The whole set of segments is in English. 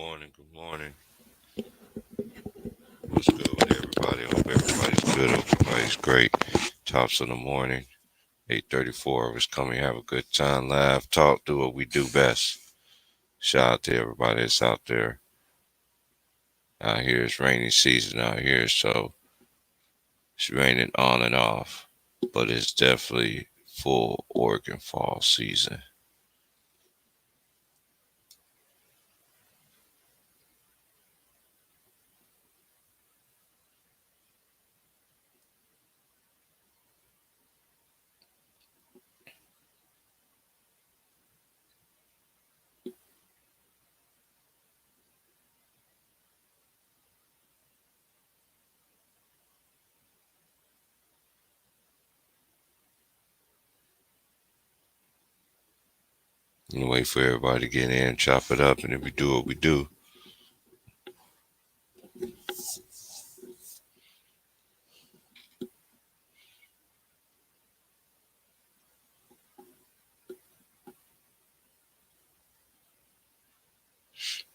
morning. Good morning. What's good with everybody? I hope everybody's good. Hope everybody's great. Tops of the morning. 8:34 of us coming. Have a good time. Laugh, talk, do what we do best. Shout out to everybody that's out there. Out here it's rainy season out here, so it's raining on and off. But it's definitely full Oregon fall season. And wait for everybody to get in, chop it up, and then we do what we do.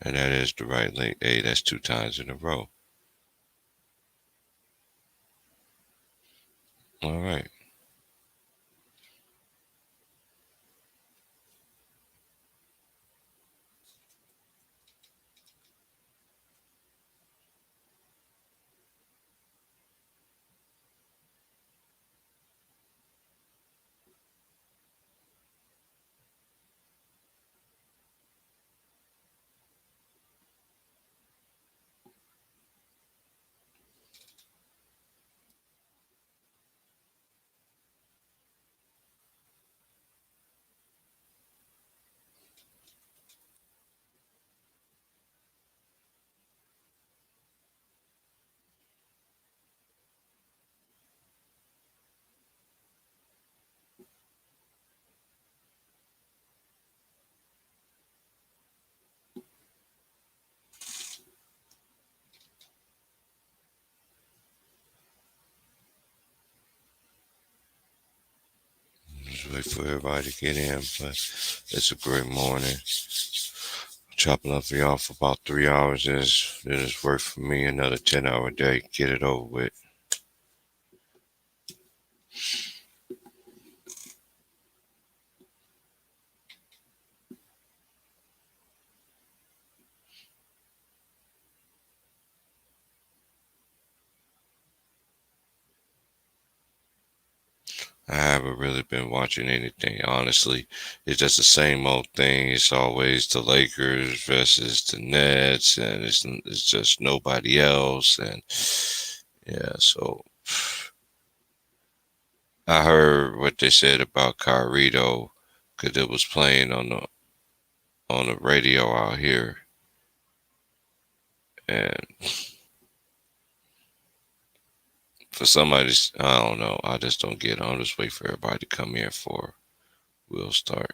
And that is the right link. Hey, that's 2 times in a row. All right. Just wait for everybody to get in, but it's a great morning. Chopping up for y'all for about 3 hours is worth for me another 10-hour day. Get it over with. I haven't really been watching anything, honestly. It's just the same old thing. It's always the Lakers versus the Nets, and it's just nobody else. And yeah, so I heard what they said about Kyrie though, because it was playing on the radio out here, and for somebody, I don't know. I just don't get it. I'll just wait for everybody to come here for we'll start.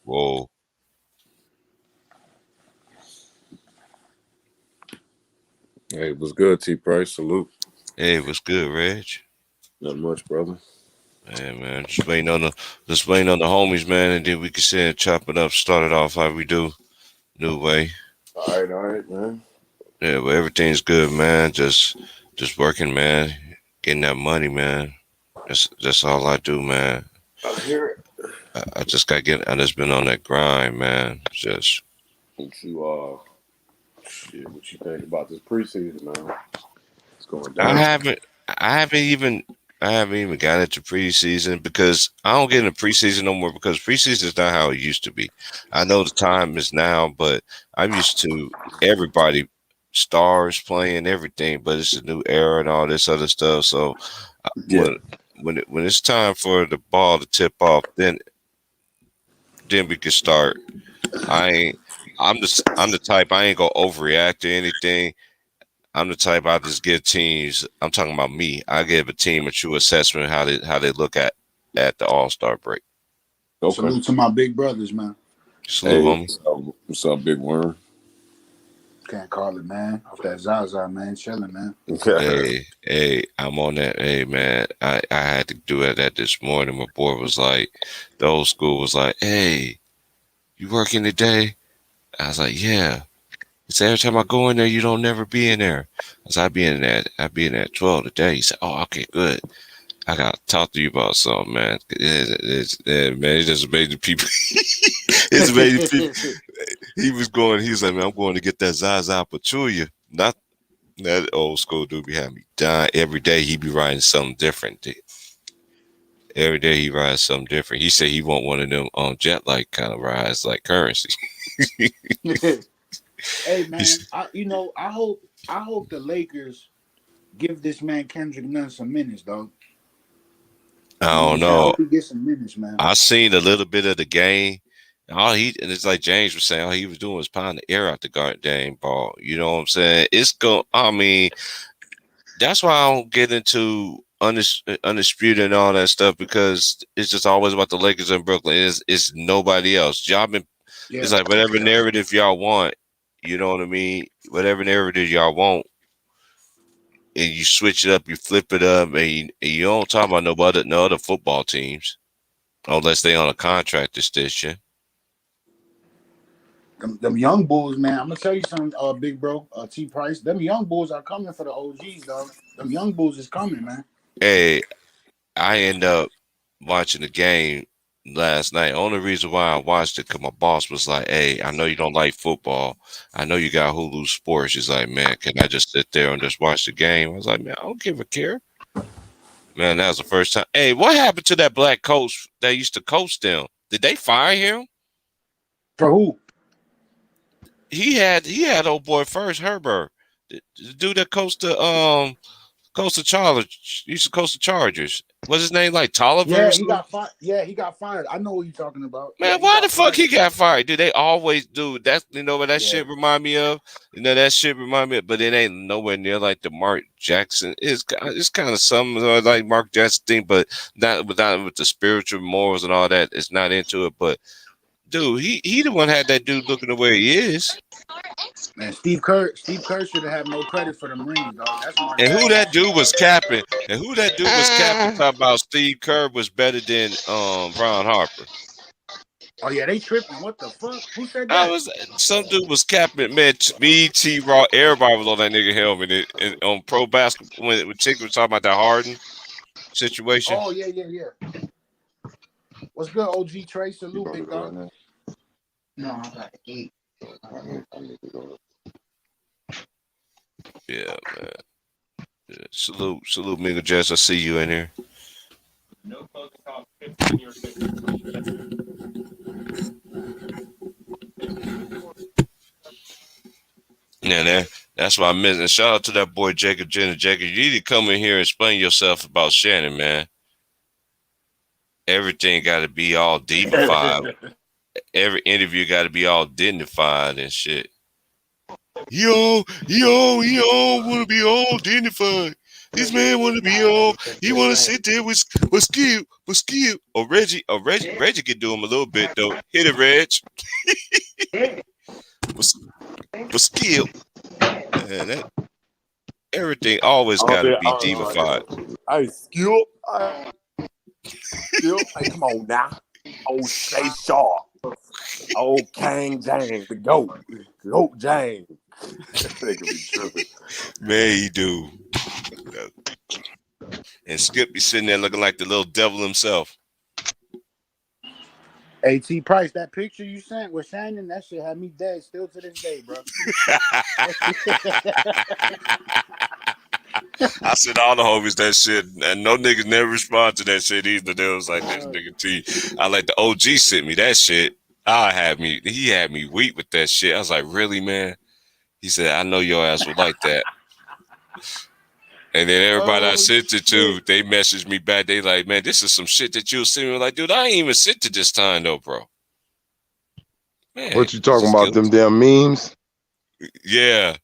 Whoa. Hey, what's good, T Price? Salute. Hey, what's good, Reg? Not much, brother. Hey, man, just waiting on the homies, man, and then we can sit and chop it up, start it off how we do, new way. All right, man. Yeah, but everything's good, man. Just working, man, getting that money, man. That's all I do, man. I hear it. I just got get. I just been on that grind, man. Just What shit, what you think about this preseason, man? It's going I down. haven't I haven't even I haven't even got into preseason because I don't get into preseason no more because preseason is not how it used to be. I know the time is now, but I'm used to everybody stars playing everything, but it's a new era and all this other stuff. So Yeah. when it's time for the ball to tip off, then we can start. I ain't I'm the type I ain't gonna overreact to anything. I'm the type I just give teams. I'm talking about me. I give a team a true assessment how they look at the All Star break. Okay. Salute to my big brothers, man. Salute, homie. So, what's up, Big Worm? Can't call it, man. Off that Zaza, man. Chilling, man. Hey, I'm on that. Hey, man, I had to do that this morning. My boy was like, the old school was like, hey, you working today? I was like, yeah. He said, every time I go in there, you don't never be in there. I said, I be in there at 12 today. He said, oh, okay, good. I got to talk to you about something, man. Man, it just made the people. It's made the people. He was like, man, I'm going to get that Zaza Pachulia. Not that old school dude behind me dying. Every day he be riding something different. Dude. Every day he rides something different. He said he want one of them jet like kind of rides like Currency. Hey, man, I hope the Lakers give this man Kendrick Nunn some minutes, dog. I don't I know. hope he gets some minutes, man. I seen a little bit of the game. And it's like James was saying, all he was doing was pounding the air out the goddamn ball. You know what I'm saying? That's why I don't get into undisputed and all that stuff, because it's just always about the Lakers in Brooklyn. It's nobody else. It's like whatever narrative y'all want, you know what I mean? Whatever narrative y'all want, and you switch it up, you flip it up, and you don't talk about no other football teams unless they on a contract extension. Them young bulls, man. I'm gonna tell you something, big bro, T Price. Them young bulls are coming for the OGs, dog. Them young bulls is coming, man. Hey, I end up watching the game last night. Only reason why I watched it because my boss was like, hey, I know you don't like football. I know you got Hulu Sports. She's like, man, can I just sit there and just watch the game? I was like, man, I don't give a care. Man, that was the first time. Hey, what happened to that black coach that used to coach them? Did they fire him? For who? He had old boy First Herbert, the dude that coached the Chargers. Used to coach the Chargers. What's his name? Like Tolliver? Yeah, he got fired. Yeah, he got fired. I know what you're talking about. Man, why the fuck he got fired? Dude, they always do. That's what that shit remind me of. That shit remind me of, but it ain't nowhere near like the Mark Jackson. It's kind of something like Mark Jackson thing, but not with the spiritual morals and all that. It's not into it, but dude, he the one had that dude looking the way he is. Man, Steve Kerr should have had no credit for them rings, dog. That's and who that dude was capping? Talking about Steve Kerr was better than Ron Harper. Oh yeah, they tripping. What the fuck? Who said that? Some dude was capping. Man, me, T-Raw, everybody was on that nigga helmet. And on pro basketball, when Chick was talking about that Harden situation. Oh yeah. What's good, OG Trey? Salute, big dog. No, I got to eat. I need to go. Yeah, man. Yeah. Salute, Miguel Jess. I see you in here. No focus on 15 years. Yeah, that's why I missed. And shout out to that boy Jacob Jenner. Jacob, you need to come in here and explain yourself about Shannon, man. Everything got to be all dignified. Every interview got to be all dignified and shit. Yo, want to be all dignified. This man want to be all. He want to sit there with skill. Oh, Reggie can do him a little bit though. Hit it, Reg. With skill. Man, everything always got to be dignified. Hey, skill. Hey, come on now. Oh, stay sharp. Oh, King James, the GOAT. GOAT James. Man, he do. And Skip be sitting there looking like the little devil himself. Hey, T Price, that picture you sent with Shannon, that shit had me dead still to this day, bro. I sent all the homies that shit, and no niggas never respond to that shit either. They was like, this nigga T. I like the OG sent me that shit. He had me weak with that shit. I was like, really, man? He said, I know your ass would like that. And then everybody I sent it to, they messaged me back. They like, man, this is some shit that you were sending me. Like, dude, I ain't even sent it this time though, bro. Man, what you talking about? Them damn memes? Yeah.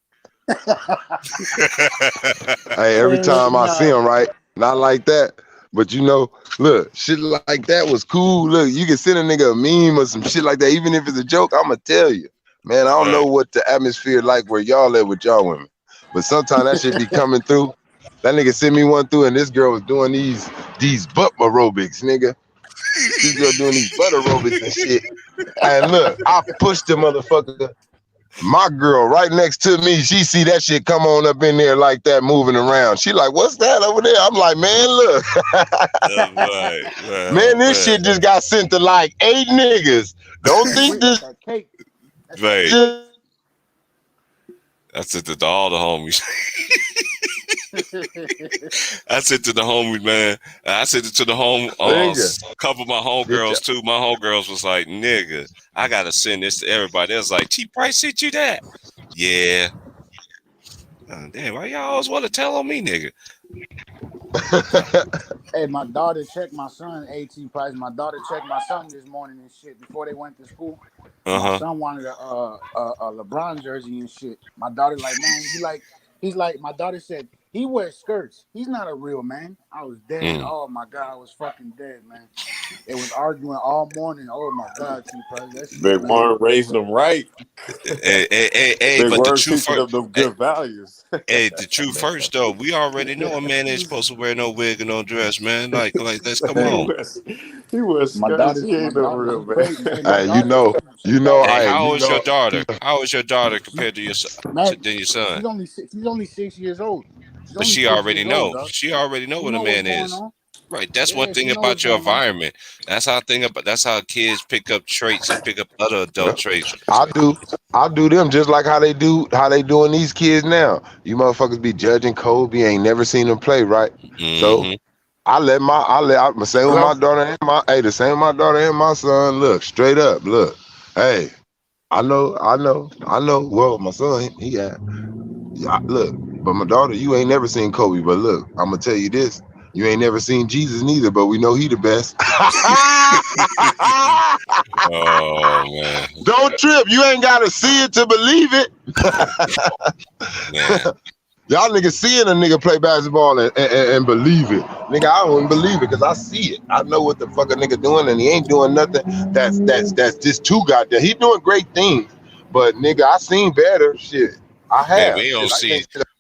Hey, every time I see them, right? Not like that. But you know, look, shit like that was cool. Look, you can send a nigga a meme or some shit like that, even if it's a joke. I'ma tell you, man. I don't know what the atmosphere like where y'all at with y'all women, but sometimes that shit be coming through. That nigga sent me one through, and this girl was doing these butt aerobics, nigga. This girl doing these butt aerobics and shit. And look, I pushed the motherfucker. My girl right next to me, she see that shit come on up in there like that, moving around. She like, what's that over there? I'm like, man, look. Man, this shit just got sent to like 8 niggas. Don't think this. Right. I sent it to all the homies. I sent it to the homies, man. I sent it to the a couple of my homegirls too. My homegirls was like, nigga, I gotta send this to everybody. They was like, T Price sent you that? Yeah. Damn, why y'all always want to tell on me, nigga? Hey, my daughter checked my son, AT Price. My daughter checked my son this morning and shit before they went to school. My son wanted a LeBron jersey and shit. My daughter like, man, he's like, my daughter said, he wears skirts. He's not a real man. I was dead. Oh my God, I was fucking dead, man. It was arguing all morning. Oh my God, T Price. Big Warren raising them right. Hey, but the truth teaching them good values. Hey, the truth first though, we already know a man ain't supposed to wear no wig and no dress, man. Like, let's come on. He was my daughter. He ain't no real man. Hey, you know. Hey, how old is your daughter? How is your daughter compared to your son? She's only 6 years old. But she already know. She already know what a man is. Right. That's one thing about your environment. That's how kids pick up traits and pick up other adult traits. I do them just like how they doing these kids now. You motherfuckers be judging Kobe, ain't never seen him play, right? So I'm the same with my daughter and the same with my daughter and my son. Look, straight up, look. Hey, I know. Well, my son, look, but my daughter, you ain't never seen Kobe, but look, I'm gonna tell you this. You ain't never seen Jesus neither, but we know he the best. Oh, man. Don't trip. You ain't got to see it to believe it. Man. Y'all niggas seeing a nigga play basketball and believe it. Nigga, I don't believe it because I see it. I know what the fuck a nigga doing, and he ain't doing nothing that's just too goddamn. He doing great things, but nigga, I seen better shit. I have. Man,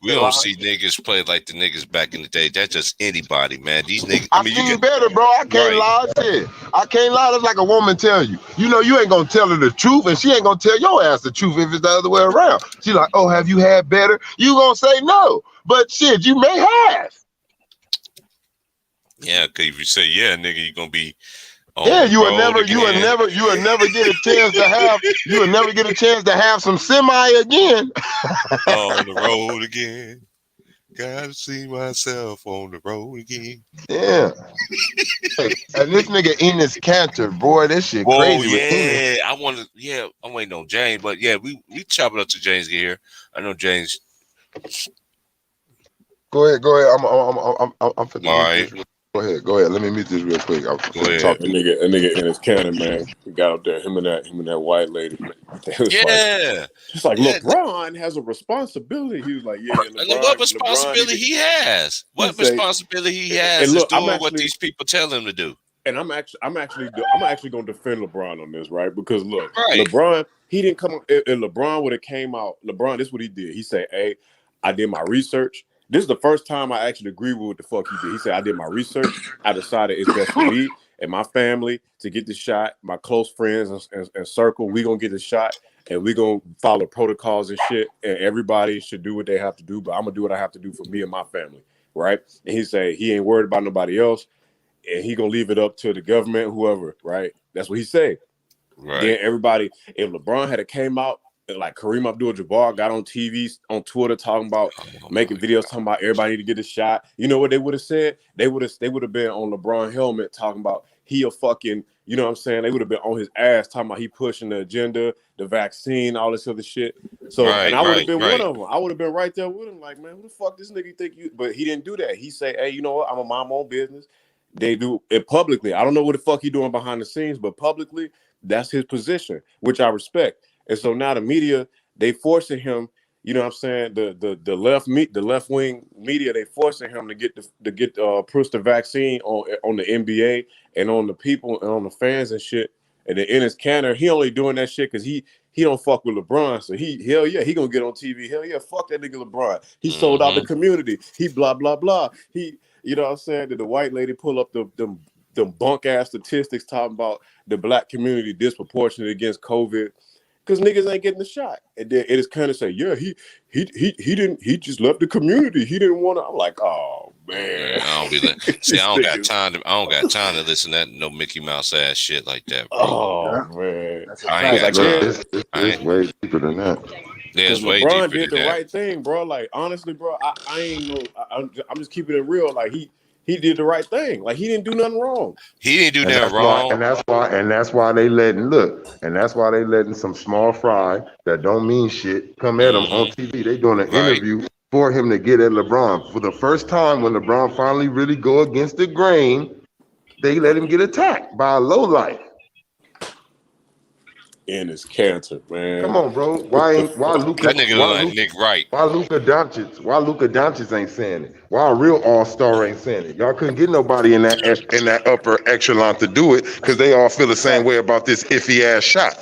we don't see niggas play like the niggas back in the day. That's just anybody, man. These niggas. I mean, you better, bro. I can't lie. Shit. I can't lie. That's like a woman tell you. You know, you ain't gonna tell her the truth, and she ain't gonna tell your ass the truth if it's the other way around. She like, oh, have you had better? You gonna say no, but shit, you may have. Yeah, because if you say yeah, nigga, you gonna be. You will never get a chance to have some semi again. On the road again. Gotta see myself on the road again. Yeah. And this nigga Enes Kanter, boy, this shit crazy. Yeah, I'm waiting on James, but yeah, we chop it up to James get here. I know James. Go ahead. I'm finna. All right. Go ahead. Let me mute this real quick. I'm finna talk to a nigga in his cannon, man. He got up there, him and that white lady. It's like LeBron has a responsibility. He was like, LeBron, what responsibility he has? What responsibility he has is doing what these people tell him to do. And I'm actually going to defend LeBron on this, right? Because look, LeBron, he didn't come. If LeBron would have came out, LeBron, this is what he did. He said, "Hey, I did my research. This is the first time I actually agree with what the fuck he did." He said, "I did my research. I decided it's best for me and my family to get the shot. My close friends and circle, we gonna get the shot, and we gonna follow protocols and shit. And everybody should do what they have to do, but I'm gonna do what I have to do for me and my family, right?" And he said he ain't worried about nobody else, and he gonna leave it up to the government, whoever, right? That's what he said. Right. Then everybody, if LeBron had came out, like Kareem Abdul-Jabbar got on TV, on Twitter, talking about making videos talking about everybody need to get a shot. You know what they would have said? They would have been on LeBron helmet talking about he a fucking, you know what I'm saying? They would have been on his ass talking about he pushing the agenda, the vaccine, all this other shit. So and I would have been one of them. I would have been right there with him, like, man, who the fuck this nigga think you? But he didn't do that. He say, hey, you know what? I'm a mind my own business. They do it publicly. I don't know what the fuck he doing behind the scenes, but publicly, that's his position, which I respect. And so now the media, they forcing him. you know what I'm saying, the left wing media, they forcing him to get push the vaccine on the NBA and on the people and on the fans and shit. And then in his canner, he only doing that shit because he don't fuck with LeBron. So he gonna get on TV. Hell yeah, fuck that nigga LeBron. He sold out the community. He blah blah blah. He, you know what I'm saying? Did the white lady pull up them bunk ass statistics talking about the black community disproportionate against COVID? Because niggas ain't getting the shot. And then it is kind of say, yeah, he just left the community. He didn't want to. I'm like, oh man. I don't got time to listen to that no Mickey Mouse ass shit like that, bro. Oh man. I ain't got time. It's way deeper than that. Yeah, it's way LeBron deeper did the than that. right thing, bro. Like honestly, bro, I ain't no. I'm just keeping it real. Like he did the right thing. Like he didn't do nothing wrong. He didn't do nothing wrong. And that's why they letting some small fry that don't mean shit come at him on TV. They doing an interview for him to get at LeBron. For the first time when LeBron finally really go against the grain, they let him get attacked by a lowlife. In his cancer, man. Come on, bro. Why Luka? That nigga look like Nick Wright. Why Luka Doncic ain't saying it? Why a real all-star ain't saying it? Y'all couldn't get nobody in that upper echelon to do it because they all feel the same way about this iffy ass shot.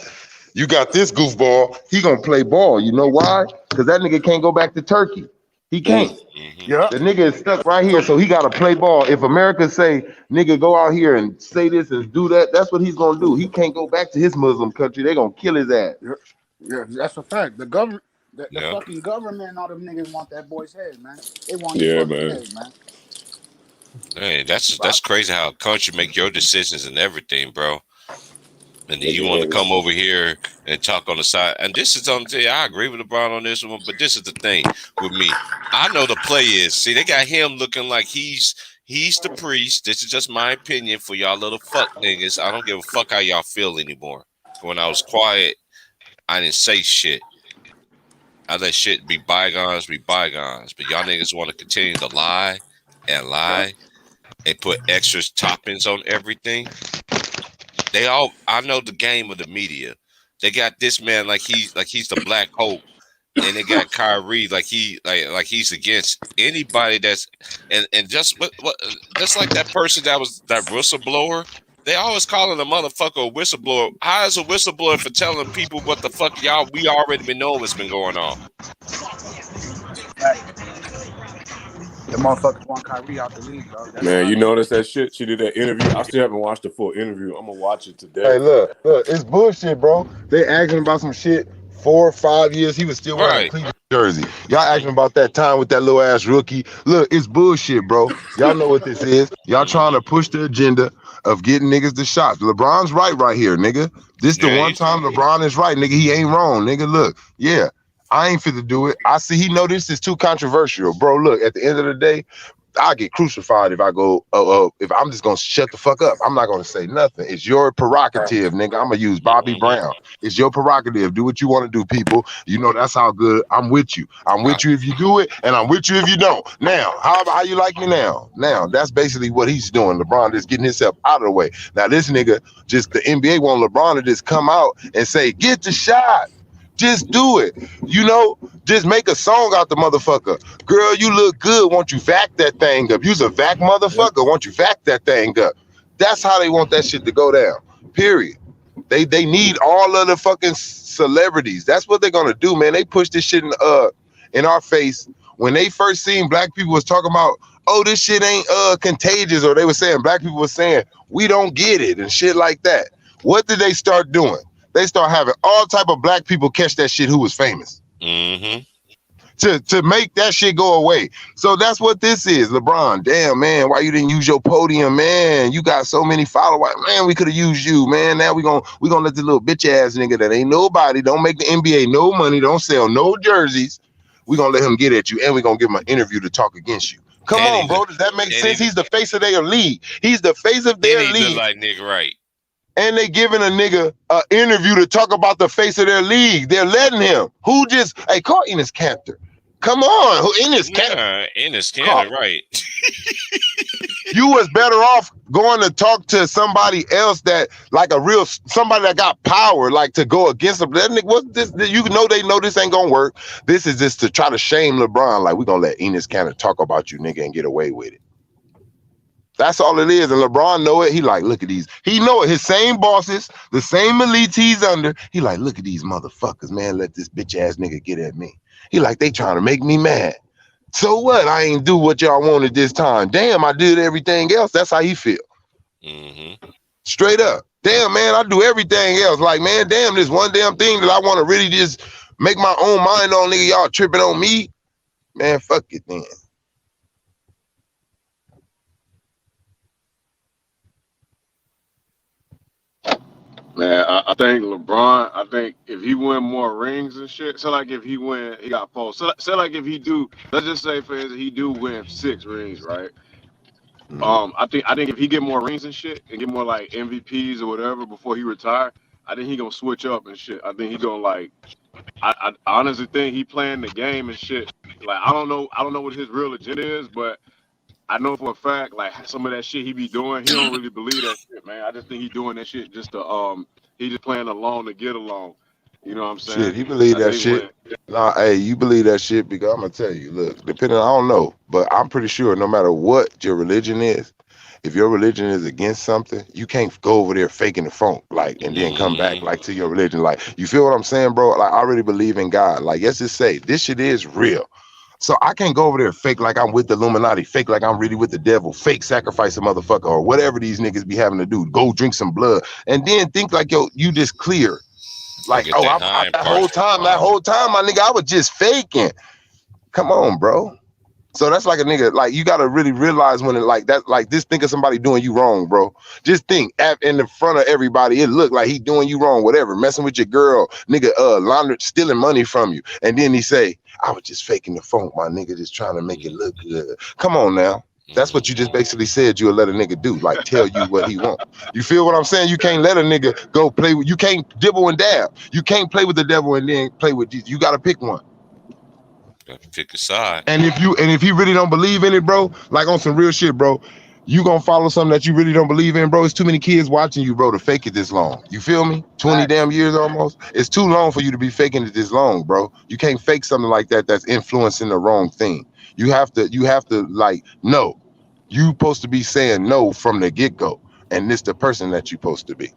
You got this goofball. He gonna play ball. You know why? Because that nigga can't go back to Turkey. He can't. Yeah. The nigga is stuck right here, so he got to play ball. If America say, nigga, go out here and say this and do that, that's what he's going to do. He can't go back to his Muslim country. They're going to kill his ass. Yeah, that's a fact. The government, the fucking government and all them niggas want that boy's head, man. They want his fucking head, man. Hey, that's crazy how a country make your decisions and everything, bro. And then you want to come over here and talk on the side. And this is something I agree with LeBron on this one, but this is the thing with me. I know the play is. See, they got him looking like he's the priest. This is just my opinion for y'all little fuck niggas. I don't give a fuck how y'all feel anymore. When I was quiet, I didn't say shit. I let shit be bygones. But y'all niggas want to continue to lie and put extra toppings on everything. I know the game of the media. They got this man like he's the Black Hope, and they got Kyrie like he's against anybody that's and just just like that person that was that whistleblower. They always calling a motherfucker a whistleblower. How is a whistleblower for telling people what the fuck we already been knowing what's been going on? The motherfuckers want Kyrie out the league, dog. Man, you notice that shit? She did that interview. I still haven't watched the full interview. I'm gonna watch it today. Hey, look, it's bullshit, bro. They asking about some shit 4 or 5 years. He was still wearing a Cleveland jersey. Y'all asking about that time with that little ass rookie. Look, it's bullshit, bro. Y'all know what this is. Y'all trying to push the agenda of getting niggas the shots. LeBron's right here, nigga. This the one time LeBron is right, nigga. He ain't wrong, nigga. Look, I ain't fit to do it. I see he know this is too controversial. Bro, look, at the end of the day, I get crucified if I go, if I'm just going to shut the fuck up. I'm not going to say nothing. It's your prerogative, nigga. I'm going to use Bobby Brown. It's your prerogative. Do what you want to do, people. You know, that's how good I'm with you. I'm with you if you do it, and I'm with you if you don't. Now, how you like me now? Now, that's basically what he's doing. LeBron just getting himself out of the way. Now, this nigga, just the NBA want LeBron to just come out and say, get the shot. Just do it. You know, just make a song out the motherfucker. Girl, you look good. Won't you vac that thing up? You's a vac motherfucker. Won't you vac that thing up? That's how they want that shit to go down. Period. They need all of the fucking celebrities. That's what they're gonna do, man. They push this shit in our face. When they first seen black people was talking about, oh, this shit ain't contagious, or they were saying black people were saying we don't get it and shit like that. What did they start doing? They start having all type of black people catch that shit who was famous. To make that shit go away. So that's what this is. LeBron, damn, man, why you didn't use your podium, man? You got so many followers. Man, we could have used you, man. Now we gonna let the little bitch ass nigga that ain't nobody, don't make the NBA no money, don't sell no jerseys. We gonna let him get at you, and we gonna give him an interview to talk against you. Come on, bro. Does that make sense? He's the face of their league. He's the face of their league. Look like Nick Wright. And they giving a nigga an interview to talk about the face of their league. They're letting him. Call Enes Kanter. Come on, in his Canada, right? You was better off going to talk to somebody else that like somebody that got power, like to go against them. That nigga, what's this? You know they know this ain't gonna work. This is just to try to shame LeBron. Like, we gonna let Enes Kanter talk about you, nigga, and get away with it. That's all it is. And LeBron know it. He like, look at these. He know it. His same bosses, the same elites he's under. He like, look at these motherfuckers, man. Let this bitch ass nigga get at me. He like, they trying to make me mad. So what? I ain't do what y'all wanted this time. Damn, I did everything else. That's how he feel. Straight up. Damn, man, I do everything else. Like, man, damn, this one damn thing that I want to really just make my own mind on, nigga, y'all tripping on me. Man, fuck it then. Man, I think LeBron, I think if he win more rings and shit, so like if he win, he got post. So like if he do, let's just say for instance, he do win 6 rings, right? I think if he get more rings and shit and get more like MVPs or whatever before he retire, I think he gonna switch up and shit. I think he gonna like, I honestly think he playing the game and shit. Like I don't know what his real agenda is, but I know for a fact, like some of that shit he be doing, he don't really believe that shit, man. I just think he doing that shit just to he just playing along to get along. You know what I'm saying? Shit, he believe that shit. Nah, hey, you believe that shit because I'm gonna tell you, look, depending, I don't know, but I'm pretty sure no matter what your religion is, if your religion is against something, you can't go over there faking the funk, like, and then come back like to your religion. Like, you feel what I'm saying, bro? Like, I really believe in God. Like, let's just say this shit is real. So I can't go over there fake like I'm with the Illuminati, fake like I'm really with the devil, fake sacrifice a motherfucker or whatever these niggas be having to do. Go drink some blood and then think like, yo, you just clear. Like, oh, that whole time, my nigga, I was just faking. Come on, bro. So that's like a nigga, like you gotta really realize when it like that, like just think of somebody doing you wrong, bro. Just think in the front of everybody, it looked like he doing you wrong, whatever, messing with your girl, nigga, laundering, stealing money from you. And then he say, I was just faking the phone, my nigga, just trying to make it look good. Come on now. That's what you just basically said you'll let a nigga do, like tell you what he want. You feel what I'm saying? You can't let a nigga go play with, you can't dibble and dab. You can't play with the devil and then play with Jesus. You gotta pick one. Pick a side. And if he really don't believe in it, bro, like on some real shit, bro, you gonna follow something that you really don't believe in, bro. It's too many kids watching you, bro, to fake it this long. You feel me? 20 damn years almost. It's too long for you to be faking it this long, bro. You can't fake something like that that's influencing the wrong thing. You have to like, no. You supposed to be saying no from the get-go. And this the person that you supposed to be.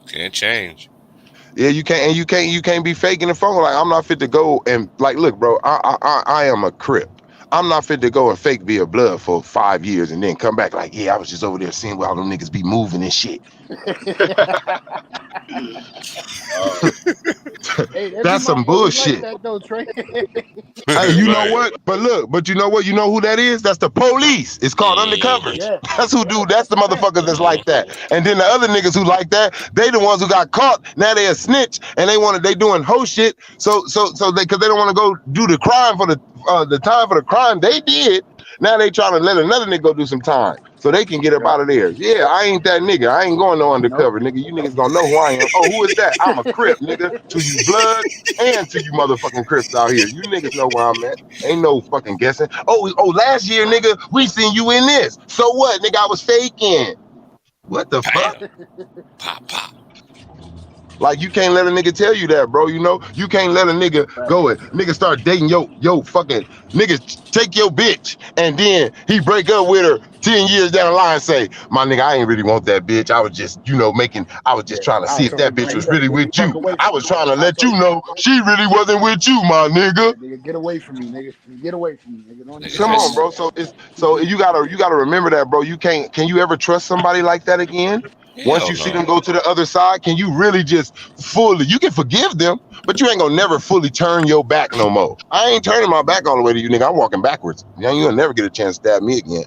Can't change. Yeah, you can't be faking the phone. Like, I'm not fit to go and like, look, bro, I am a Crip. I'm not fit to go and fake be a blood for 5 years and then come back like, yeah, I was just over there seeing where all them niggas be moving and shit. Hey, that's some bullshit. Like that though, Trey. Hey, you know what? But you know what? You know who that is? That's the police. It's called undercovers. Yeah. That's who do. That's the motherfuckers that's like that. And then the other niggas who like that, they the ones who got caught. Now they a snitch and they doing hoe shit. So they, cause they don't want to go do the crime for the time for the crime they did. Now they trying to let another nigga go do some time so they can get up out of there. Yeah, I ain't that nigga. I ain't going no undercover, nigga. You niggas gonna know who I am. Oh, who is that? I'm a Crip, nigga. To you blood and to you motherfucking Crips out here. You niggas know where I'm at. Ain't no fucking guessing. Oh, last year, nigga, we seen you in this. So what, nigga? I was faking. What the fuck? Pop. Like, you can't let a nigga tell you that, bro. You know, you can't let a nigga go and nigga start dating yo fucking nigga, take your bitch, and then he break up with her 10 years down the line and say, my nigga, I ain't really want that bitch. I was just, I was just trying to see if that bitch was really with you. I was trying to let you know she really wasn't with you, my nigga. Nigga, get away from me, nigga. Get away from me, nigga. Come on, bro. So you gotta remember that, bro. Can you ever trust somebody like that again? Once you see them go to the other side, can you really just you can forgive them, but you ain't gonna never fully turn your back no more. I ain't turning my back all the way to you, nigga. I'm walking backwards. You'll never get a chance to stab me again.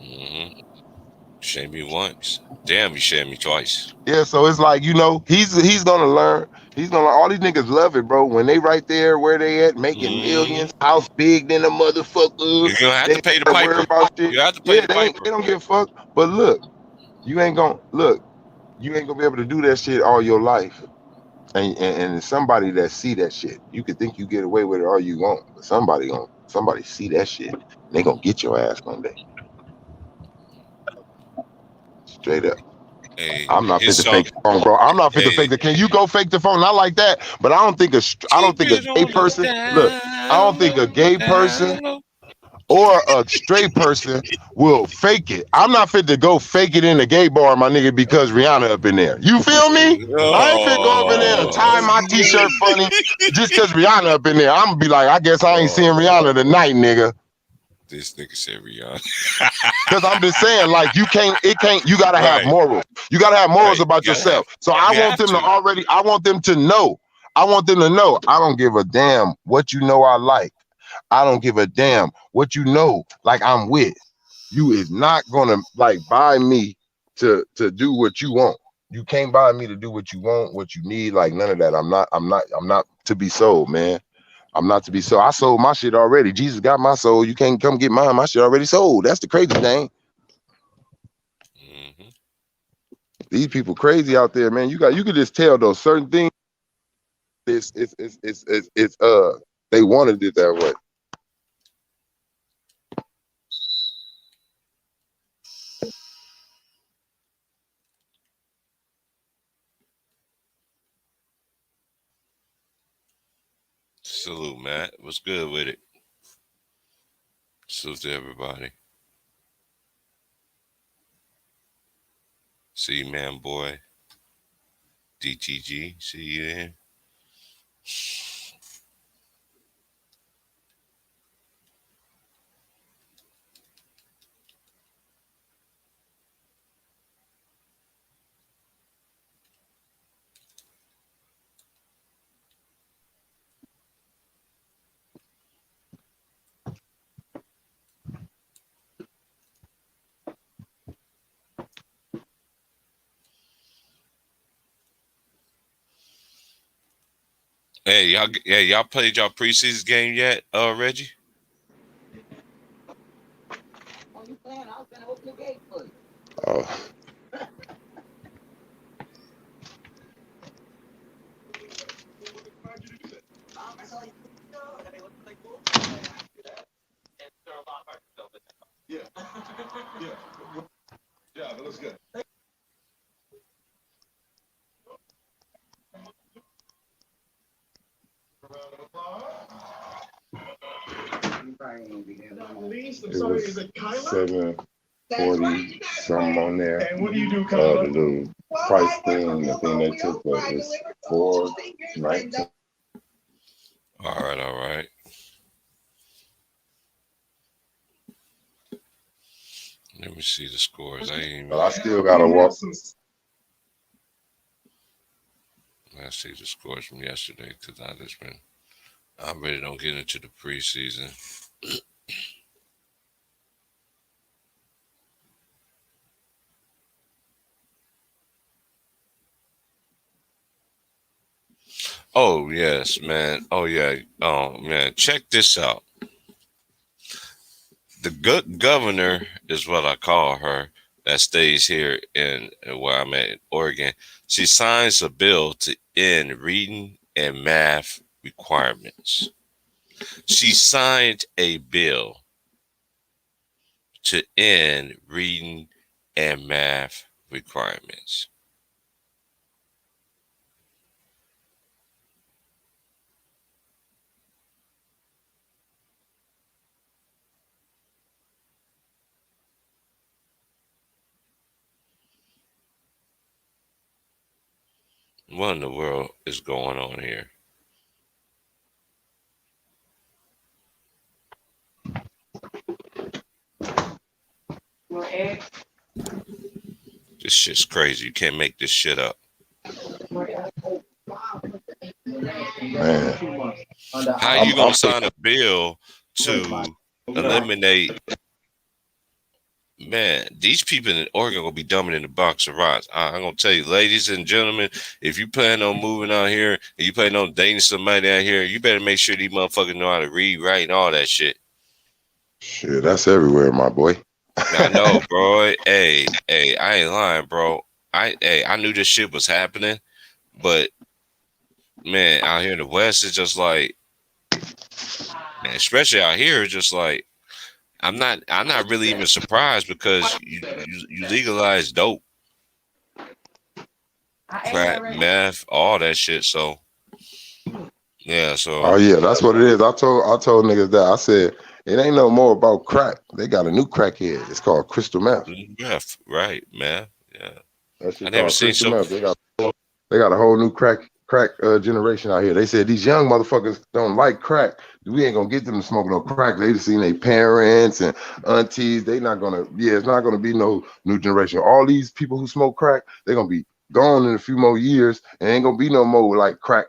Mm-hmm. Shame me once. Damn, you shamed me twice. Yeah, so it's like, he's gonna learn. He's gonna, all these niggas love it, bro. When they right there where they at, making millions, house big than a motherfucker. You're gonna have to pay the piper. You have to pay the piper. They don't give a fuck. But look, you ain't gonna be able to do that shit all your life. and somebody that see that shit. You could think you get away with it all you want, but somebody see that shit. And they gonna get your ass one day. Straight up. Hey, I'm not fit to fake the phone, bro. I'm not fit to fake the. Can you go fake the phone? Not like that. But I don't think a gay person. Look, I don't think a gay person or a straight person will fake it. I'm not fit to go fake it in the gay bar, my nigga, because Rihanna up in there. You feel me? I ain't fit to go up in there and tie my t-shirt funny just because Rihanna up in there. I'm gonna be like, I guess I ain't seeing Rihanna tonight, nigga. This nigga said Rihanna. Because I'm just saying, like, you gotta have morals. You gotta have morals about yourself. So I want them to know. I want them to know I don't give a damn what you know I like. I don't give a damn what you know, like I'm with. You is not gonna like buy me to do what you want. You can't buy me to do what you want, what you need, like none of that. I'm not to be sold, man. I'm not to be sold. I sold my shit already. Jesus got my soul. You can't come get mine. My shit already sold. That's the crazy thing. Mm-hmm. These people crazy out there, man. You could just tell those certain things. They wanted it that way. Salute, Matt. What's good with it? Salute to everybody. See you, man, boy. DTG. See you in. Hey, y'all played y'all preseason game yet, Reggie? You playing? I was gonna open the gate for you. Oh. Yeah, that looks good. It was 740 something on there. And what do you do, the little price thing, the thing they took was $4.19. All right. Let me see the scores. I still gotta walk. Let's see the scores from yesterday because I really don't get into the preseason. Oh yes, man. Oh yeah. Oh man. Check this out. The good governor is what I call her that stays here in where I'm at in Oregon. She signs a bill to end reading and math requirements. She signed a bill to end reading and math requirements. What in the world is going on here? This shit's crazy. You can't make this shit up. Man. How you gonna sign a bill to eliminate? Man, these people in Oregon gonna be dumbing in the box of rocks. I'm gonna tell you, ladies and gentlemen, if you plan on moving out here and you plan on dating somebody out here, you better make sure these motherfuckers know how to read, write, and all that shit. Shit, that's everywhere, my boy. I know, bro. Hey, I ain't lying, bro. I knew this shit was happening, but man, out here in the West, it's just like, man, especially out here, it's just like, I'm not really even surprised because you legalize dope, crack, meth, all that shit. So yeah, so oh yeah, that's what it is. I told niggas that. I said it ain't no more about crack. They got a new crackhead. It's called crystal meth. meth, right, man? Yeah, That shit I never called seen crystal so. meth. They got a whole new crack generation out here. They said these young motherfuckers don't like crack. We ain't gonna get them to smoke no crack. They just seen their parents and aunties. They not gonna. Yeah, it's not gonna be no new generation. All these people who smoke crack, they're gonna be gone in a few more years, and ain't gonna be no more like crack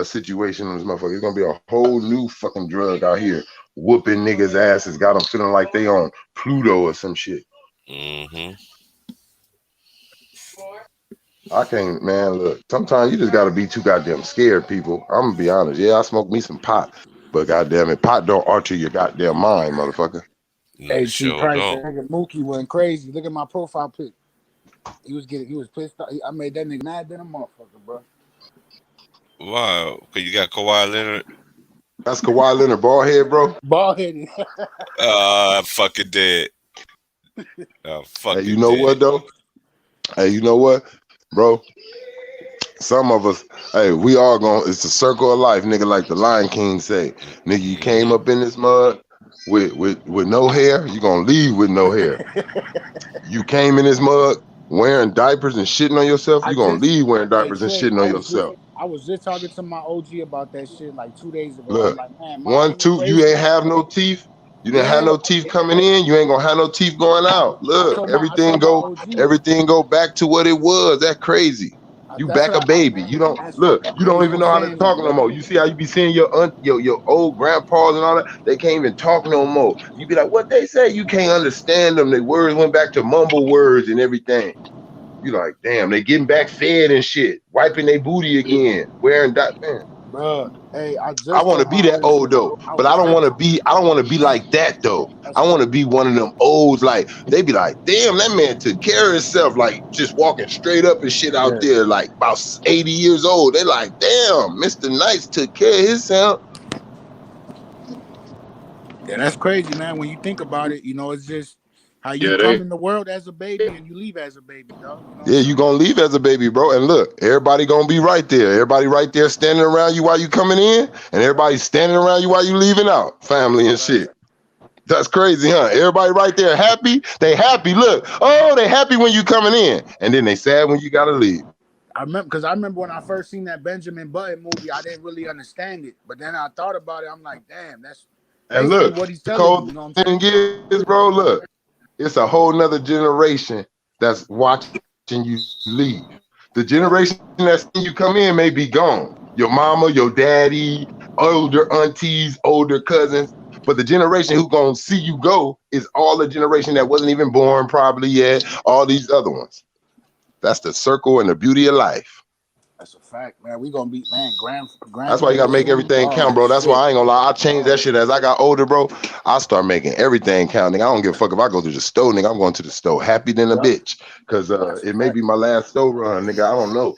situation on this motherfucker. It's gonna be a whole new fucking drug out here, whooping niggas' asses. Got them feeling like they on Pluto or some shit. Mm-hmm. I can't, man. Look, sometimes you just gotta be too goddamn scared, people. I'm gonna be honest. Yeah, I smoke me some pot, but goddamn it, pot don't alter your goddamn mind, motherfucker. Hey, Sure Price, don't. that nigga Mookie went crazy. Look at my profile pic. He was pissed off. I made that nigga mad than a motherfucker, bro. Wow, cause you got Kawhi Leonard. That's Kawhi Leonard, bald head, bro. Bald headed. Fucking dead. Fucking Hey, you know dead. what though? Hey, you know what, bro? Some of us, hey, we all gonna. It's a circle of life, nigga. Like the Lion King say, nigga, you came up in this mud with no hair. You gonna leave with no hair. You came in this mud wearing diapers and shitting on yourself. You gonna leave wearing diapers and shitting on yourself. I was just talking to my OG about that shit like 2 days ago. Look, I'm like, man, 1, 2, you ain't have no teeth. You didn't have no teeth coming in. You ain't gonna have no teeth going out. Look, everything go back to what it was. That's crazy. You back a baby. You don't look. You don't even know how to talk no more. You see how you be seeing your old grandpas and all that. They can't even talk no more. You be like, what they say? You can't understand them. Their words went back to mumble words and everything. You like, damn, they getting back fed and shit, wiping their booty again, wearing that man. Bro, hey, I want to be that old though, but I don't want to be like that though. I want to be one of them olds like they be like, damn, that man took care of himself, like just walking straight up and shit out there, like about 80 years old. They like, damn, Mr. Nice took care of himself. Yeah, that's crazy, man. When you think about it, you know, it's just how you come in the world as a baby and you leave as a baby, dog. You know you gonna leave as a baby, bro. And look, everybody gonna be right there. Everybody right there standing around you while you coming in, and everybody standing around you while you leaving out. Family and shit. That's crazy, huh? Everybody right there happy. They happy. Look, oh, they happy when you coming in, and then they sad when you gotta leave. I remember when I first seen that Benjamin Button movie, I didn't really understand it, but then I thought about it. I'm like, damn, that's and look, what he's you telling you know what I'm saying? Is, bro, look, it's a whole nother generation that's watching you leave. The generation that's seen you come in may be gone. Your mama, your daddy, older aunties, older cousins. But the generation who gonna see you go is all the generation that wasn't even born probably yet. All these other ones. That's the circle and the beauty of life. That's a fact, man. We gonna be, man, grand. That's why you gotta make everything count, bro. That's why I ain't gonna lie. I changed that shit as I got older, bro. I start making everything count, nigga. I don't give a fuck if I go to the store, nigga. I'm going to the store happy than a bitch. Cause it may be my last store run, nigga. I don't know.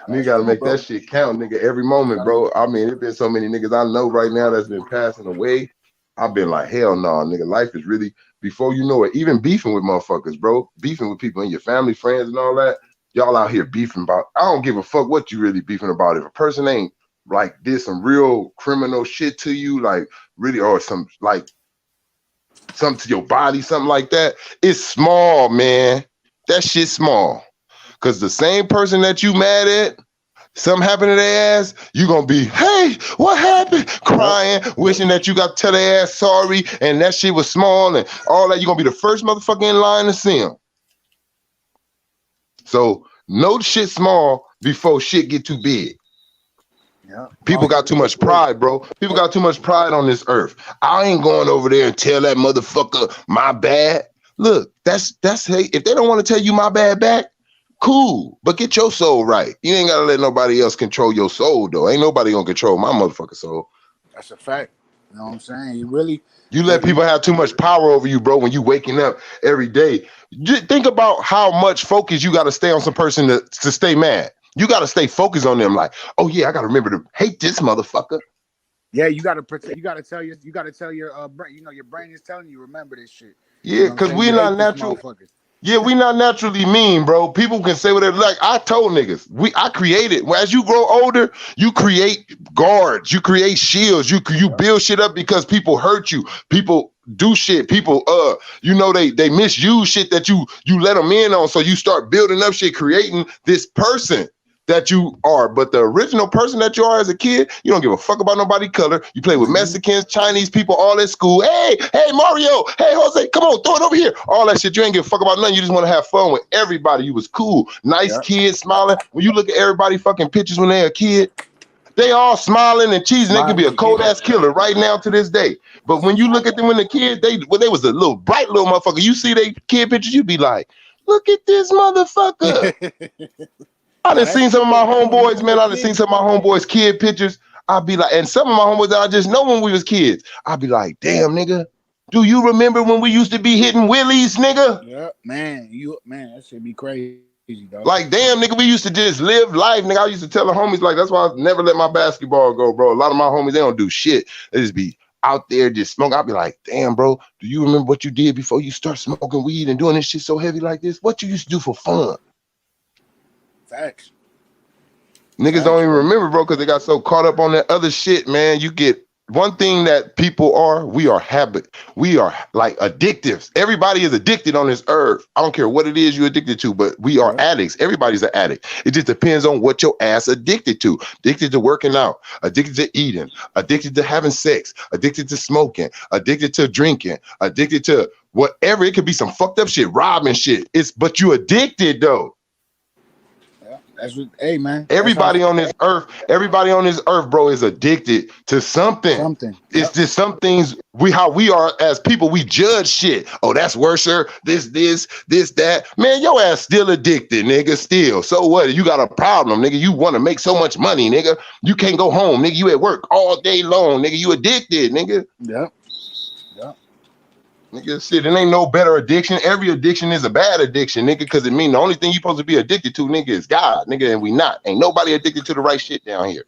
Nigga gotta make that shit count, nigga, every moment, bro. I mean, there's been so many niggas I know right now that's been passing away. I've been like, hell no, nigga. Life is really, before you know it, even beefing with motherfuckers, bro. Beefing with people in your family, friends, and all that. Y'all out here beefing about, I don't give a fuck what you really beefing about. If a person ain't like did some real criminal shit to you, like really, or some like something to your body, something like that, it's small, man. That shit small. Cause the same person that you mad at, something happened to their ass, you gonna be, hey, what happened? Crying, wishing that you got to tell their ass sorry, and that shit was small and all that. You gonna be the first motherfucker in line to see them. So no shit small before shit get too big. Yeah. People got too much pride, bro. People got too much pride on this earth. I ain't going over there and tell that motherfucker my bad. Look, that's hey, if they don't want to tell you my bad back, cool, but get your soul right. You ain't gotta let nobody else control your soul, though. Ain't nobody gonna control my motherfucking soul. That's a fact. You know what I'm saying? You let people have too much power over you, bro, when you waking up every day. Just think about how much focus you got to stay on some person to stay mad. You got to stay focused on them. Like, oh yeah, I got to remember to hate this motherfucker. Yeah, you gotta protect. You gotta tell your brain. You know, your brain is telling you remember this shit. Yeah, because we not natural. Yeah, we not naturally mean, bro. People can say whatever. Like I told niggas, I created. As you grow older, you create guards, you create shields, you build shit up because people hurt you. People do shit. People, you know, they misuse shit that you let them in on. So you start building up shit, creating this person that you are. But the original person that you are as a kid, you don't give a fuck about nobody color. You play with Mexicans, Chinese people, all at school. Hey, Mario. Hey, Jose, come on, throw it over here. All that shit. You ain't give a fuck about nothing. You just want to have fun with everybody. You was cool. Nice kid, smiling. When you look at everybody fucking pictures when they're a kid, they all smiling and cheesing. They can be a cold ass killer right now to this day. But when you look at them when the kid, they was a little bright little motherfucker. You see they kid pictures, you be like, look at this motherfucker. I done seen some of my homeboys, man. I done seen some of my homeboys' kid pictures. I'd be like, and some of my homeboys that I just know when we was kids, I'd be like, damn, nigga, do you remember when we used to be hitting willies, nigga? Yeah, man, that should be crazy, dog. Like, damn, nigga, we used to just live life, nigga. I used to tell the homies, like, that's why I never let my basketball go, bro. A lot of my homies, they don't do shit. They just be out there just smoking. I'd be like, damn, bro, do you remember what you did before you start smoking weed and doing this shit so heavy like this? What you used to do for fun? Facts. Niggas don't even remember, bro, because they got so caught up on that other shit, man. You get one thing that people are, we are habit. We are like addictives. Everybody is addicted on this earth. I don't care what it is you're addicted to, but we are addicts. Everybody's an addict. It just depends on what your ass addicted to. Addicted to working out, addicted to eating, addicted to having sex, addicted to smoking, addicted to drinking, addicted to whatever. It could be some fucked up shit, robbing shit. But you addicted though. That's what, hey man. Everybody on this earth, bro, is addicted to something. It's just some things how we are as people, we judge shit. Oh, that's worser. This, that. Man, your ass still addicted, nigga. Still. So what? You got a problem, nigga. You want to make so much money, nigga. You can't go home, nigga. You at work all day long, nigga. You addicted, nigga. Yep. Nigga, shit, it ain't no better addiction. Every addiction is a bad addiction, nigga, because it mean the only thing you supposed to be addicted to, nigga, is God, nigga, and we not. Ain't nobody addicted to the right shit down here.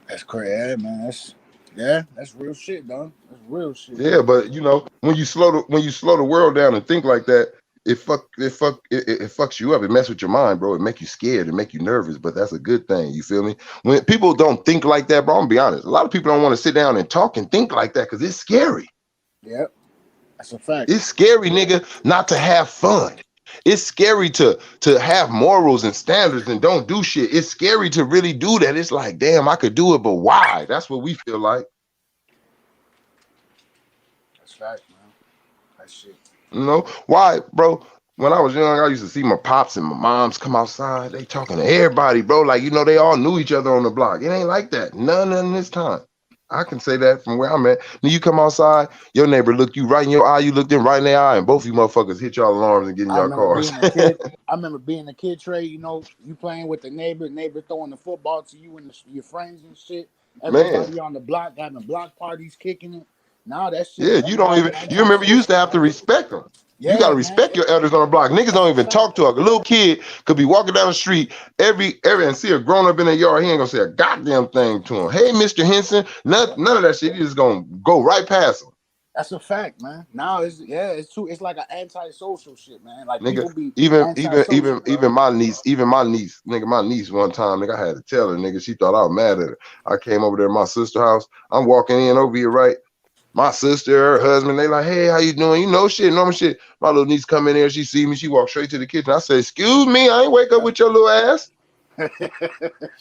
That's crazy, man. That's real shit, dog. That's real shit. Yeah, but you know, when you slow the world down and think like that, it fucks you up. It messes with your mind, bro. It make you scared. It make you nervous, but that's a good thing. You feel me? When people don't think like that, bro, I'm gonna be honest. A lot of people don't want to sit down and talk and think like that because it's scary. Yep, that's a fact. It's scary, nigga, not to have fun. It's scary to have morals and standards and don't do shit. It's scary to really do that. It's like, damn, I could do it, but why? That's what we feel like. That's fact, man. That shit. You know why, bro? When I was young, I used to see my pops and my moms come outside. They talking to everybody, bro. Like, you know, they all knew each other on the block. It ain't like that. None in this time. I can say that from where I'm at. When you come outside, your neighbor look you right in your eye. You look them right in their eye, and both of you motherfuckers hit y'all alarms and get in your cars. I remember being a kid, Trey. You know, you playing with the neighbor throwing the football to you and your friends and shit. Everybody on the block having block parties, kicking it. Now that shit. Yeah, you don't even. You remember you used to have to respect them. Yeah, you gotta respect your elders on the block. Niggas don't even talk to a little kid. Could be walking down the street every and see a grown up in the yard. He ain't gonna say a goddamn thing to him. Hey, Mr. Henson, none of that shit. You just gonna go right past him. That's a fact, man. Now it's true. It's like an antisocial shit, man. Like nigga, people be even my niece, nigga, my niece one time, nigga, I had to tell her, nigga, she thought I was mad at her. I came over there to my sister's house. I'm walking in over here, right? My sister, her husband, they like, hey, how you doing? You know shit, normal shit. My little niece come in there, she see me, she walked straight to the kitchen. I said, excuse me, I ain't wake up with your little ass.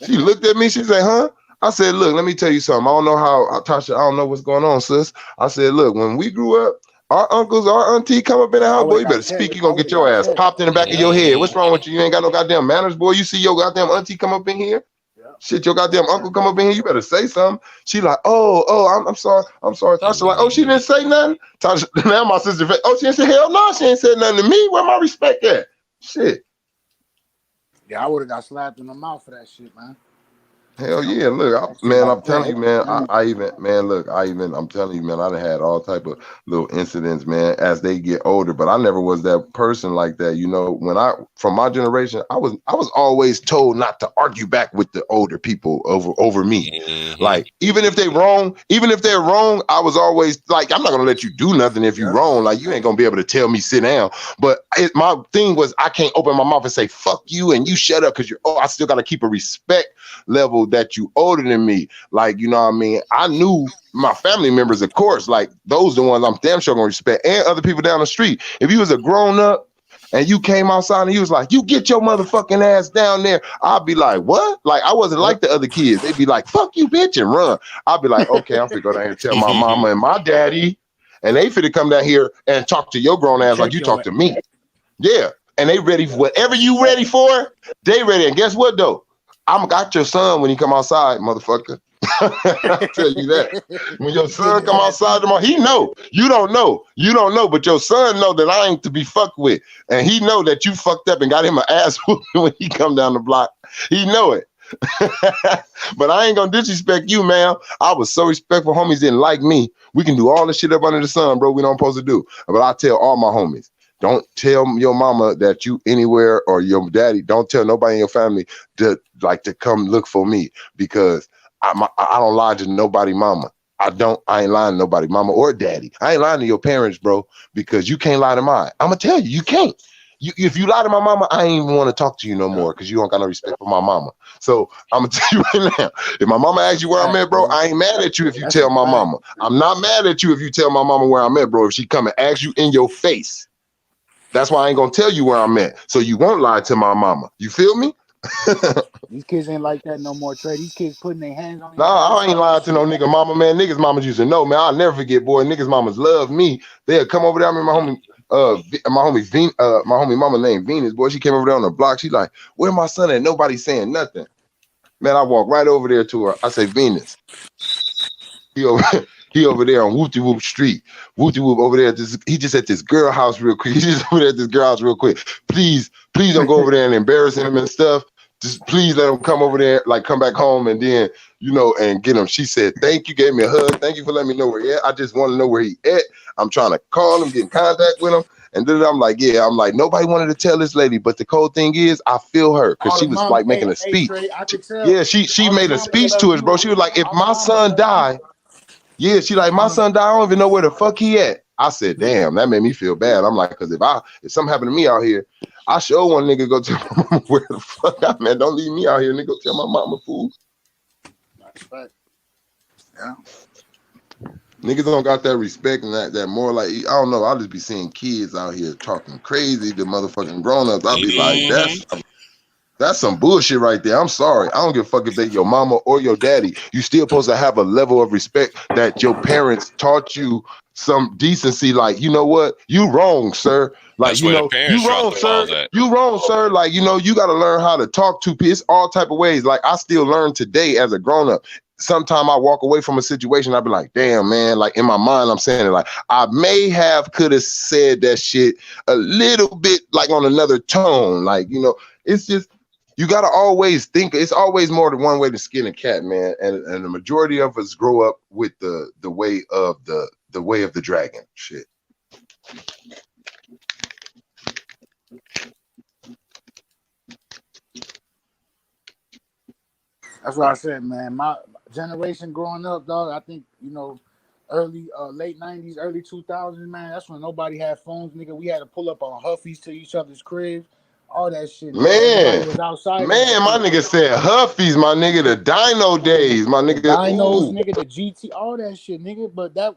She looked at me, she said, huh? I said, look, let me tell you something. I don't know how, Tasha, I don't know what's going on, sis. I said, look, when we grew up, our uncles, our auntie come up in the house, boy, you better speak, you gonna get your ass popped in the back of your head. What's wrong with you? You ain't got no goddamn manners, boy. You see your goddamn auntie come up in here? Shit, your goddamn uncle come up in here, you better say something. She like, I'm sorry. Tasha like, oh, she didn't say nothing? Tasha, now my sister, oh, she didn't say, hell no, she ain't said nothing to me. Where my respect at? Shit. Yeah, I would have got slapped in the mouth for that shit, man. Hell yeah, look, man, I'm telling you, man, I'm telling you, man, I done had all type of little incidents, man, as they get older, but I never was that person like that. You know, from my generation, I was always told not to argue back with the older people over me. Mm-hmm. Like, even if they're wrong, I was always like, I'm not gonna let you do nothing if you're wrong. Like, you ain't gonna be able to tell me sit down. But my thing was, I can't open my mouth and say, fuck you, and you shut up, because I still gotta keep a respect level that you older than me. Like, you know what I mean? I knew my family members, of course, like those the ones I'm damn sure gonna respect, and other people down the street. If you was a grown up and you came outside and you was like, you get your motherfucking ass down there, I'd be like, what? Like, I wasn't like the other kids. They'd be like, fuck you, bitch, and run. I'd be like, okay, I'm finna go down here and tell my mama and my daddy, and they finna come down here and talk to your grown ass like you talk to me. Yeah. And they ready for whatever you ready for, they ready. And guess what though? I'm got your son when he come outside, motherfucker. I tell you that. When your son come outside tomorrow, he know. You don't know, but your son know that I ain't to be fucked with. And he know that you fucked up and got him an ass when he come down the block. He know it. But I ain't gonna disrespect you, man. I was so respectful. Homies didn't like me. We can do all the shit up under the sun, bro. We don't supposed to do. But I tell all my homies, don't tell your mama that you anywhere, or your daddy. Don't tell nobody in your family to come look for me, because I don't lie to nobody, mama. I ain't lying to nobody, mama or daddy. I ain't lying to your parents, bro, because you can't lie to mine. I'm gonna tell you, you can't. If you lie to my mama, I ain't even want to talk to you no more, because you don't got no respect for my mama. So I'm gonna tell you right now, if my mama asks you where I'm at, bro, I ain't mad at you if you tell my mama. I'm not mad at you if you tell my mama where I'm at, bro. If she come and ask you in your face. That's why I ain't gonna tell you where I'm at, so you won't lie to my mama. You feel me? These kids ain't like that no more, Trey. These kids putting their hands on. Nah, I ain't lying to no nigga mama, man. Niggas mamas used to know, man. I'll never forget, boy. Niggas mamas love me. They'll come over there. I mean, my homie mama named Venus, boy. She came over there on the block. She like, where my son at? Nobody saying nothing. Man, I walk right over there to her. I say, Venus. He over there on Whoopty Whoop Street. Whoopty Whoop over there. He just at this girl house real quick. Please don't go over there and embarrass him and stuff. Just please let him come over there, like come back home, and then, and get him. She said, thank you, gave me a hug. Thank you for letting me know where he at. I just want to know where he at. I'm trying to call him, get in contact with him. And then I'm like, nobody wanted to tell this lady, but the cold thing is, I feel her, because she was like making a speech. Trey, she made a speech to us, bro. She was like, if my son died, she like, my son died, I don't even know where the fuck he at. I said, damn, that made me feel bad. I'm like, because if something happened to me out here, I sure want nigga go tell my mama where the fuck I'm at. Don't leave me out here, nigga. Go tell my mama, fool. That's right. Yeah. Niggas don't got that respect and that more, like, I don't know. I'll just be seeing kids out here talking crazy to motherfucking grown-ups. I'll be like, that's some bullshit right there. I'm sorry. I don't give a fuck if they your mama or your daddy. You still supposed to have a level of respect that your parents taught you some decency. Like, you know what? You wrong, sir. Like, you wrong, sir. You wrong, sir. Like, you got to learn how to talk to people. It's all type of ways. Like, I still learn today as a grown-up. Sometime I walk away from a situation, I'll be like, damn, man, like in my mind, I'm saying it like, I could have said that shit a little bit like on another tone. Like, it's just, you got to always think, it's always more than one way to skin a cat, man. And the majority of us grow up with the way of the way of the dragon shit. That's what I said, man. My generation growing up, dog, I think, early, late 90s, early 2000s, man, that's when nobody had phones, nigga. We had to pull up on Huffies to each other's cribs, all that shit. Man, was outside. Man, my nigga said Huffies, my nigga, the Dino days, my nigga. Dinos, nigga, the GT, all that shit, nigga. But that,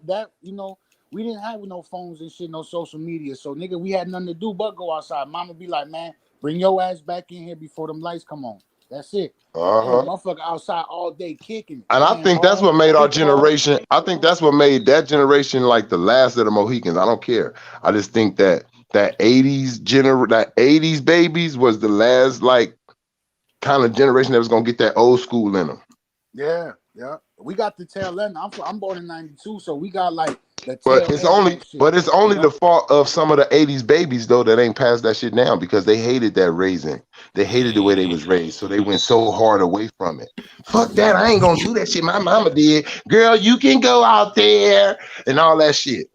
we didn't have no phones and shit, no social media. So, nigga, we had nothing to do but go outside. Mama be like, man, bring your ass back in here before them lights come on. That's it. Motherfucker outside all day kicking. And I think that's what made our generation. I think that's what made that generation like the last of the Mohicans. I don't care. I just think that 80s babies was the last like kind of generation that was gonna get that old school in them. Yeah. We got the tail end. I'm born in '92, so we got like But it's only the fault of some of the 80s babies though that ain't passed that shit down because they hated that raising. They hated the way they was raised, so they went so hard away from it. Fuck that, I ain't gonna do that shit my mama did. Girl, you can go out there and all that shit.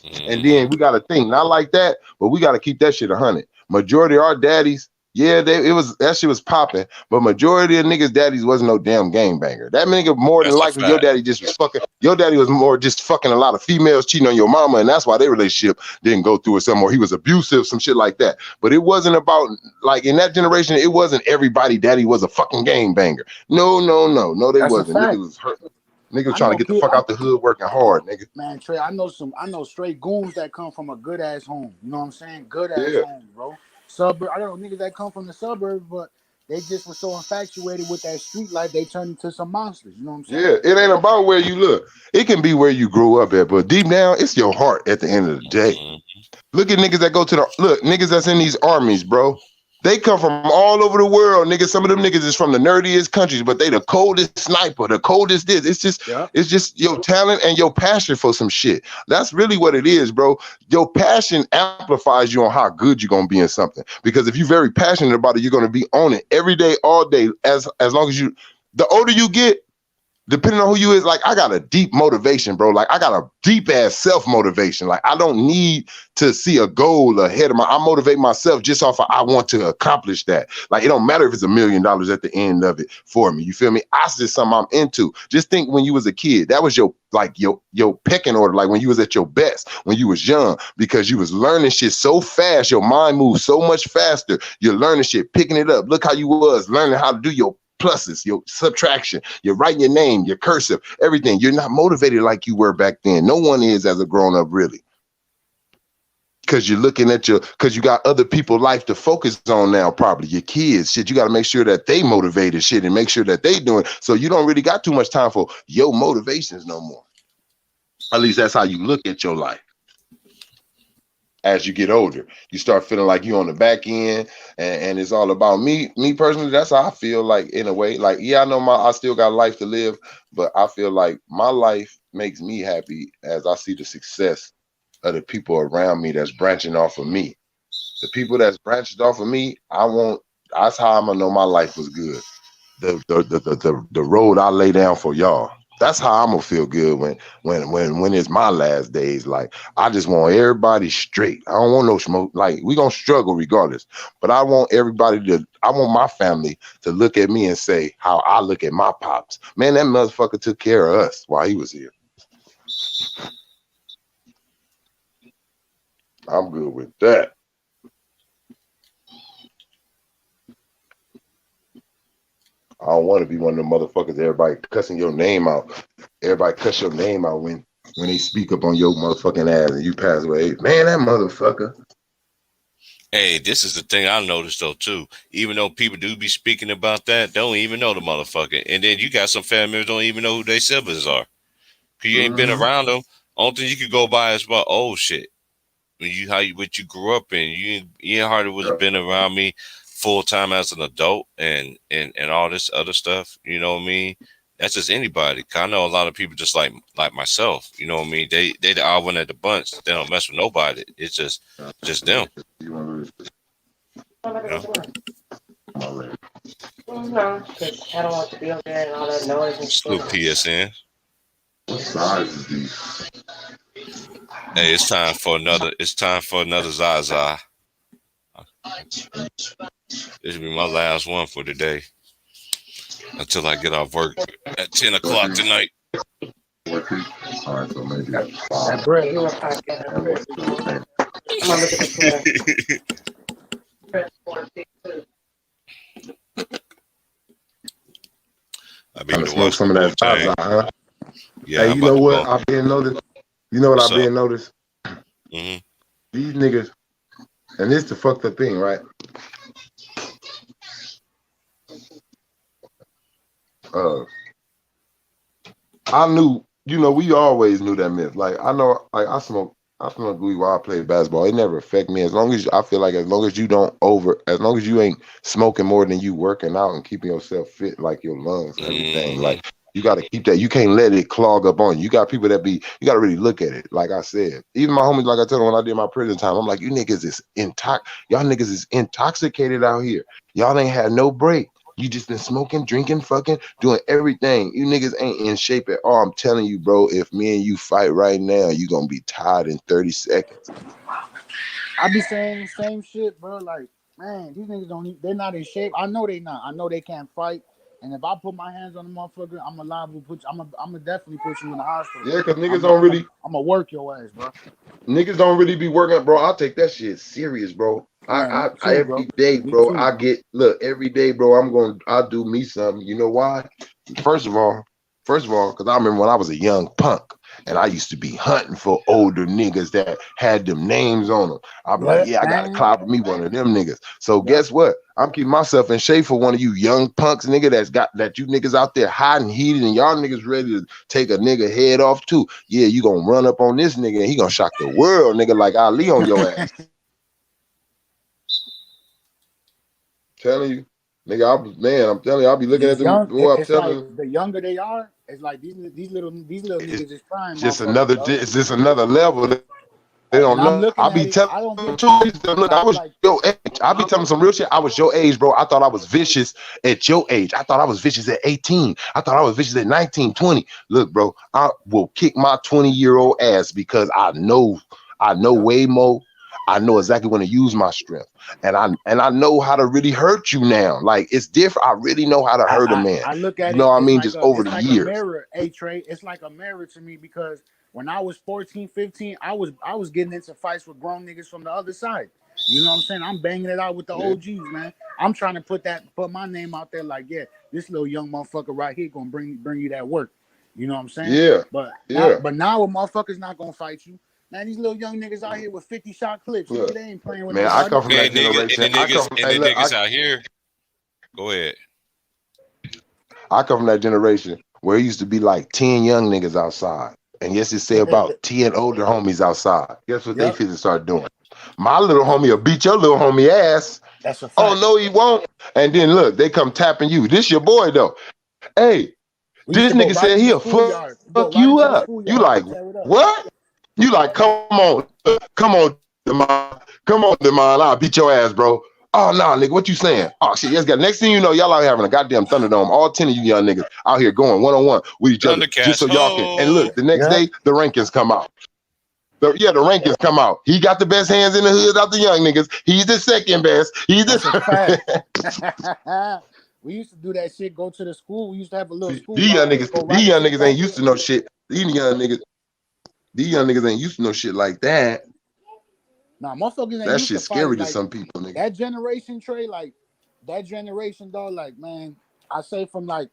And then we gotta think, not like that, but we gotta keep that shit 100. Majority of our daddies, yeah, that shit was popping, but majority of niggas' daddies wasn't no damn gangbanger. That nigga more than likely your daddy just was fucking. Your daddy was more just fucking a lot of females, cheating on your mama, and that's why their relationship didn't go through or something, or he was abusive, some shit like that. But it wasn't about, like, in that generation, it wasn't everybody daddy was a fucking gangbanger. No, they wasn't. Niggas was hurting. Niggas trying to get the fuck out the hood, working hard, nigga. Man, Trey, I know straight goons that come from a good ass home. You know what I'm saying? Good ass home, bro. Suburb. I don't know niggas that come from the suburbs, but they just were so infatuated with that street life, they turned into some monsters. You know what I'm saying? Yeah, it ain't about where you look. It can be where you grew up at, but deep down, it's your heart at the end of the day. Look at niggas that go to niggas that's in these armies, bro. They come from all over the world, niggas. Some of them niggas is from the nerdiest countries, but they the coldest sniper, the coldest this. It's just your talent and your passion for some shit. That's really what it is, bro. Your passion amplifies you on how good you're gonna be in something. Because if you're very passionate about it, you're gonna be on it every day, all day. As long as the older you get, depending on who you is, like, I got a deep motivation, bro. Like, I got a deep ass self-motivation. Like, I don't need to see a goal ahead of I motivate myself just off of I want to accomplish that. Like, it don't matter if it's $1 million at the end of it for me. You feel me? That's just something I'm into. Just think when you was a kid, that was your pecking order. Like when you was at your best, when you was young, because you was learning shit so fast. Your mind moves so much faster. You're learning shit, picking it up. Look how you was learning how to do your pluses, your subtraction, you're writing your name, your cursive, everything. You're not motivated like you were back then. No one is as a grown-up, really. Because you're looking at because you got other people's life to focus on now, probably your kids. Shit, you got to make sure that they motivated shit and make sure that they doing. So you don't really got too much time for your motivations no more. At least that's how you look at your life. As you get older, you start feeling like you on the back end and it's all about me. Me personally, that's how I feel, like, in a way. Like, yeah, I know I still got life to live, but I feel like my life makes me happy as I see the success of the people around me that's branching off of me. The people that's branched off of me, that's how I'm gonna know my life was good. The road I lay down for y'all. That's how I'm gonna feel good when it's my last days. Like, I just want everybody straight. I don't want no smoke. Like, we gonna struggle regardless, but I want my family to look at me and say how I look at my pops. Man, that motherfucker took care of us while he was here. I'm good with that. I don't want to be one of them motherfuckers everybody cussing your name out. Everybody cuss your name out when they speak up on your motherfucking ass and you pass away. Man, that motherfucker. Hey, this is the thing I noticed though too. Even though people do be speaking about that, they don't even know the motherfucker. And then you got some family members don't even know who their siblings are. Cause you ain't been around them. Only thing you could go by is about old shit. What you grew up in. You ain't hardly was been around me full time as an adult and all this other stuff, you know what I mean? That's just anybody. I know a lot of people just like myself, you know what I mean? They the odd one at the bunch. They don't mess with nobody. It's just them. You know? No, because I don't want to be over there and all that noise and Salute PSN. What size is these? Hey, it's time for another Zaza. This will be my last one for today until I get off work at 10 o'clock tonight. All right, so maybe that bread. you were talking. I'm gonna look at the I mean, to smoke some of that Zaza, huh? Yeah, hey, you know what I've been noticed? You know what I've been noticed? Mm-hmm. These niggas, and this the fucked up thing, right? I knew, we always knew that myth. Like, I know, like, I smoke weed while I play basketball. It never affect me. As long as you ain't smoking more than you working out and keeping yourself fit, like your lungs and everything. Like, You got to keep that. You can't let it clog up on you. You got people that you got to really look at it. Like I said, even my homies, like I told them when I did my prison time, I'm like, you niggas is y'all niggas is intoxicated out here. Y'all ain't had no break. You just been smoking, drinking, fucking, doing everything. You niggas ain't in shape at all. I'm telling you, bro, if me and you fight right now, you gonna be tired in 30 seconds. I be saying the same shit, bro. Like, man, these niggas they're not in shape. I know they not. I know they can't fight. And if I put my hands on the motherfucker, I'm liable to I'm gonna definitely put you in the hospital. Yeah, because niggas don't really. I'm gonna work your ass, bro. Niggas don't really be working, bro. I'll take that shit serious, bro. Man, Every day, bro. Every day, bro. I'll do me something. You know why? First of all, because I remember when I was a young punk and I used to be hunting for older niggas that had them names on them. I'd be like, yeah, I got to clobber me one of them niggas. So guess what? I'm keeping myself in shape for one of you young punks, nigga, that you niggas out there hot and heated and y'all niggas ready to take a nigga head off too. Yeah, you gonna run up on this nigga and he gonna shock the world, nigga, like Ali on your ass. Telling you. Nigga, I'm telling you, I'll be looking at them. I'm telling you. The younger they are, it's like these little niggas is prime. It's just another level. They don't know. I'll be telling them too. Look, I was your age. I'll be telling some real shit. I was your age, bro. I thought I was vicious at your age. I thought I was vicious at 18. I thought I was vicious at 19, 20. Look, bro, I will kick my 20-year-old ass because I know way more. I know exactly when to use my strength. And I know how to really hurt you now. Like, it's different. I really know how to hurt a man. I look at you know what I mean? Like just over the years. A mirror, Trey. It's like a mirror to me because when I was 14, 15, I was getting into fights with grown niggas from the other side. You know what I'm saying? I'm banging it out with the OGs, man. I'm trying to put my name out there like, yeah, this little young motherfucker right here gonna bring you that work. You know what I'm saying? Yeah. But now a motherfucker's not gonna fight you. Man, these little young niggas out here with 50 shot clips. Look, they ain't playing with man. I come from that generation. And the niggas out here. Go ahead. I come from that generation where it used to be like 10 young niggas outside. And yes, it say about 10 older homies outside. Guess what they finna start doing? My little homie will beat your little homie ass. That's a fact. Oh, no, he won't. And then look, they come tapping you. This your boy, though. Hey, this nigga said he'll fuck you up. You like, what? You like, come on, Demond, I'll beat your ass, bro. Oh, nah, nigga, what you saying? Oh, shit, yes, got. Next thing you know, y'all out here having a goddamn Thunderdome. All 10 of you young niggas out here going one-on-one with each other. Just so y'all can. And look, the next day, the rankings come out. The rankings come out. He got the best hands in the hood out the young niggas. He's the second best. He's the We used to do that shit, go to the school. We used to have a little school. These young niggas ain't used to no shit. These young niggas ain't used to no shit like that. Nah, motherfuckers ain't that shit shit's scary to some people, nigga. That generation, Trey, like that generation, dog, like, man, I say from the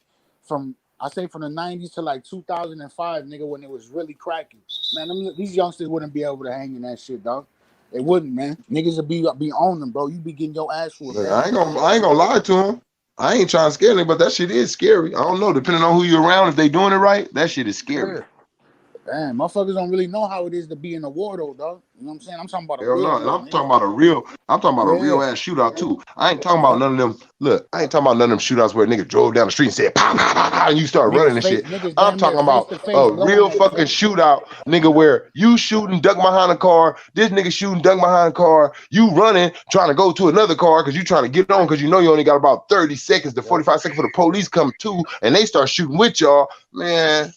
90s to like 2005, nigga, when it was really cracking. Man, these youngsters wouldn't be able to hang in that shit, dog. They wouldn't, man. Niggas would be on them, bro. You be getting your ass whooped. I ain't gonna lie to him. I ain't trying to scare them, but that shit is scary. I don't know, depending on who you're around, if they doing it right, that shit is scary. Yeah. Damn, motherfuckers don't really know how it is to be in a war, though, dog. You know what I'm saying? I'm talking about I'm talking about a real ass shootout too. I ain't talking about none of them. Look, I ain't talking about none of them shootouts where niggas drove down the street and said pow, pow, pow, pow, and you start running and shit. I'm talking about a real fucking shootout, nigga, where you shooting, duck behind a car, this nigga shooting, duck behind a car, you running, trying to go to another car because you trying to get on because you know you only got about 30 seconds to 45 seconds for the police come to and they start shooting with y'all, man.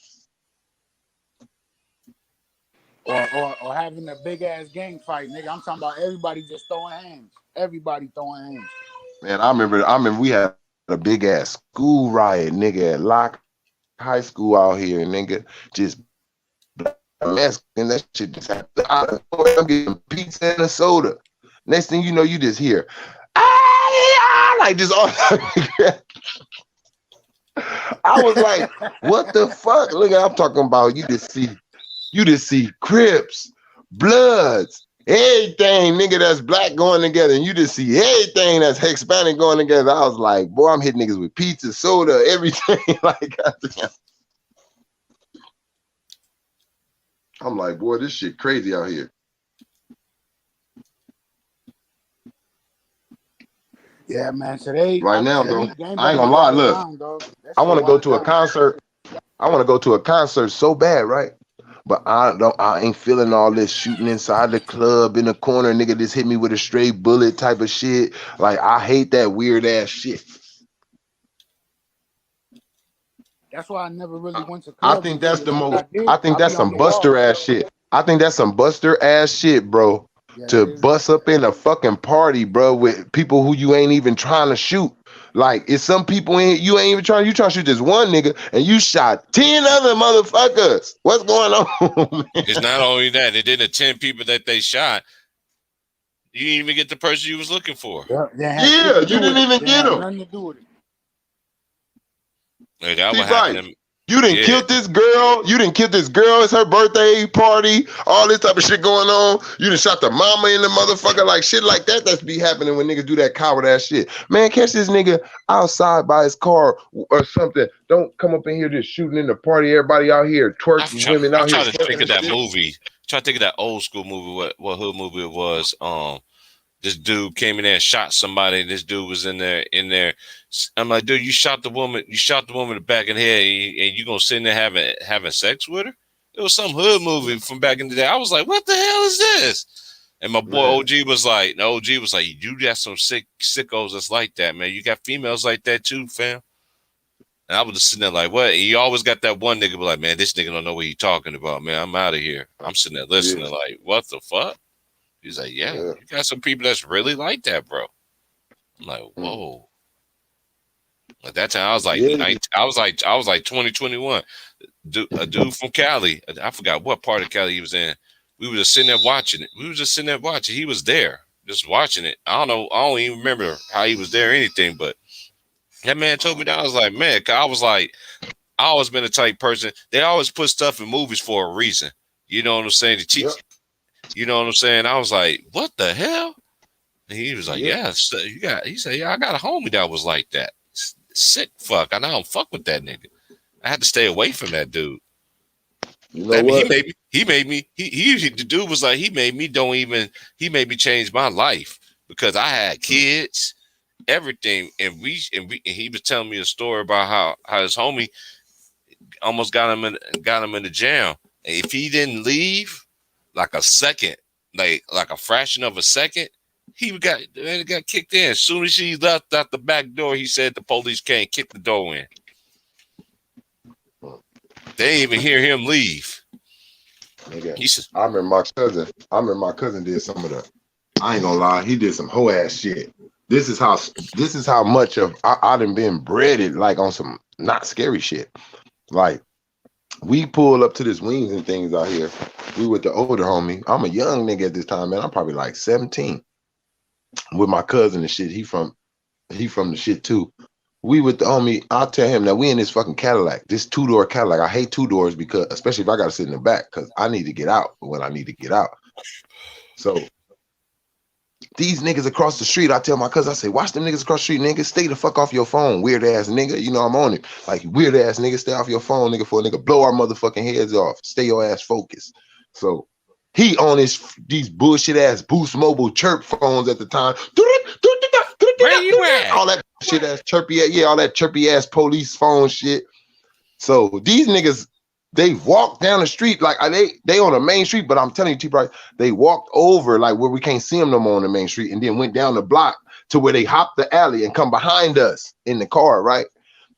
Or having a big ass gang fight, nigga. I'm talking about everybody just throwing hands. Everybody throwing hands. Man, I remember we had a big ass school riot, nigga, at Locke High School out here, nigga. Just mess and that shit just happened. I'm getting pizza and a soda. Next thing you know, you just hear, like just all. I was like, what the fuck? Look, I'm talking about you just see Crips, Bloods, everything, nigga, that's black going together, and you just see everything that's Hispanic going together. I was like, boy, I'm hitting niggas with pizza, soda, everything. Like, goddamn. I'm like, boy, this shit crazy out here. Yeah, man. Today, right now, though, I ain't gonna lie. Look, I want to go to a concert. I want to go to a concert so bad, right? But I ain't feeling all this shooting inside the club in the corner. Nigga just hit me with a straight bullet type of shit. Like, I hate that weird ass shit. That's why I never really went to I clubs. think that's the most. I think that's some buster ass shit. I think that's some buster ass shit, bro. Yeah, to bust up in a fucking party, bro, with people who you ain't even trying to shoot. Like, it's some people you ain't even trying. You trying to shoot this one nigga, and you shot 10 other motherfuckers. What's going on? It's not only that; it did the 10 people that they shot. You didn't even get the person you was looking for. Yeah, you didn't even get him. Nothing to do with it. Like, that would happen. You didn't kill this girl. You didn't kill this girl. It's her birthday party. All this type of shit going on. You done shot the mama in the motherfucker. Like, shit like that. That's be happening when niggas do that coward ass shit. Man, catch this nigga outside by his car or something. Don't come up in here just shooting in the party. Everybody out here twerking. Women out here. I'm trying to think of that movie. Try to think of that old school movie. What hood movie it was? This dude came in there and shot somebody. This dude was in there. I'm like, dude, you shot the woman in the back of the head, and you gonna sit in there having sex with her? It was some hood movie from back in the day. I was like, what the hell is this? And my boy OG was like, you got some sickos that's like that, man. You got females like that too, fam. And I was just sitting there like, what? And you always got that one nigga be like, man, this nigga don't know what he talking about, man. I'm out of here. I'm sitting there listening like, what the fuck? He's like, yeah, you got some people that's really like that, bro. I'm like, whoa. At that time, I was like, I was like 2021. A dude from Cali. I forgot what part of Cali he was in. We were just sitting there watching it. He was there, just watching it. I don't even remember how he was there or anything, but that man told me that. I was like, man, I always been a type person. They always put stuff in movies for a reason. You know what I'm saying? To teach. You know what I'm saying? I was like, what the hell? And he was like, he said, yeah, I got a homie that was like that. Sick fuck. I don't fuck with that nigga. I had to stay away from that dude. You know what? The dude was like, he made me change my life because I had kids, everything. And he was telling me a story about how his homie almost got him in the jail. And if he didn't leave, like a second, like a fraction of a second, he got kicked in. As soon as he left out the back door, he said the police came, kick the door in. They didn't even hear him leave. I remember my cousin did some of the. I ain't gonna lie, he did some hoe ass shit. This is how much of I done been breaded like on some not scary shit. Like, we pull up to this wings and things out here. We with the older homie. I'm a young nigga at this time, man. I'm probably like 17. With my cousin and shit. He from the shit too. We with the homie. I'll tell him that we in this fucking Cadillac, this 2-door Cadillac. I hate 2 doors because, especially if I gotta sit in the back, because I need to get out when I need to get out. So these niggas across the street, I tell my cousin, I say, watch them niggas across the street, nigga. Stay the fuck off your phone, weird ass nigga. You know I'm on it. Like, weird ass nigga, stay off your phone, nigga, for a nigga blow our motherfucking heads off. Stay your ass focused. So he on these bullshit ass Boost Mobile chirp phones at the time. Where you at? All that shit ass chirpy, all that chirpy ass police phone shit. So these niggas, they walked down the street like they on the main street, but I'm telling you, T-Bright, they walked over like where we can't see them no more on the main street, and then went down the block to where they hopped the alley and come behind us in the car, right?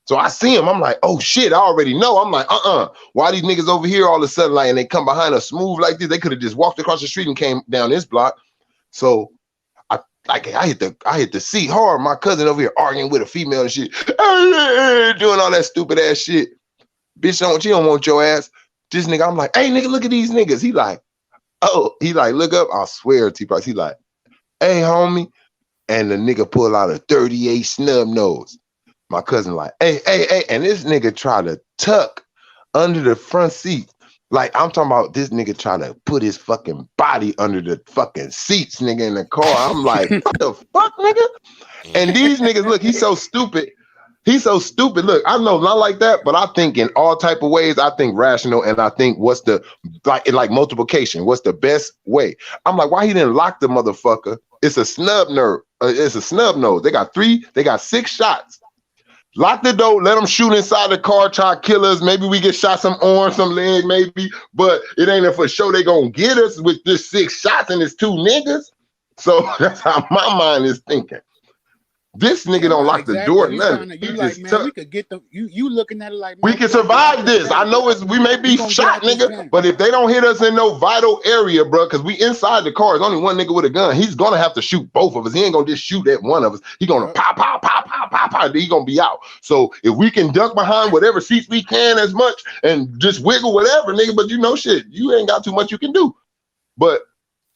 So I see them, I'm like, oh shit, I already know. I'm like, why these niggas over here all of a sudden, like, and they come behind us smooth like this? They could have just walked across the street and came down this block. So I hit the seat hard. My cousin over here arguing with a female and shit, doing all that stupid ass shit. Bitch, she don't want your ass. This nigga, I'm like, hey nigga, look at these niggas. He like, look up. I swear, T-Price. He like, hey homie, and the nigga pull out a 38 snub nose. My cousin like, hey, and this nigga try to tuck under the front seat. Like, I'm talking about this nigga trying to put his fucking body under the fucking seats, nigga, in the car. I'm like, what the fuck, nigga? And these niggas, look, he's so stupid. He's so stupid. Look, I know not like that, but I think in all type of ways, I think rational, and I think what's the, like multiplication, what's the best way? I'm like, why he didn't lock the motherfucker? It's a snub nerve. It's a snub nose. They got 6 shots. Lock the door, let them shoot inside the car, try to kill us. Maybe we get shot some arm, some leg, maybe. But it ain't for sure they gonna get us with this 6 shots and it's 2 niggas. So that's how my mind is thinking. This nigga don't lock the door, nothing. You like, man, we could get them. You looking at it like, we can survive this. I know we may be shot, nigga, but if they don't hit us in no vital area, bro, because we inside the car, there's only one nigga with a gun. He's gonna have to shoot both of us. He ain't gonna just shoot at one of us. He gonna pop, pop, pop, pop, pop, pop. He gonna be out. So if we can duck behind whatever seats we can as much and just wiggle whatever, nigga, but you know shit, you ain't got too much you can do. But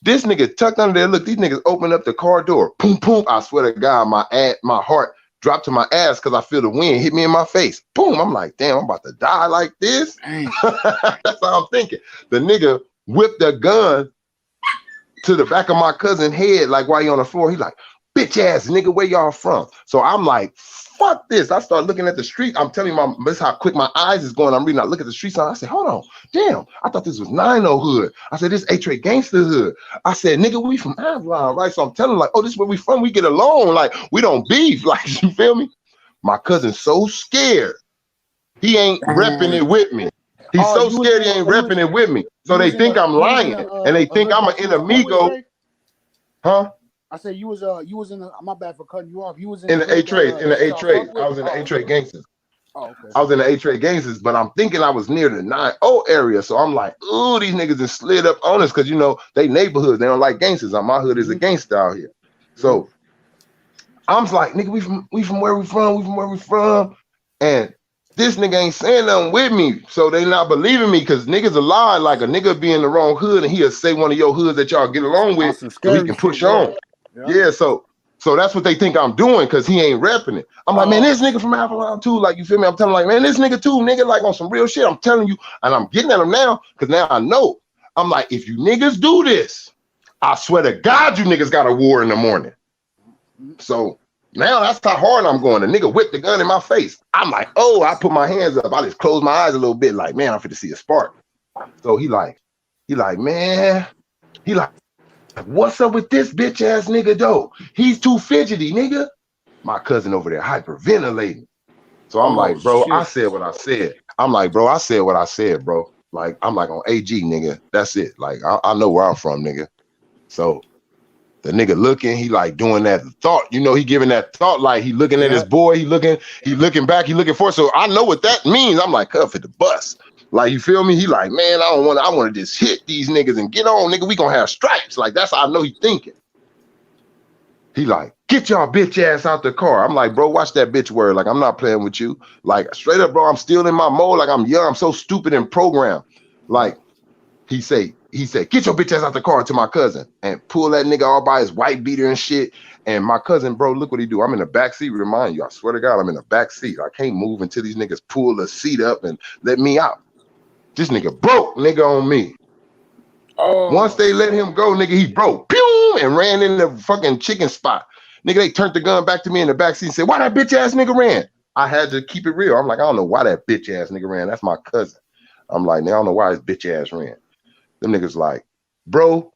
this nigga tucked under there. Look, these niggas open up the car door. Boom, boom. I swear to God, my heart dropped to my ass because I feel the wind hit me in my face. Boom. I'm like, damn, I'm about to die like this. That's how I'm thinking. The nigga whipped the gun to the back of my cousin's head, like while he on the floor. He like, bitch ass nigga, where y'all from? So I'm like, fuck this. I start looking at the street. I'm telling you, this is how quick my eyes is going. I'm reading. I look at the street sign. I said, hold on. Damn, I thought this was 9-0 hood. I said, this A-Trade gangster hood. I said, nigga, we from Avalon, right? So I'm telling like, oh, this is where we from. We get along. Like, we don't beef. Like, you feel me? My cousin's so scared. He ain't repping it with me. He's so scared he ain't repping it with me. So they think I'm lying. And they think I'm an enemigo. Huh? I said you was in the, my bad for cutting you off. You was in the A-Trade, I was in the A-Trade gangsters. Oh, okay. I was in the A-Trade gangsters, but I'm thinking I was near the 9-0 area. So I'm like, ooh, these niggas just slid up on us because you know they neighborhoods. They don't like gangsters. My hood is a gangster out here. So I'm like, nigga, we from where we from? We from where we from? And this nigga ain't saying nothing with me. So they not believing me because niggas a lie. Like a nigga be in the wrong hood and he'll say one of your hoods that y'all get along with so he can push on. Yeah, so that's what they think I'm doing because he ain't repping it. I'm like, man, this nigga from Avalon too. Like, you feel me? I'm telling like, man, this nigga too, nigga, like on some real shit. I'm telling you, and I'm getting at him now because now I know. I'm like, if you niggas do this, I swear to God, you niggas got a war in the morning. So now that's how hard I'm going. The nigga whipped the gun in my face. I'm like, oh, I put my hands up. I just closed my eyes a little bit like, man, I'm finna see a spark. So he like, man, what's up with this bitch ass nigga though? He's too fidgety, nigga. My cousin over there hyperventilating. So I'm like, bro, shit. I said what I said. I'm like, bro, I said what I said, bro. Like, I'm like on AG, nigga. That's it. Like, I know where I'm from, nigga. So the nigga looking, he like doing that thought. You know, he giving that thought like he looking at his boy. He looking back, he looking forward. So I know what that means. I'm like, cuff at the bus. Like, you feel me? He like, man, I want to just hit these niggas and get on, nigga. We gonna have stripes. Like, that's how I know he thinking. He like, get y'all bitch ass out the car. I'm like, bro, watch that bitch word. Like, I'm not playing with you. Like, straight up, bro, I'm still in my mode. Like, I'm young. I'm so stupid and programmed. Like, he said, get your bitch ass out the car to my cousin and pull that nigga all by his white beater and shit. And my cousin, bro, look what he do. I'm in the back seat. Remind you, I swear to God, I'm in the back seat. I can't move until these niggas pull the seat up and let me out. This nigga broke, nigga, on me. Once they let him go, nigga, he broke. Pew! And ran in the fucking chicken spot. Nigga, they turned the gun back to me in the backseat and said, why that bitch ass nigga ran? I had to keep it real. I'm like, I don't know why that bitch ass nigga ran. That's my cousin. I'm like, I don't know why his bitch ass ran. Them niggas like, bro,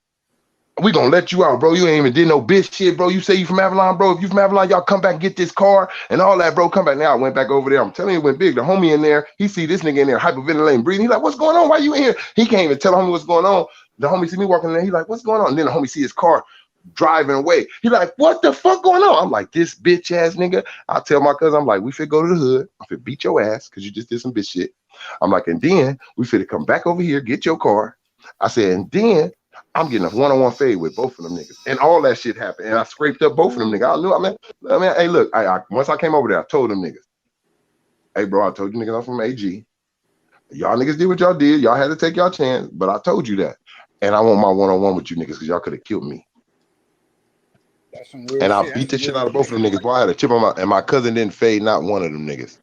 we gonna let you out, bro. You ain't even did no bitch shit, bro. You say you from Avalon, bro. If you from Avalon, y'all come back and get this car and all that, bro. Come back now. I went back over there. I'm telling you, it went big. The homie in there, he see this nigga in there hyperventilating, breathing. He like, what's going on? Why you in here? He can't even tell the homie what's going on. The homie see me walking in there. He like, what's going on? And then the homie see his car driving away. He like, what the fuck going on? I'm like, this bitch ass nigga. I tell my cousin, I'm like, we fit go to the hood. I fit beat your ass because you just did some bitch shit. I'm like, and then we fit come back over here, get your car. I said, and then I'm getting a one-on-one fade with both of them niggas. And all that shit happened. And I scraped up both of them niggas. I mean, hey, look, once I came over there, I told them niggas, hey, bro, I told you niggas I'm from AG. Y'all niggas did what y'all did. Y'all had to take y'all chance, but I told you that. And I want my one-on-one with you niggas because y'all could have killed me. And I beat the shit out of both of them niggas. Boy, I had a chip on and my cousin didn't fade not one of them niggas.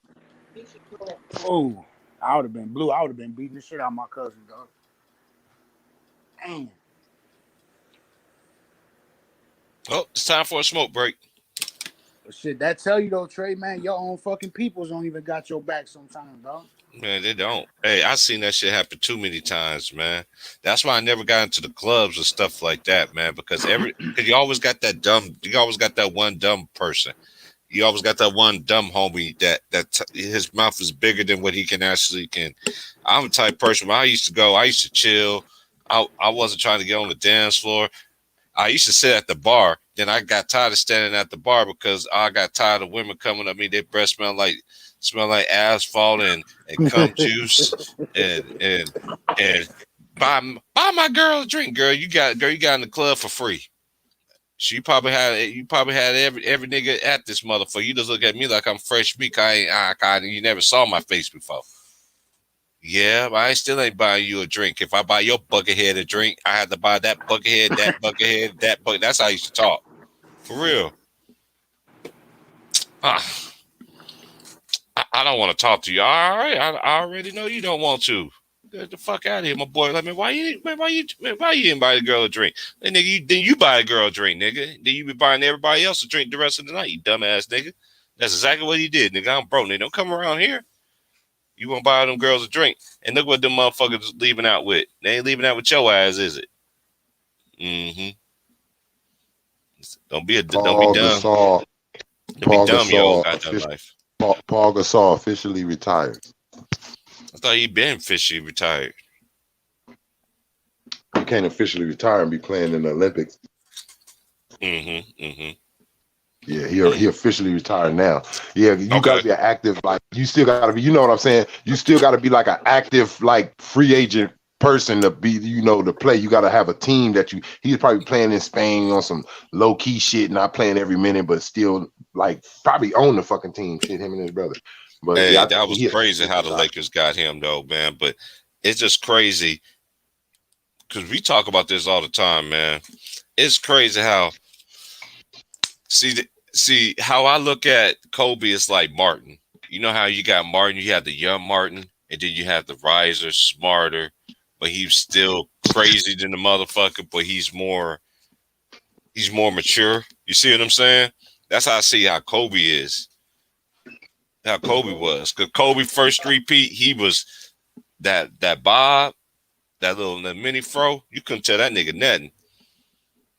Oh, I would have been blue. I would have been beating the shit out of my cousin, dog. Damn. Oh, it's time for a smoke break. But shit, that tell you though, Trey, man, your own fucking peoples don't even got your back sometimes, dog. Man, they don't. Hey, I seen that shit happen too many times, man. That's why I never got into the clubs or stuff like that, man. Because you always got that one dumb person. You always got that one dumb homie that his mouth is bigger than what he can actually can. I'm the type of person. When I used to chill. I wasn't trying to get on the dance floor. I used to sit at the bar. Then I got tired of standing at the bar because I got tired of women coming up to me. Their breath smell like asphalt and cum juice and buy my girl a drink, girl. You got in the club for free. You probably had every nigga at this motherfucker. You just look at me like I'm fresh meat. You never saw my face before. Yeah, but I still ain't buying you a drink. If I buy your buckethead a drink, I have to buy that buckethead, that buckethead, that bucket. That's how I used to talk. For real. I don't want to talk to you. All right, I already know you don't want to. Get the fuck out of here, my boy. Like, man, why you didn't buy the girl a drink? Then nigga, then you buy a girl a drink, nigga. Then you be buying everybody else a drink the rest of the night, you dumbass nigga. That's exactly what he did, nigga. I'm broke. They don't come around here. You won't buy them girls a drink. And look what them motherfuckers leaving out with. They ain't leaving out with your ass, is it? Mm-hmm. Don't be dumb. Don't be dumb, yo. Paul Gasol officially retired. I thought he'd been officially retired. He can't officially retire and be playing in the Olympics. Yeah, he officially retired now. Yeah, you gotta be an active, like you still gotta be, you know what I'm saying? You still gotta be like an active, like free agent person to be, to play. You gotta have a team that he's probably playing in Spain on some low key shit, not playing every minute, but still like probably own the fucking team. Shit, him and his brother. But hey, that was crazy how the Lakers got him though, man. But it's just crazy because we talk about this all the time, man. It's crazy how see how I look at Kobe is like Martin. You know how you got Martin, you have the young Martin, and then you have the riser, smarter, but he's still crazy than the motherfucker, but he's more mature. You see what I'm saying? That's how I see how Kobe is. How Kobe was. Because Kobe first repeat, he was that Bob, that mini fro, you couldn't tell that nigga nothing.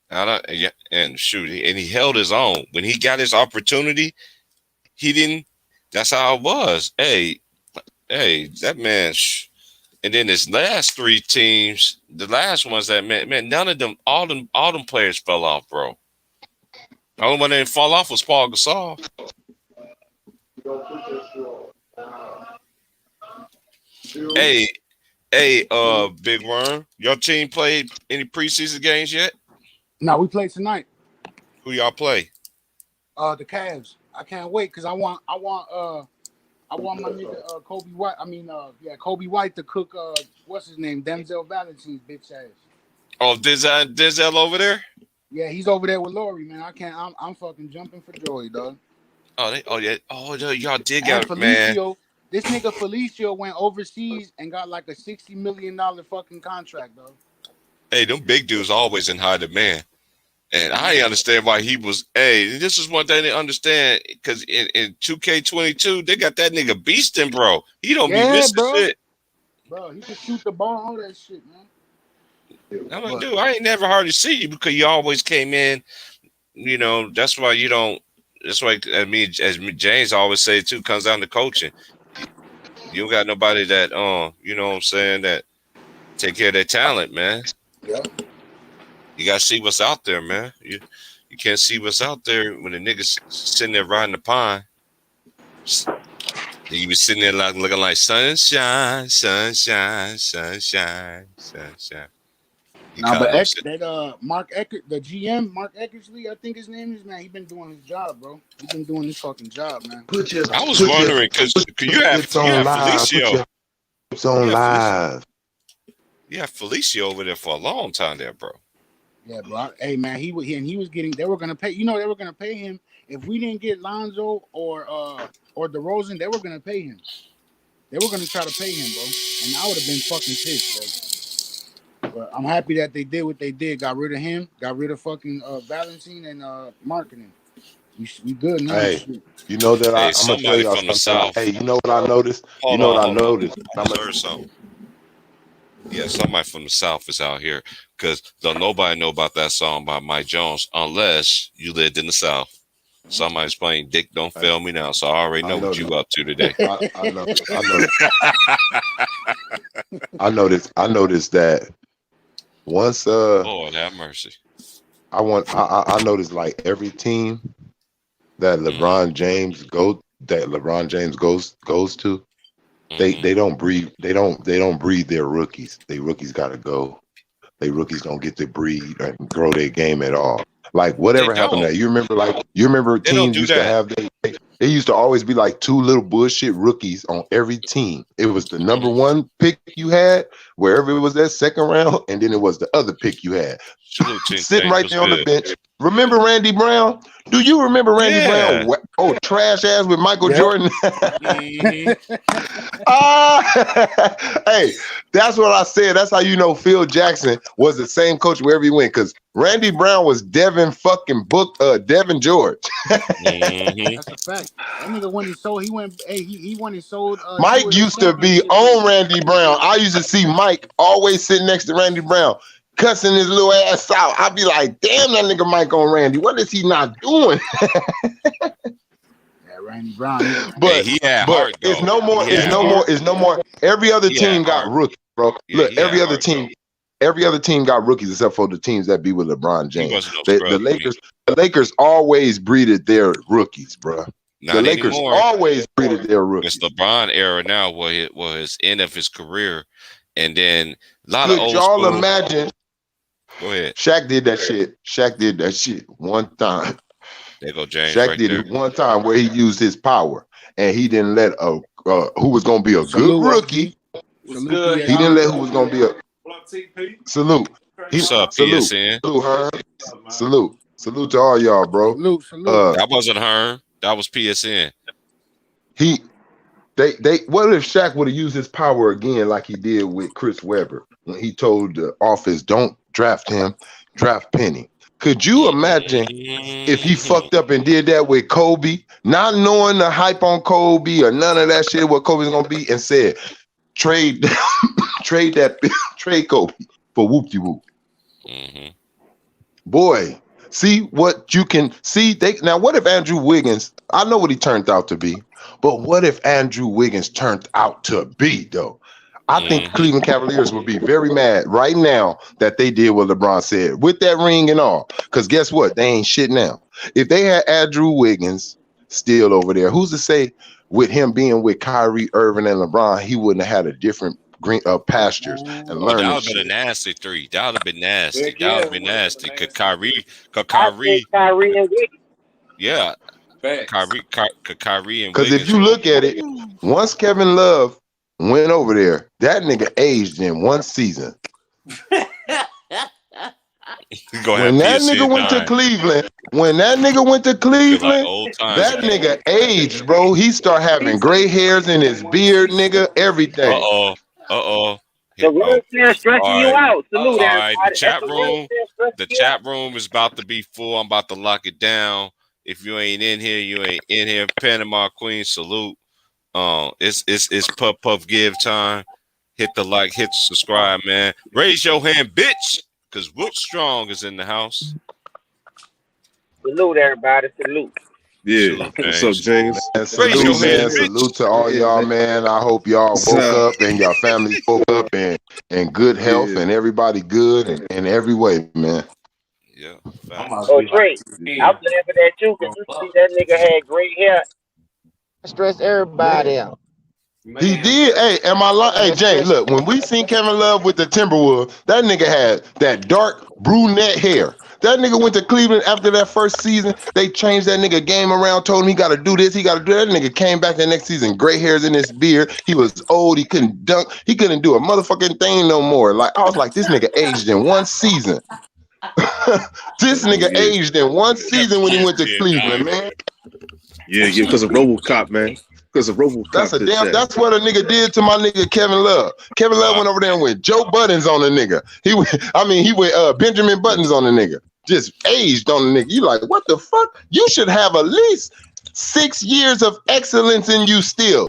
And shoot, and he held his own. When he got his opportunity, he didn't. That's how it was. Hey, that man. And then his last three teams, the last ones that man, none of them, all them players fell off, bro. The only one that didn't fall off was Paul Gasol. Hey, Big Worm, your team played any preseason games yet? No, we play tonight. Who y'all play? The Cavs. I can't wait because I want my nigga Kobe White. Kobe White to cook. What's his name? Denzel Valentine's bitch ass. Oh, Denzel over there? Yeah, he's over there with Lori, man. I'm fucking jumping for joy, dog. Y'all did get it, man. This nigga Felicio went overseas and got like a $60 million fucking contract, dog. Hey, them big dudes always in high demand. And I understand why he was. Hey, this is one thing they understand because in 2K22, they got that nigga beasting, bro. He don't be missing shit. Bro, he can shoot the ball, all that shit, man. I'm like, dude, I ain't never hardly see you because you always came in. That's why you don't. That's why as James always say too, comes down to coaching. You don't got nobody that, you know what I'm saying, that take care of their talent, man. Yeah. You gotta see what's out there, man. You can't see what's out there when the niggas sitting there riding the pine. You be sitting there looking like sunshine, sunshine, sunshine, sunshine. Mark Eckert, the GM, Mark Eckersley, I think his name is, man. He been doing his job, bro. He been doing his fucking job, man. I was wondering because you have Felicio. It's on live. You have Felicio over there for a long time there, bro. Yeah, bro. Hey, man, he was getting. They were gonna pay. They were gonna pay him if we didn't get Lonzo or DeRozan. They were gonna pay him. They were gonna try to pay him, bro. And I would have been fucking pissed, bro. But I'm happy that they did what they did. Got rid of him. Got rid of fucking Valentine and marketing. We good now. Hey, you know that I'm gonna tell y'all from the South. Hey, you know what I noticed? Hold on. Yeah, somebody from the South is out here because don't nobody know about that song by Mike Jones unless you lived in the South. Somebody's playing Dick Don't Fail Me Now, so I already know what you up to today. I know. I noticed that once Lord have mercy. I noticed like every team that LeBron James goes to, they don't breathe their rookies. They rookies gotta go. They rookies don't get to breathe and grow their game at all. Like whatever happened to that. You remember teams used to have they used to always be like two little bullshit rookies on every team. It was the number one pick you had, wherever it was that second round, and then it was the other pick you had. Sitting right there on the bench. Remember Randy Brown? Do you remember Randy Brown? Oh, trash ass with Michael Jordan. Hey, that's what I said. That's how you know Phil Jackson was the same coach wherever he went, because Randy Brown was Devin George. That's a fact. That nigga when he sold, he went and sold. Mike used to be on Randy Brown. I used to see Mike always sitting next to Randy Brown, cussing his little ass out. I'd be like, damn, that nigga Mike on Randy. What is he not doing? Randy Brown. But it's no more. Every other team got rookies, bro. Look, every other team got rookies except for the teams that be with LeBron James. The Lakers always breeded their rookies, bro. The Lakers always breeded their rookies. It's LeBron era now, where his end of his career, and then a lot of old y'all school. Imagine. Go ahead. Shaq did that shit one time. There go James. Shaq did it one time where he used his power, and he didn't let who was going to be a good rookie. He didn't let who was going to be a salute. What's up, PSN? Salute to all y'all, bro. Salute. That wasn't her. That was PSN. What if Shaq would have used his power again like he did with Chris Webber when he told the office, don't draft him, draft Penny? Could you imagine if he fucked up and did that with Kobe, not knowing the hype on Kobe or none of that shit, what Kobe's gonna be, and said, trade Kobe for whoop-de-whoop. Boy, see what you can see. Now, what if Andrew Wiggins? I know what he turned out to be, but what if Andrew Wiggins turned out to be though? I think Cleveland Cavaliers would be very mad right now that they did what LeBron said with that ring and all. Because guess what? They ain't shit now. If they had Andrew Wiggins still over there, who's to say with him being with Kyrie Irving and LeBron, he wouldn't have had a different green pastures and learned. That would have been a nasty three. That would have been nasty. That would have been nasty. Could Kyrie and Wiggins. Yeah. Kyrie and because if you look at it, once Kevin Love went over there, that nigga aged in one season. When that nigga went to Cleveland, that nigga aged, bro. He start having gray hairs in his beard, nigga, everything. The room still stressing you out. Salute, all right, the chat room is about to be full. I'm about to lock it down. If you ain't in here, you ain't in here. Panama Queen, salute. It's puff give time. Hit the like, hit the subscribe, man. Raise your hand, bitch, because Whoop Strong is in the house. Salute, everybody. Salute. Yeah. What's up, James? Salute, man. Salute to all y'all, man. I hope y'all woke up and your families woke up and good health and everybody good in every way, man. Yeah. Oh, Drake, I'm laughing at you because you see that nigga had great hair. Stress everybody out. He did. Hey, am I lying? Hey, James, look, when we seen Kevin Love with the Timberwolves, that nigga had that dark brunette hair. That nigga went to Cleveland after that first season. They changed that nigga game around, told him he got to do this, he got to do that. That nigga came back the next season, gray hairs in his beard. He was old. He couldn't dunk. He couldn't do a motherfucking thing no more. Like, I was like, this nigga aged in one season. This nigga aged in one season when he went to Cleveland, man. Yeah, because of RoboCop, man. Because of RoboCop. That's what a nigga did to my nigga Kevin Love. Kevin Love went over there and went Joe Buttons on the nigga. He went Benjamin Buttons on the nigga. Just aged on the nigga. You like, what the fuck? You should have at least 6 years of excellence in you still.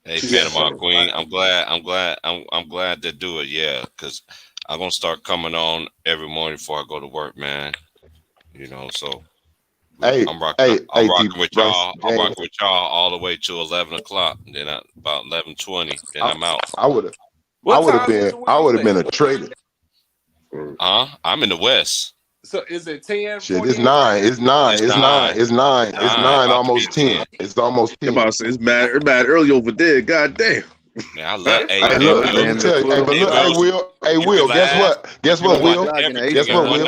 Hey, Panama Queen, I'm glad to do it, yeah, because I'm gonna start coming on every morning before I go to work, man. You know, so Hey, I'm rocking with Bryce, y'all. I'm James, rocking with y'all all the way to 11 o'clock. Then about 11:20. Then I'm out. I would have been a traitor. I'm in the West. So is it 10? Shit, it's 9. It's 9. It's 9. It's 9. It's 9. Almost 10. It's almost 10. It's bad early over there. God damn. Man, I love. Hey, look, let me tell you. Hey, but look, hey, Will. Guess what? Guess what, Will? Guess what, Will?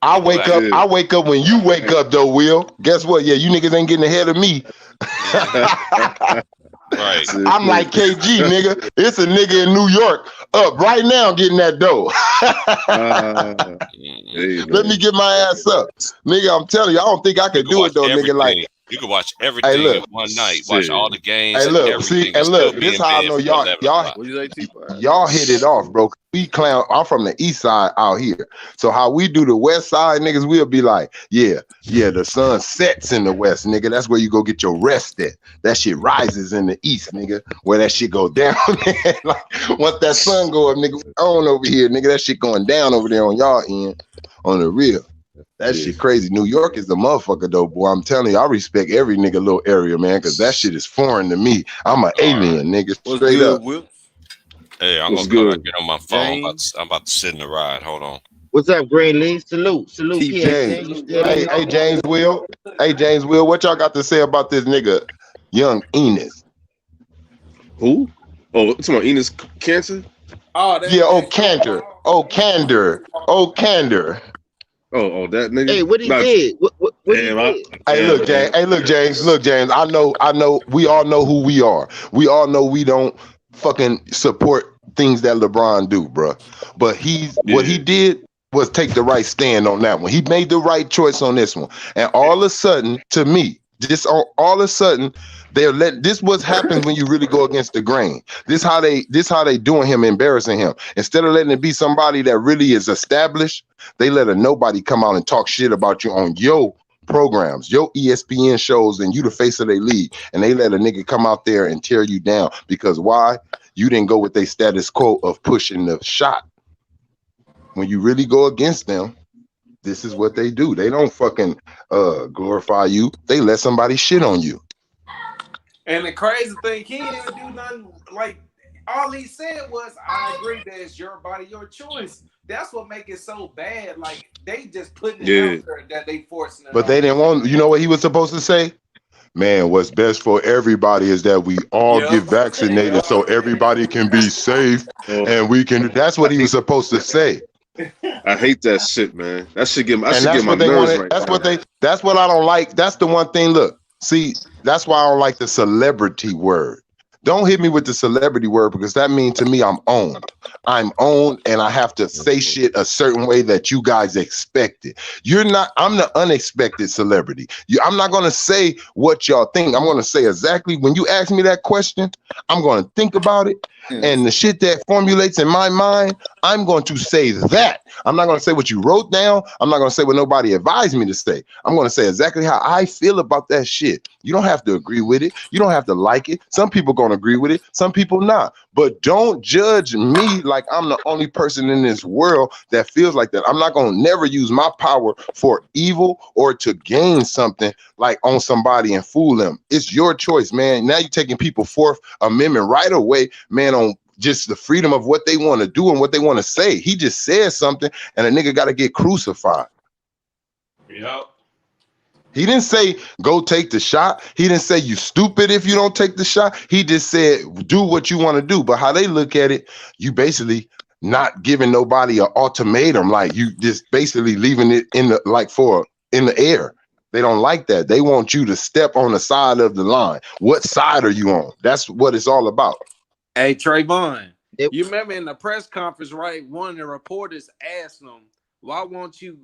I wake up when you wake up, though, Will. Guess what? Yeah, you niggas ain't getting ahead of me. Right. I'm like KG, nigga. It's a nigga in New York up right now getting that dough. Let me get my ass up. Nigga, I'm telling you, I don't think I could do it, though, nigga. Like, you can watch everything in one night. Watch all the games. Hey, look, see, and look, this is how I know y'all hit it off, bro. We clown. I'm from the east side out here. So how we do the west side, niggas, we'll be like, yeah, the sun sets in the west, nigga. That's where you go get your rest at. That shit rises in the east, nigga. Where that shit go down. Like, once that sun go up, nigga, we on over here, nigga. That shit going down over there on y'all end, on the real. That shit crazy. New York is the motherfucker, though, boy. I'm telling you, I respect every nigga little area, man, because that shit is foreign to me. I'm an alien, nigga. Straight up. Will? Hey, I'm gonna get on my phone. I'm about to sit in the ride. Hold on. What's up, Greenlee? Salute. James. Hey, James Will. Hey, James Will. What y'all got to say about this nigga, young Enos? Who? Oh, it's about Enos Cancer? Candor. Candor. Oh, that nigga. Hey, what he did? What he did? Hey, look, James. Look, James. I know. We all know who we are. We all know we don't fucking support things that LeBron do, bro. But what he did was take the right stand on that one. He made the right choice on this one. And all of a sudden, to me, all of a sudden, this what happens when you really go against the grain. This how they doing him, embarrassing him. Instead of letting it be somebody that really is established, they let a nobody come out and talk shit about you on your programs, your ESPN shows, and you the face of their league. And they let a nigga come out there and tear you down. Because why? You didn't go with their status quo of pushing the shot. When you really go against them, this is what they do. They don't fucking glorify you. They let somebody shit on you. And the crazy thing, he didn't even do nothing. Like, all he said was, I agree that it's your body, your choice. That's what make it so bad. Like, they just putting it out there that they forcing it. But they didn't want, you know what he was supposed to say? Man, what's best for everybody is that we all get vaccinated so everybody can be safe and we can. That's what he was supposed to say. I hate that shit, man. That shit get my nerves right. That's what I don't like. That's the one thing. Look, see, that's why I don't like the celebrity word. Don't hit me with the celebrity word because that means to me I'm owned. I'm owned and I have to say shit a certain way that you guys expect it. I'm the unexpected celebrity. I'm not going to say what y'all think. I'm going to say exactly when you ask me that question, I'm going to think about it. And the shit that formulates in my mind, I'm going to say that. I'm not going to say what you wrote down. I'm not going to say what nobody advised me to say. I'm going to say exactly how I feel about that shit. You don't have to agree with it. You don't have to like it. Some people going to agree with it. Some people not. But don't judge me like I'm the only person in this world that feels like that. I'm not going to never use my power for evil or to gain something like on somebody and fool them. It's your choice, man. Now you're taking people Fourth Amendment right away, man, on just the freedom of what they want to do and what they want to say. He just said something and a nigga got to get crucified. Yep. He didn't say, go take the shot. He didn't say you stupid if you don't take the shot. He just said, do what you want to do. But how they look at it, you basically not giving nobody an ultimatum. Like you just basically leaving it in the air. They don't like that. They want you to step on the side of the line. What side are you on? That's what it's all about. Hey, Trayvon, you remember in the press conference, right? One of the reporters asked him, why won't you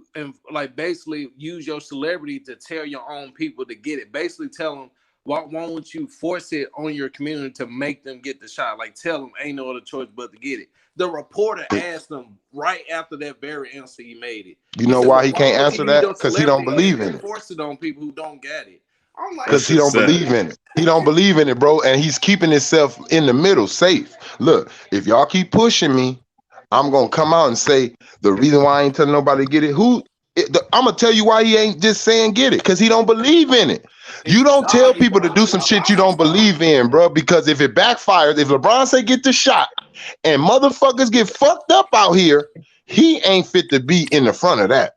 basically use your celebrity to tell your own people to get it? Basically tell them, why won't you force it on your community to make them get the shot? Like tell them ain't no other choice but to get it. The reporter asked him right after that very answer he made it. You know why he can't answer that? Because he don't believe in it. Force it on people who don't get it. Because he don't believe in it. He don't believe in it, bro. And he's keeping himself in the middle safe. Look, if y'all keep pushing me, I'm going to come out and say the reason why I ain't telling nobody to get it. I'm gonna tell you why he ain't just saying get it, because he don't believe in it. You don't tell people to do some shit you don't believe in, bro. Because if it backfires, if LeBron say get the shot and motherfuckers get fucked up out here, he ain't fit to be in the front of that.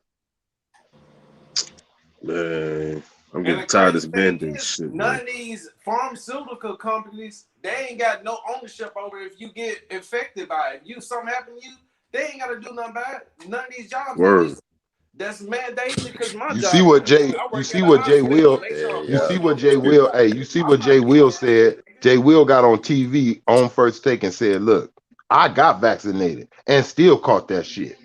Man, I'm getting tired of this bending shit. None of these pharmaceutical companies, they ain't got no ownership over if you get infected by it. If you something happen to you, they ain't got to do nothing about it. None of these jobs. Word. That's mandated because my You job. see what Jay Will. You see what Jay Will. Hey, you see what Jay Will said. Jay Will got on TV on First Take and said, "Look, I got vaccinated and still caught that shit."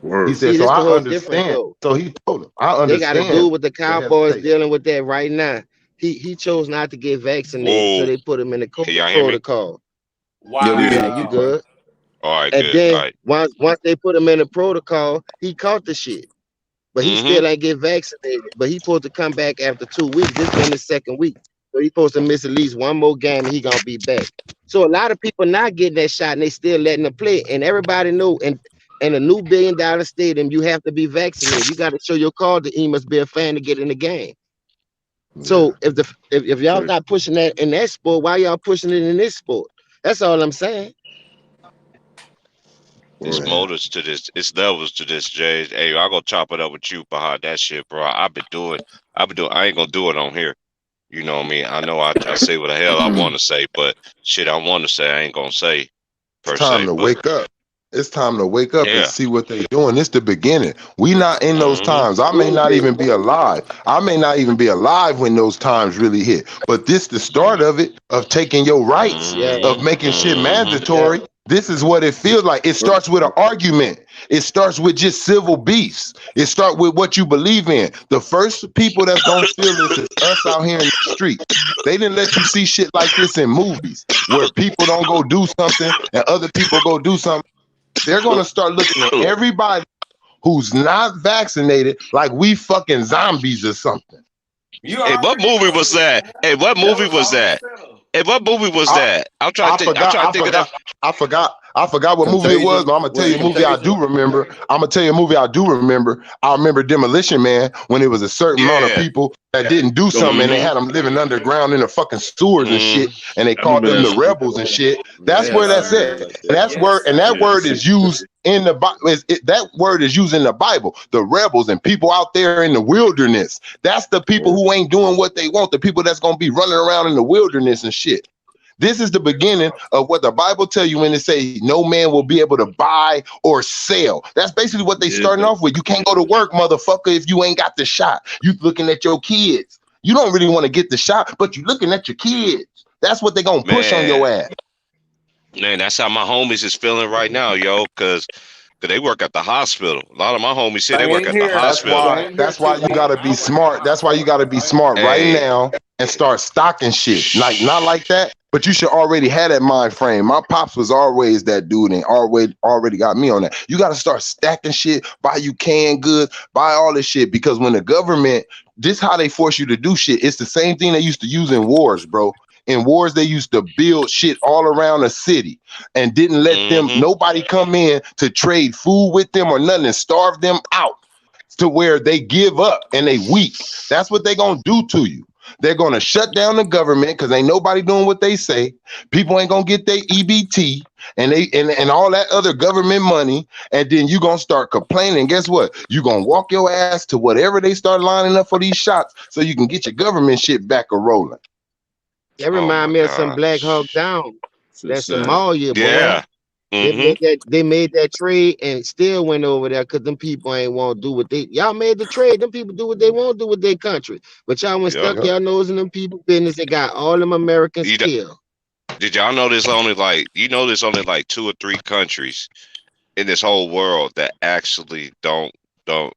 Word. He said, See, "So this the I whole understand." difference, So he told him, "I They got understand." a dude with the the Cowboys hesitation. dealing with that right now. He chose not to get vaccinated, so Whoa. they put him in the Can y'all hear me? protocol. Wow. Yeah, you good. All right, And good. then All right. once they put him in the protocol, he caught the shit. But he still ain't get vaccinated. But he supposed to come back after 2 weeks. This been the second week. So he supposed to miss at least one more game and he gonna be back. So a lot of people not getting that shot and they still letting them play. And everybody know in a new $1 billion stadium, you have to be vaccinated. You got to show your card that he must be a fan to get in the game. So if y'all not pushing that in that sport, why y'all pushing it in this sport? That's all I'm saying. It's motives to this. It's levels to this, Jay. Hey, I go chop it up with you behind that shit, bro. I ain't gonna do it on here. You know what I mean? I know I say what the hell I want to say, but shit I want to say, I ain't gonna say per It's time se. to But wake up. It's time to wake up yeah. and see what they doing. It's the beginning. We not in those times. I may not even be alive. I may not even be alive when those times really hit. But this the start of it, of taking your rights, of making shit mandatory. This is what it feels like. It starts with an argument. It starts with just civil beefs. It starts with what you believe in. The first people that's gonna feel this is us out here in the street. They didn't let you see shit like this in movies where people don't go do something and other people go do something. They're gonna start looking at everybody who's not vaccinated like we fucking zombies or something. Hey, what movie was that? Hey, what movie was that? Hey, what movie was that? I'm trying to think. I forgot what movie it was, but I'm gonna tell you a movie I do remember. I remember Demolition Man, when it was a certain amount of people that didn't do something and they had them living underground in the fucking sewers and shit, and they called them the rebels and shit. That's where that's at. And that word is used in the Bible. That word is used in the Bible. The rebels and people out there in the wilderness. That's the people who ain't doing what they want. The people that's gonna be running around in the wilderness and shit. This is the beginning of what the Bible tell you when it say no man will be able to buy or sell. That's basically what they starting off with. You can't go to work, motherfucker, if you ain't got the shot. You looking at your kids. You don't really want to get the shot, but you looking at your kids. That's what they gonna push on your ass. Man, that's how my homies is feeling right now, yo, because they work at the hospital. A lot of my homies say they work at the hospital. That's why you gotta be smart. That's why you gotta be smart right now and start stocking shit. Like not like that, but you should already have that mind frame. My pops was always that dude and already got me on that. You gotta start stacking shit, buy you canned goods, buy all this shit, because when the government, this how they force you to do shit. It's the same thing they used to use in wars, bro. In wars, they used to build shit all around the city and didn't let nobody come in to trade food with them or nothing and starve them out to where they give up and they weak. That's what they gonna do to you. They're gonna shut down the government because ain't nobody doing what they say. People ain't gonna get their EBT and all that other government money, and then you gonna start complaining. Guess what? You gonna walk your ass to whatever they start lining up for these shots so you can get your government shit back a rolling. That remind me of some Black Hawk Down. That's Somalia, boy. Yeah. They made that trade and still went over there because them people ain't want to do what y'all made the trade. Them people do what they want to do with their country. But y'all went stuck y'all nose in them people business. They got all them Americans killed. Did y'all know there's only like 2 or 3 countries in this whole world that actually don't they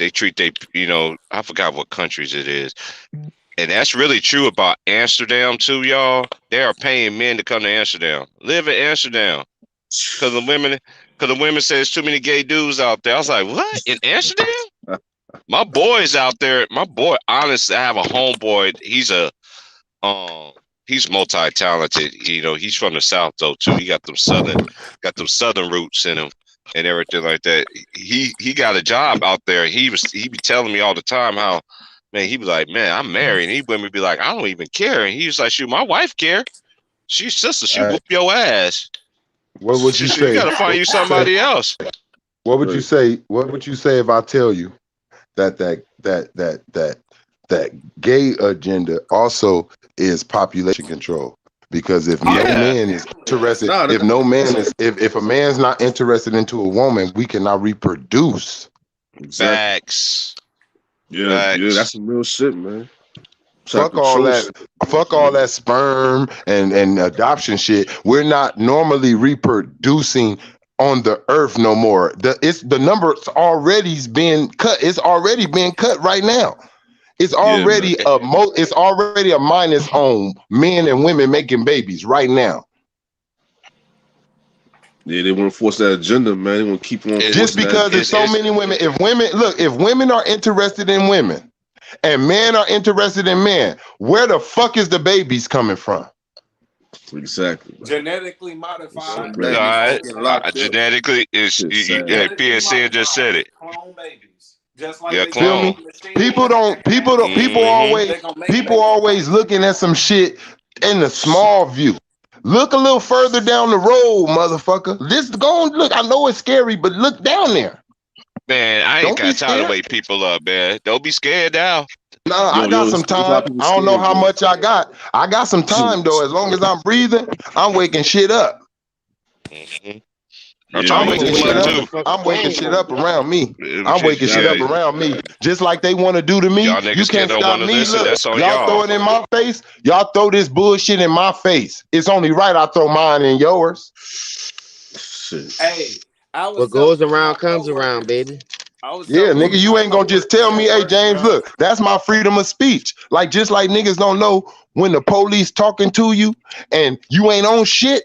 treat I forgot what countries it is. And that's really true about Amsterdam too, y'all. They are paying men to come to Amsterdam, live in Amsterdam, because the women say there's too many gay dudes out there. I was like, what, in Amsterdam? My boy's out there. My boy, honestly, I have a homeboy. He's multi-talented. He's from the South though too. He got them southern roots in him. and everything like that. He got a job out there. He be telling me all the time how, man, he was like, man, I'm married. And he would be like, I don't even care. And he was like, shoot, my wife care. She's sister. She whoop your ass. What would you say? You gotta find you somebody else. What would you say? What would you say if I tell you that gay agenda also is population control? Because if no man is interested, if a man's not interested into a woman, we cannot reproduce. Facts. Yeah, that's some real shit, man. Fuck all that sperm and adoption shit. We're not normally reproducing on the earth no more. The number's already been cut. It's already being cut right now. It's already it's already a minus on men and women making babies right now. Yeah, they want to force that agenda, man. They want to keep on just because there's so many women. If women are interested in women and men are interested in men, where the fuck is the babies coming from? Exactly. Genetically modified. Genetically, PNC just said it. Clone babies. Just like clone. People always looking at some shit in the small view. Look a little further down the road, motherfucker. Look. I know it's scary, but look down there. Man, I ain't got time to wake people up, man. Don't be scared now. Nah, I got some time. I don't know how much I got. I got some time though. As long as I'm breathing, I'm waking shit up. Mm-hmm. I'm waking shit up around me. I'm waking shit up around me. Just like they want to do to me. You can't stop me. Look, y'all throw it in my face. Y'all throw this bullshit in my face. It's only right I throw mine in yours. Hey, what goes around comes around, baby. Yeah, nigga, you ain't gonna just tell me, hey, James, look, that's my freedom of speech. Like, just like niggas don't know when the police talking to you and you ain't on shit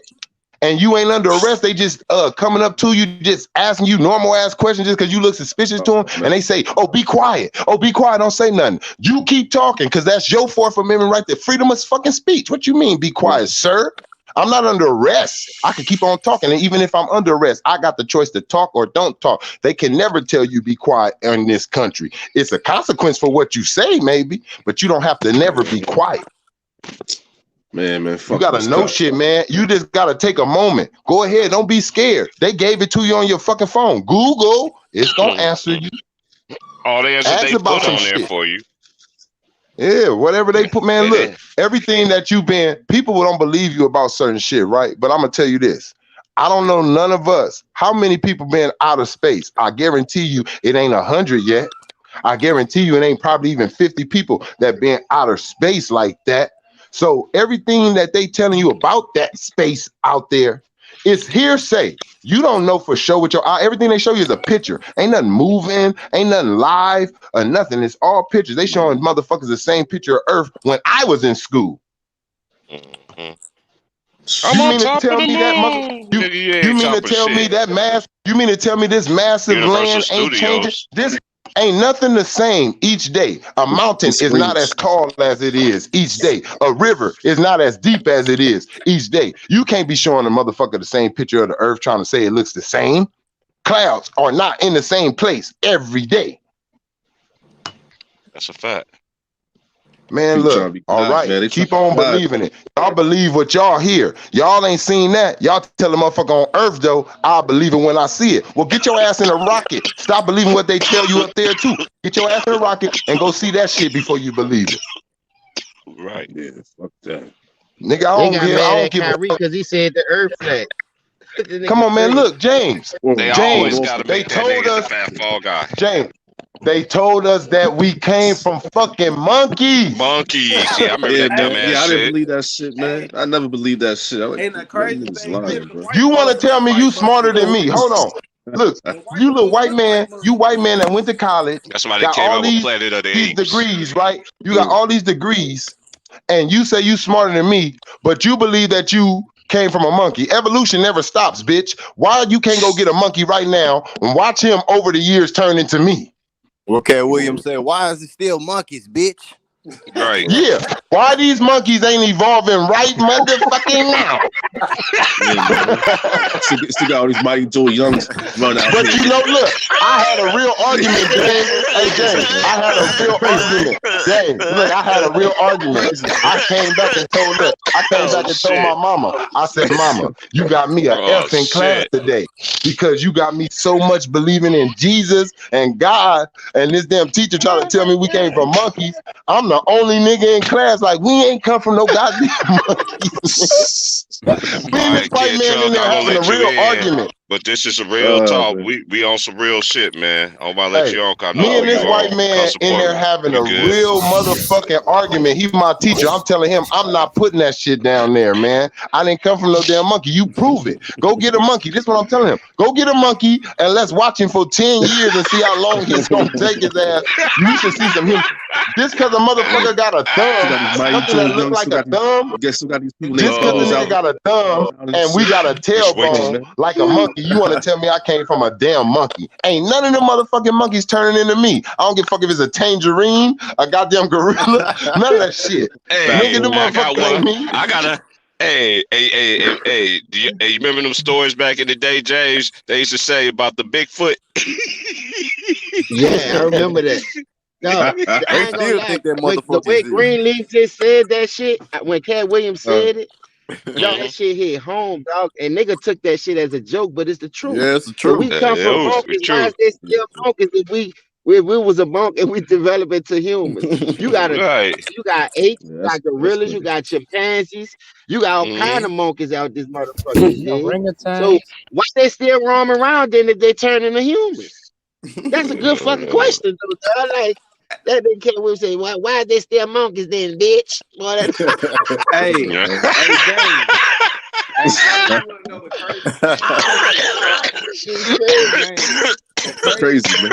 and you ain't under arrest, they just coming up to you, just asking you normal ass questions just because you look suspicious to them, and they say, oh, be quiet, don't say nothing. You keep talking because that's your Fourth Amendment right there, freedom of fucking speech. What you mean, be quiet, sir? I'm not under arrest. I can keep on talking. And even if I'm under arrest, I got the choice to talk or don't talk. They can never tell you be quiet in this country. It's a consequence for what you say, maybe, but you don't have to never be quiet. Man, fuck. You gotta know shit, man. You just gotta take a moment. Go ahead. Don't be scared. They gave it to you on your fucking phone. Google, it's gonna answer you. All the answers they put on there for you. Yeah, whatever they put, man, look, everything that you've been, people don't believe you about certain shit, right? But I'm going to tell you this. I don't know none of us. How many people been out of space? I guarantee you it ain't 100 yet. I guarantee you it ain't probably even 50 people that been out of space like that. So everything that they telling you about that space out there is hearsay. You don't know for sure with your eye. Everything they show you is a picture. Ain't nothing moving, ain't nothing live or nothing. It's all pictures. They showing motherfuckers the same picture of Earth when I was in school. Mm-hmm. You mean to tell me that you mean to tell me that you mean to tell me this massive land ain't changing? This ain't nothing the same each day. A mountain is not as tall as it is each day. A river is not as deep as it is each day. You can't be showing a motherfucker the same picture of the earth trying to say it looks the same. Clouds are not in the same place every day. That's a fact. Man, look, all right, man, keep on believing it. Y'all believe what y'all hear. Y'all ain't seen that. Y'all tell a motherfucker on Earth, though, I'll believe it when I see it. Well, get your ass in a rocket. Stop believing what they tell you up there, too. Get your ass in a rocket and go see that shit before you believe it. Right. Yeah, fuck that. Nigga, I don't give a fuck. Because he said the Earth flat. Come on, man, look, James. They told us, fall guy. James. They told us that we came from fucking monkeys. Monkeys. Yeah, I remember that dumbass shit. I didn't believe that shit, man. I never believed that shit. Ain't that crazy? You want to tell me you smarter than me? Hold on. Look, you little white man, that went to college. That's why they came up with Planet of the Apes. Degrees, right? You got all these degrees, and you say you smarter than me, but you believe that you came from a monkey. Evolution never stops, bitch. Why you can't go get a monkey right now and watch him over the years turn into me? Okay, William said, why is it still monkeys, bitch? Right. Yeah. Why these monkeys ain't evolving right motherfucking now? Still got all these Mighty Joe Youngs running out But here. you know, look, I had a real argument, James. Hey, James, I had a real argument. James, look, I had a real argument. I came back and told my mama. I said, Mama, you got me an F in class today because you got me so much believing in Jesus and God, and this damn teacher trying to tell me we came from monkeys. I'm the only nigga in class like we ain't come from no goddamn monkeys. Me and this white man in there having a real argument. But this is a real talk. We on some real shit, man. I'm about to let you all come. Me and this white man in there having a real motherfucking argument. He's my teacher. I'm telling him I'm not putting that shit down there, man. I didn't come from no damn monkey. You prove it. Go get a monkey. This is what I'm telling him. Go get a monkey and let's watch him for 10 years and see how long he's gonna take his ass. You should see some him. Just because a motherfucker got a thumb, something that look like a thumb. Just because the nigga got a thumb and we got a tailbone like a monkey. You want to tell me I came from a damn monkey? Ain't none of them motherfucking monkeys turning into me. I don't give a fuck if it's a tangerine, a goddamn gorilla, none of that shit. Hey, nigga, the motherfucker ain't me. I gotta. Hey, you remember them stories back in the day, James? They used to say about the Bigfoot. Yeah, I remember that. No, I still think that motherfucker. The way Greenleaf just said that shit when Cat Williams said it. Y'all, that shit hit home, dog. And nigga took that shit as a joke, but it's the truth. Yeah, it's the truth. We come from monkeys. Why is they still monkeys if we was a monk and we develop into humans? You got you got apes, you got gorillas, you got chimpanzees, you got all kind of monkeys out this motherfucker. So why they still roam around then if they turn into humans? That's a good fucking question, though. Like that nigga Cat Williams say, why are they still monkeys then, bitch? Hey, Crazy, man.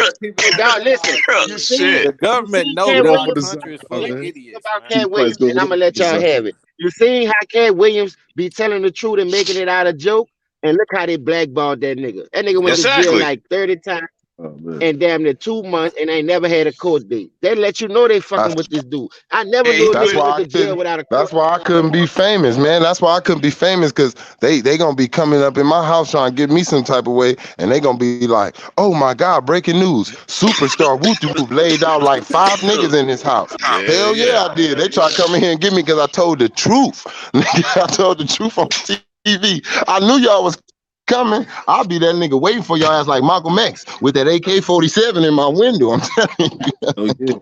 Y'all listen. You see, the government knows our country is full of idiots. About Cat Williams, and I'm gonna let y'all have it. You seen how Cat Williams be telling the truth and making it out a joke, and look how they blackballed that nigga. That nigga went to jail like 30 times. And damn near 2 months and ain't never had a court date. They let you know they fucking with this dude. I never knew a nigga went to jail without a court. That's why I couldn't be famous, man. That's why I couldn't be famous, because they gonna be coming up in my house trying to get me some type of way, and they gonna be like, oh my God, breaking news. Superstar Whoop laid out like 5 niggas in this house. Hell yeah, I did. They try to come in here and get me because I told the truth. I told the truth on TV. I knew y'all was coming. I'll be that nigga waiting for your ass like Malcolm X with that AK-47 in my window. I'm telling you.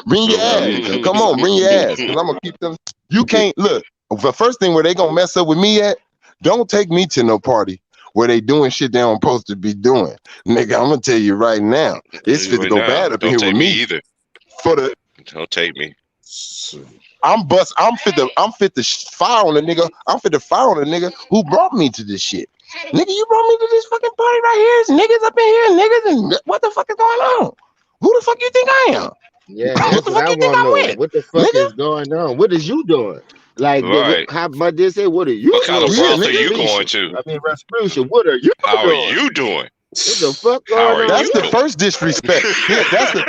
Bring your ass. Come on, bring your ass. Cause I'm gonna keep them. You can't look. The first thing where they gonna mess up with me at, don't take me to no party where they doing shit they don't supposed to be doing. Nigga, I'm gonna tell you right now. It's fit to go bad up here with me either. Don't take me. I'm fit to fire on a nigga. I'm fit to fire on a nigga who brought me to this shit. Nigga, you brought me to this fucking party right here. It's niggas up in here, niggas, and what the fuck is going on? Who the fuck you think I am? Yeah, that's what I want to know. What the fuck is going on? What is you doing? Like, how about this? Say, what are you? What kind of world are you going to? I mean, Rasputia, what are you doing? How are you doing? What the fuck going on? That's the first disrespect.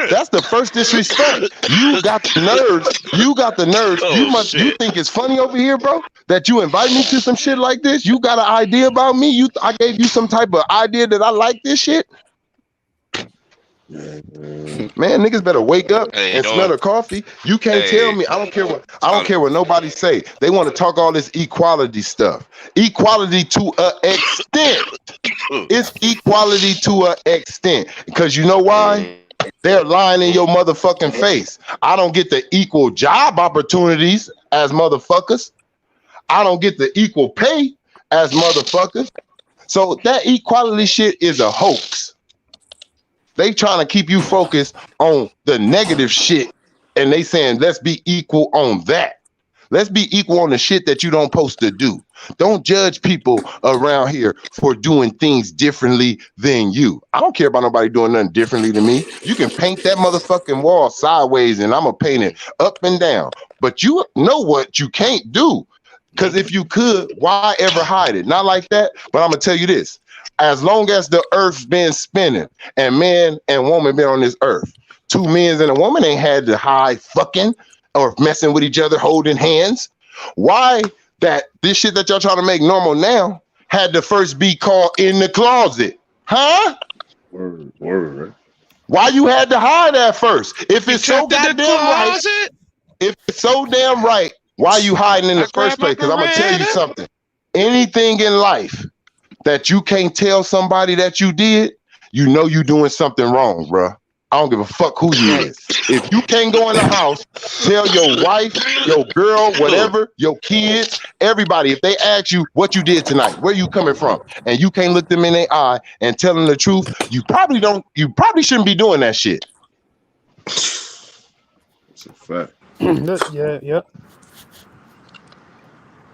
That's the first disrespect. You got the nerves. You got the nerves. You think it's funny over here, bro? That you invite me to some shit like this? You got an idea about me? I gave you some type of idea that I like this shit? Man, niggas better wake up and smell the coffee. You can't tell me. I don't care what nobody say. They want to talk all this equality stuff. Equality to an extent. It's equality to an extent. Because you know why? They're lying in your motherfucking face. I don't get the equal job opportunities as motherfuckers. I don't get the equal pay as motherfuckers. So that equality shit is a hoax. They trying to keep you focused on the negative shit, and they saying let's be equal on that. Let's be equal on the shit that you don't supposed to do. Don't judge people around here for doing things differently than you. I don't care about nobody doing nothing differently than me. You can paint that motherfucking wall sideways, and I'm gonna paint it up and down. But you know what you can't do. Because if you could, why ever hide it? Not like that, but I'm gonna tell you this. as long as the earth's been spinning and man and woman been on this earth, two men and a woman ain't had to hide fucking or messing with each other, holding hands. Why that this shit that y'all trying to make normal now had to first be called in the closet? Huh? Word. Why you had to hide that first? If it's so goddamn right, if it's so damn right, why you hiding in the first place? Because I'm gonna tell you something. Anything in life that you can't tell somebody that you did, you know you doing something wrong, bro. I don't give a fuck who you is. If you can't go in the house, tell your wife, your girl, whatever, your kids, everybody, if they ask you what you did tonight, where you coming from, and you can't look them in their eye and tell them the truth, you probably shouldn't be doing that shit. It's a fact. Yeah.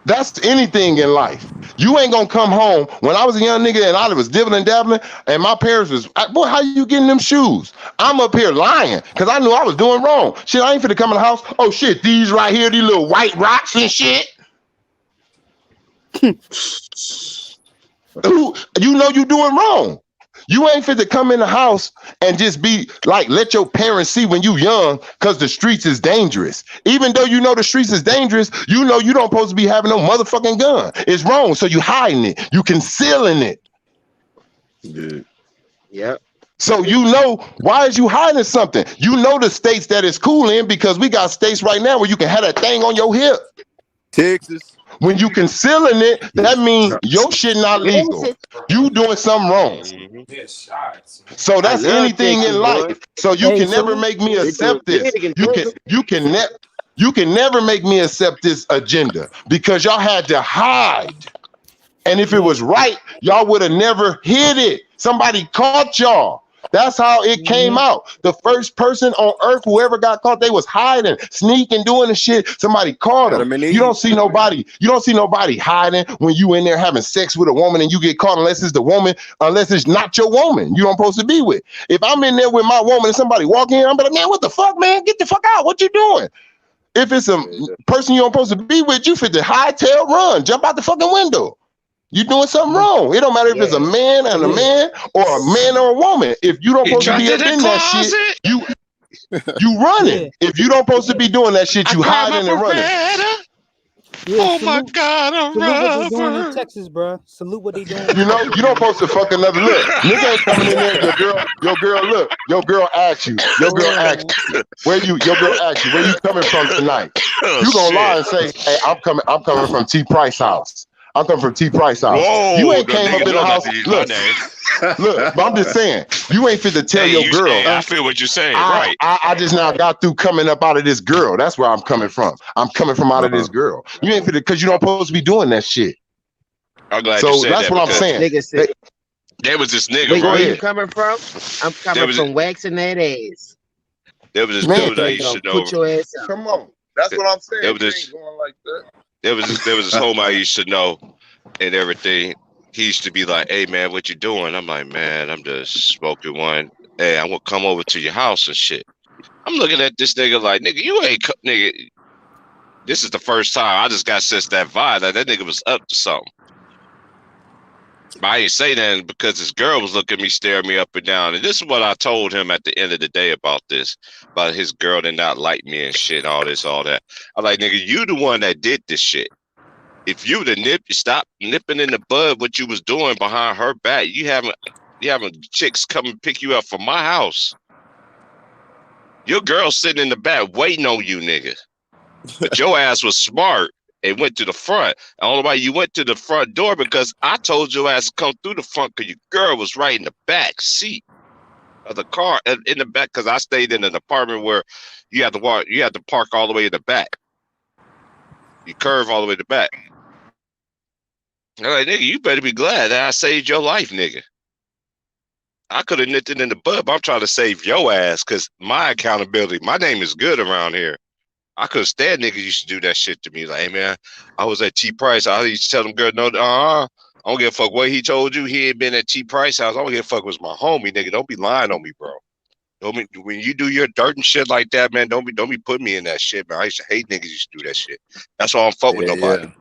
That's anything in life. You ain't gonna come home. When I was a young nigga and I was dibbling and dabbling, and my parents was, boy, how you getting them shoes? I'm up here lying because I knew I was doing wrong. Shit, I ain't finna come in the house. Oh shit, these right here, these little white rocks and shit. You know you doing wrong. You ain't fit to come in the house and just be like, let your parents see when you young, because the streets is dangerous. Even though you know the streets is dangerous, you know you don't supposed to be having no motherfucking gun. It's wrong, so you hiding it. You concealing it. Yeah. So you know, why is you hiding something? You know the states that it's cool in, because we got states right now where you can have that thing on your hip. Texas. When you concealing it, that means your shit not legal. You doing something wrong. So that's anything in life. So you can never make me accept this. You can never make me accept this agenda, because y'all had to hide. And if it was right, y'all would have never hid it. Somebody caught y'all. That's how it came out. The first person on earth, whoever got caught, they was hiding, sneaking, doing the shit. Somebody caught them. You don't see nobody. You don't see nobody hiding when you in there having sex with a woman and you get caught, unless it's the woman, unless it's not your woman you don't supposed to be with. If I'm in there with my woman and somebody walk in, I'm like, man, what the fuck, man? Get the fuck out. What you doing? If it's a person you don't supposed to be with, you fit to hightail run, jump out the fucking window. You doing something wrong. It don't matter if it's a man and a man or a man or a woman. If you don't supposed to be up in that shit, you running. If you don't supposed to be doing that shit, you hiding and running. Yeah, my God, I'm salute what they doing in Texas, bro. Salute what they doing. You know, you don't supposed to fuck another look. Nigga ain't coming in there. Your girl, look. Your girl asks you. Your girl asks you. Your girl asks you, where you coming from tonight? You gonna lie and say, hey, I'm coming from T. Price house. I'm coming from T. Price house. Whoa, you ain't came up in the house. Look, but I'm just saying, you ain't fit to tell your girl. I feel what you're saying, right? I just now got through coming up out of this girl. That's where I'm coming from. I'm coming from out of this girl. You ain't fit because you don't supposed to be doing that shit. I'm glad so you said that's that, what I'm saying. There was this nigga. Wait, where you coming from? I'm coming from waxing that ass. There was this dude I used to know. Put your ass out. Come on, that's what I'm saying. There was this homie I used to know and everything. He used to be like, hey man, what you doing? I'm like, man, I'm just smoking one. Hey, I want to come over to your house and shit. I'm looking at this nigga like, nigga, you ain't, nigga. This is the first time I just got sense that vibe that nigga was up to something. But I didn't say that because this girl was looking at me, staring me up and down. And this is what I told him at the end of the day about this, about his girl did not like me and shit, all this, all that. I'm like, nigga, you the one that did this shit. If you the stop nipping in the bud what you was doing behind her back. You having chicks come and pick you up from my house. Your girl sitting in the back waiting on you, nigga. But your ass was smart and went to the front. I don't know why you went to the front door, because I told your ass to come through the front because your girl was right in the back seat of the car, in the back, because I stayed in an apartment where you have to park all the way in the back. You curve all the way to the back. I'm like, nigga, you better be glad that I saved your life, nigga. I could have nipped it in the bud, but I'm trying to save your ass, because my accountability, my name is good around here. I could stand niggas used to do that shit to me. Like, hey, man, I was at T. Price. I used to tell them, girl, no, I don't give a fuck what he told you. He ain't been at T. Price house. I don't give a fuck was my homie, nigga. Don't be lying on me, bro. When you do your dirt and shit like that, man, don't be putting me in that shit, man. I used to hate niggas used to do that shit. That's why I don't fuck with nobody.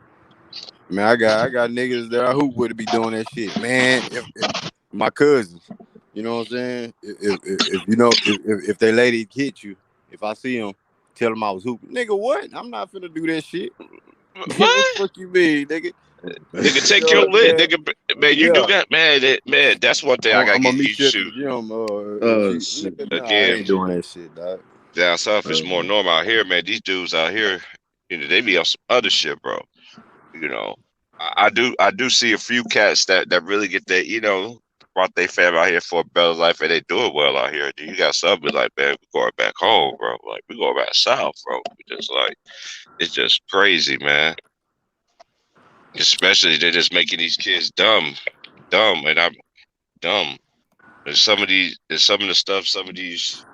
Man, I got niggas that I hoop with to be doing that shit, man. If my cousins, you know what I'm saying? If you know if they lady hit you, if I see them, tell them I was hooping. Nigga, what? I'm not finna do that shit. What the fuck you mean, nigga? Nigga, take your lid, nigga. Man, you do that, man. That's one thing I gotta get used to. I ain't doing that shit, dog. Down south is more normal out here, man. These dudes out here, you know, they be on some other shit, bro. You know, I do see a few cats that really get that, you know, brought their family out here for a better life, and they do it well out here. You got some be like, man, we going back home, bro. Like, we going back south, bro. Just like, it's just crazy, man. Especially they're just making these kids dumb, and I'm dumb. And some of the stuff, some of these.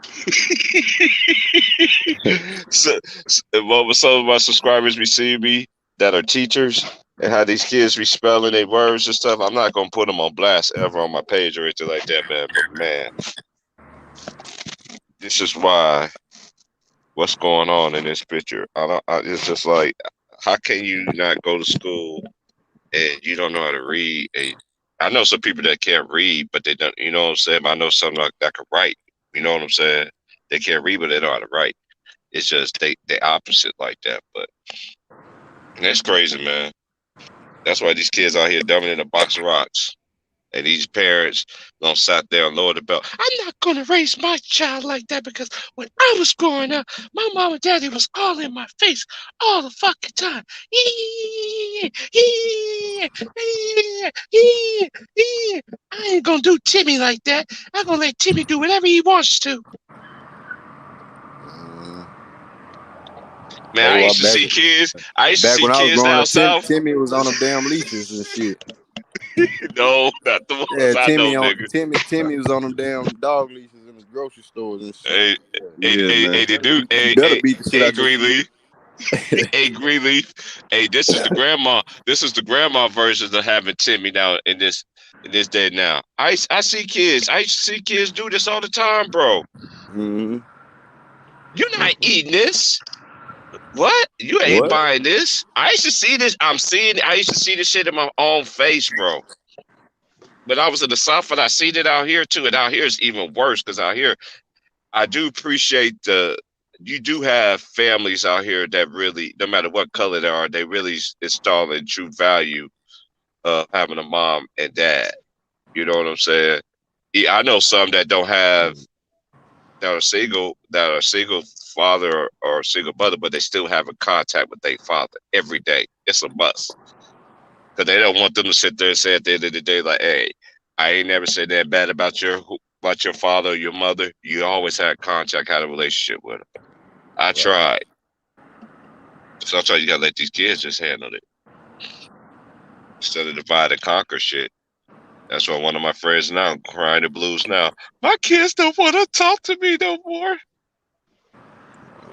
Some of my subscribers receive me that are teachers, and how these kids be spelling their words and stuff. I'm not gonna put them on blast ever on my page or anything like that, man. But man, this is why. What's going on in this picture? It's just like, how can you not go to school and you don't know how to read? I know some people that can't read, but they don't. You know what I'm saying? I know some that can write. You know what I'm saying? They can't read, but they know how to write. It's just they opposite like that. But that's crazy, man. That's why these kids out here dumbing in a box of rocks. And these parents don't sit there and lower the belt. I'm not going to raise my child like that, because when I was growing up, my mom and daddy was all in my face all the fucking time. I ain't going to do Timmy like that. I'm going to let Timmy do whatever he wants to. Man, I used to see kids. I used to see kids down south. Timmy was on them damn leashes and shit. No, not the ones I know, Timmy was on them damn dog leashes in the grocery stores and shit. Hey, they do. Hey, Greenleaf. Hey, Greenleaf. Hey, this is the grandma. This is the grandma version of having Timmy now in this day now. I see kids. I used to see kids do this all the time, bro. Mm-hmm. You're not eating this. What? You ain't buying this. I used to see this. I used to see this shit in my own face, bro. But I was in the South, and I seen it out here too. And out here is even worse, because out here, I do appreciate you do have families out here that really, no matter what color they are, they really install in true value of having a mom and dad. You know what I'm saying? I know some that don't have, that are single father or single mother, but they still have a contact with their father every day. It's a must, because they don't want them to sit there and say at the end of the day, like, "Hey, I ain't never said that bad about your father or your mother. You always had contact, had a relationship with them." I tried. Sometimes you gotta let these kids just handle it instead of divide and conquer shit. That's why one of my friends now crying the blues now. My kids don't want to talk to me no more.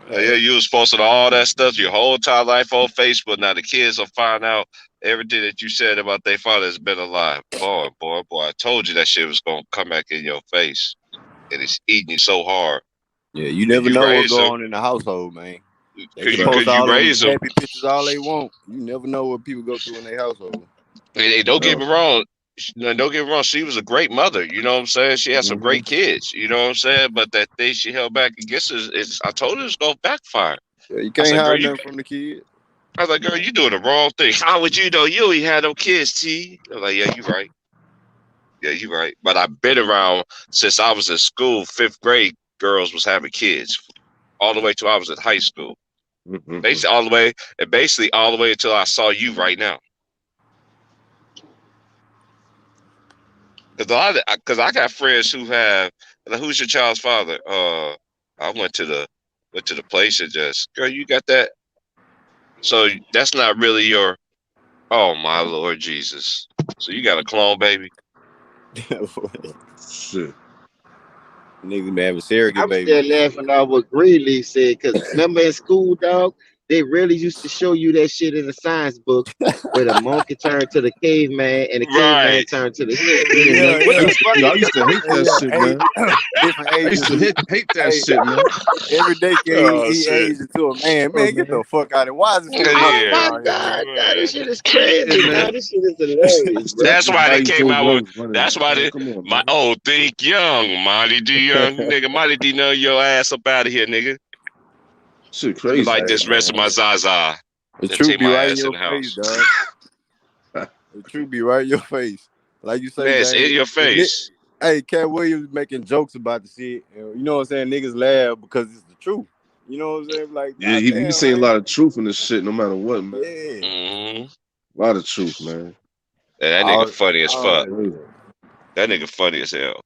Yeah, you was posting all that stuff your whole entire life on Facebook. Now the kids will find out everything that you said about their father has been alive. Boy, I told you that shit was gonna come back in your face, and it's eating you so hard. Yeah, you never know what's going on in the household, man. They can post all those happy pictures all they want. You never know what people go through in their household. Hey, don't get me wrong. Don't get me wrong. She was a great mother. You know what I'm saying? She had some great kids. You know what I'm saying? But that thing she held back against is I told her it's going to backfire. Yeah, you can't hide nothing from the kid. I was like, girl, you doing the wrong thing. How would you know? You ain't had no kids, T. I was like, yeah, you right. Yeah, you right. But I've been around since I was in school. 5th grade, girls was having kids all the way till I was in high school. Basically all the way until I saw you right now. Because I got friends who have, like, who's your child's father? I went to the place and just, girl, you got that? So that's not really your, oh my Lord Jesus. So you got a clone baby? Shit. Nigga have a surrogate baby. I'm still laughing at what Greenleaf said, because remember in school, dog, They really used to show you that shit in the science book where the monkey turned to the caveman and the caveman turned to the hill. What the fuck? I used to hate that shit, man. Different I ages. used to hate that shit, man. Every day he aged into a man. Man, get the fuck out of it. Why is this shit? Oh my God, this shit is crazy, man. This shit is hilarious. That's why they came out with. That's why they. My think young, Monty D. Young nigga, Monty D. Know your ass up out of here, nigga. Shit crazy. Like this rest of my Zaza. The truth be right in your face, dog. The truth be right in your face. Like you say, man, it's in your face. Hey, Cat Williams making jokes about the shit. You know what I'm saying? Niggas laugh because it's the truth. You know what I'm saying? Like, yeah, he saying a lot of truth in this shit, no matter what, man. Yeah. A lot of truth, man. Yeah, that nigga funny as fuck. That nigga funny as hell.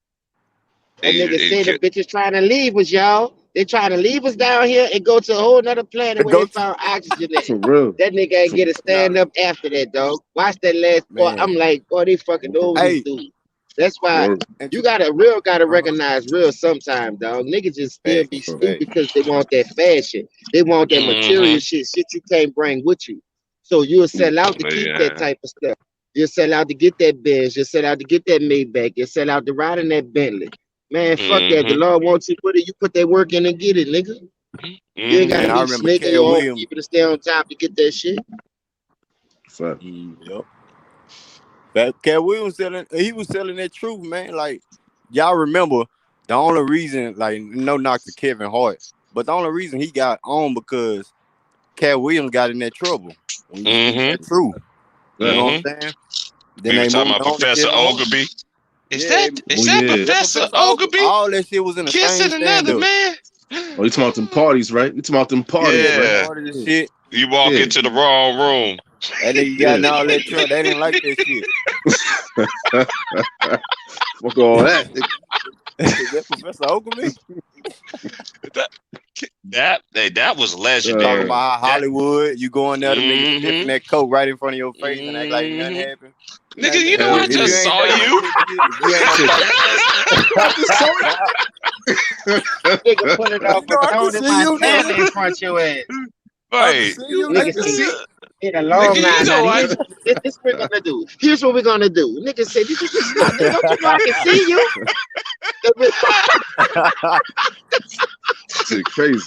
That nigga said the bitches trying to leave us, y'all. They trying to leave us down here and go to a whole nother planet where they found oxygen at. For real. That nigga ain't get a stand up after that, dog. Watch that last part. I'm like, boy, they fucking over this dude. That's why you gotta recognize real sometimes, dog. Niggas just still be stupid because they want that fashion. They want that material shit you can't bring with you. So you'll sell out to keep that type of stuff. You'll sell out to get that Benz. You'll sell out to get that Maybach. You'll sell out to ride in that Bentley. Man, fuck that. The Lord wants you to put it. You put that work in and get it, nigga. You ain't gotta be snaking your own people to stay on top to get that shit. Yep. That Cat Williams he was selling that truth, man. Like, y'all remember the only reason, like, no knock to Kevin Hart, but the only reason he got on because Cat Williams got in that trouble. That truth. You know what I'm saying? Then they talking about Professor Ogilvy. Is that Professor Ogilvy? All that shit was in the kissing another man. Oh, you talking about them parties, right? You talking about them parties, right? Party this shit. You walk into the wrong room. That nigga got all that truck. They didn't like that shit. Fuck all that. Is that Professor Ogilvy? That was legendary. Talking about Hollywood, you going there to niggas sniffing that coke right in front of your face and act like nothing happened. Nigga, you know I just saw you. Nigga put it off the phone in my family in front of your ass. Right. Nigga see in a long line. This we're gonna do. Here's what we're gonna do. Nigga said, "Don't you know I can see you?" Shit crazy.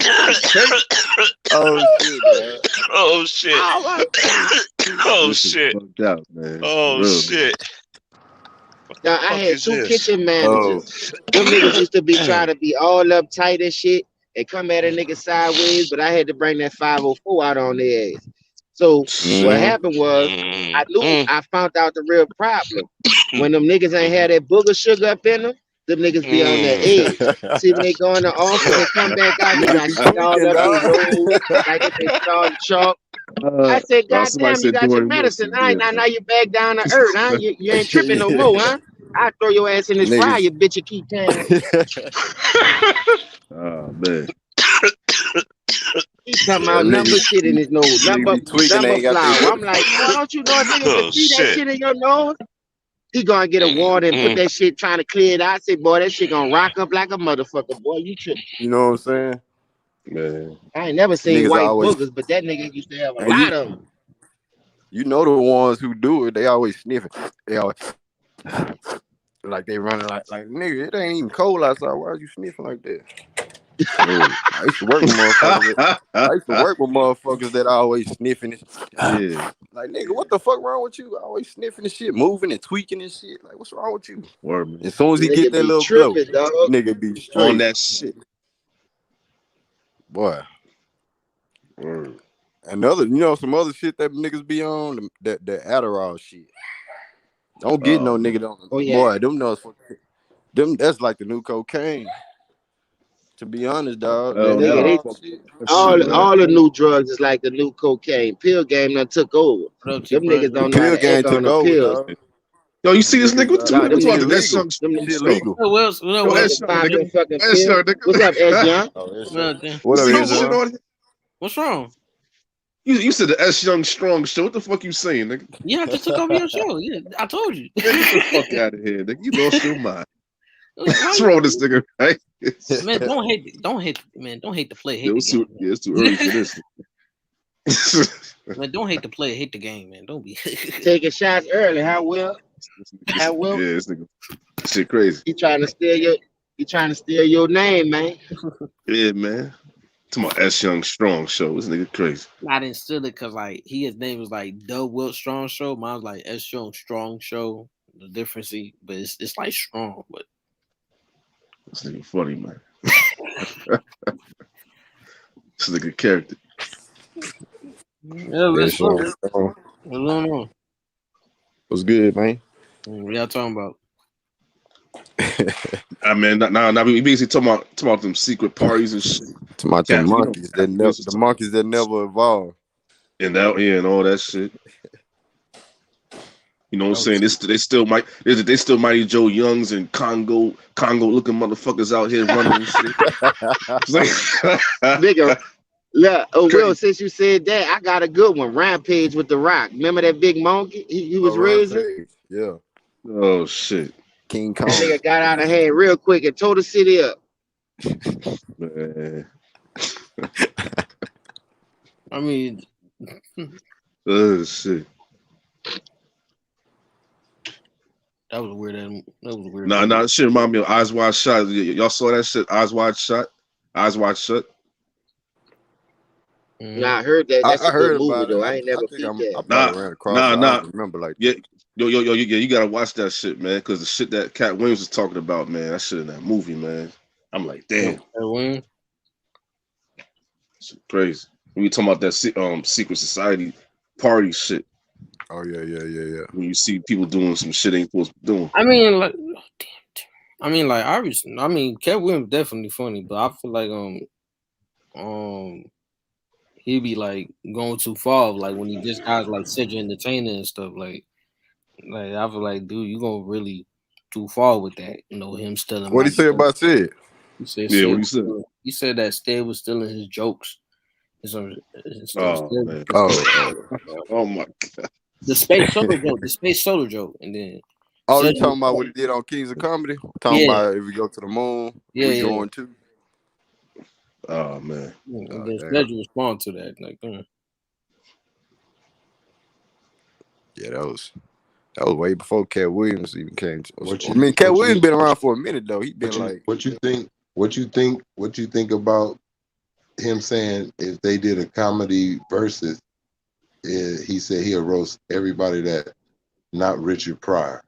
Oh shit. Oh shit. Out, man. Oh shit. Now I had two kitchen managers. Them niggas used to be trying to be all uptight and shit and come at a nigga sideways, but I had to bring that 504 out on their ass. So what happened was I found out the real problem. When them niggas ain't had that booger sugar up in them niggas be on their edge. See, when they go in the office and come back out, they got shit all up their nose, like if they saw the chalk. I said, God damn, you got your medicine. Now you back down to earth, huh? You ain't tripping no more, huh? I throw your ass in this fryer, you bitch, you keep telling. Oh, man. He's talking about number shit in his nose. Number flower. I'm like, why don't you know a nigga can see that shit in your nose? He gonna get a water and put that shit trying to clear it out. I said, boy, that shit gonna rock up like a motherfucker. Boy, you tripping. You know what I'm saying? Man. I ain't never seen white boogers, but that nigga used to have a lot of them. You know the ones who do it, they always sniffing. They always like they running like nigga, it ain't even cold outside. Why are you sniffing like that? I used to work with motherfuckers that always sniffing it. Yeah. Like, nigga, what the fuck wrong with you? Always sniffing and shit, moving and tweaking and shit. Like, what's wrong with you? Word, man. As soon as he Nigga get that little glow, nigga be straight on that shit. Boy. Word. Another, some other shit that niggas be on, that Adderall shit. Don't get no nigga don't. Oh, yeah. Boy, them that's like the new cocaine. To be honest, dog. All the new drugs is like the new cocaine. Pill game done took over. Them niggas don't know how to act on the pills. Yo, you see this nigga? What's up? That's illegal. What's up, S. Young? What up, What's wrong? You said the S Young Strong show. What the fuck you saying, nigga? Yeah, I just took over your show. Yeah, I told you. Get the fuck out of here, nigga. You lost your mind. What's wrong with this nigga, right? Man, don't hate the play. It's too early for this. Man, don't hate the player, hate the game, man. Don't be taking shots early. How well? Yeah, this nigga, shit crazy. He trying to steal your name, man. Yeah, man. To my S Young Strong show. This nigga crazy. I didn't steal it because like his name was like the Wilt Strong Show. Mine was like S Young Strong Show. The difference, but it's like strong, but this nigga funny, man. This nigga character. Yeah, what's going on? What's good, man? What y'all talking about? I mean, now we basically talking about them secret parties and shit. Talking about the monkeys the monkeys that never evolved. And all that shit. You know what I'm saying? They still Mighty Joe Youngs and Congo looking motherfuckers out here running and shit. Nigga, look, Will, since you said that, I got a good one. Rampage with The Rock. Remember that big monkey? He was raising? Yeah. Oh shit. King Kong. That nigga got out of hand real quick and tore the city up. Man. I mean, oh shit. That was weird. Nah, shit remind me of Eyes Wide Shut. Y'all saw that shit? Eyes Wide Shut. Eyes Wide Shut. Nah, I heard that. That's I heard movie, about though. it. I ain't never peeped that. Nah. Remember like yeah. Yo, you gotta watch that shit, man. Because the shit that Cat Williams was talking about, man, that shit in that movie, man. I'm like, damn. Shit crazy. We talking about that secret society party shit. Oh yeah. When you see people doing some shit ain't supposed to be doing. I mean, like, Cat Williams definitely funny, but I feel like he be like going too far, like when he just got like Cedric Entertainer and stuff. Like I feel like, dude, you going really too far with that. You know, him stealing. What he say about Sid? He said, what he said? He said that Stead was stealing his jokes. Oh my god. The Space Soda joke, and then you talking about what he did on Kings of Comedy? Talking about if we go to the moon, we going too. Oh man. And then Cedric respond to that like, yeah, that was way before Cat Williams even came. Cat Williams been around for a minute though. He been like, what you think about him saying if they did a comedy versus, he said he'll roast everybody that not Richard Pryor.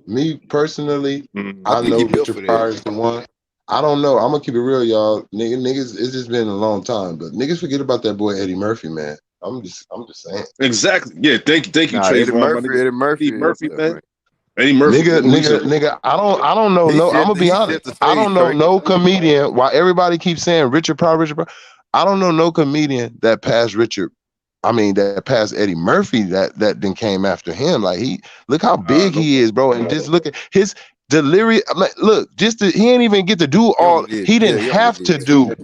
Me personally, I know Richard Pryor is the one. I don't know. I'm gonna keep it real, y'all. Niggas, it's just been a long time, but niggas forget about that boy Eddie Murphy, man. I'm just saying. Exactly. Yeah. Thank you, Eddie Murphy, man. Eddie Murphy, nigga. I don't know. I'm gonna be honest. I don't know no comedian. While everybody keeps saying Richard Pryor, I don't know no comedian that passed that passed Eddie Murphy that then came after him. Like look how big he is, bro, and just look at his delirious. Look, he ain't even get to do all. He didn't have to do.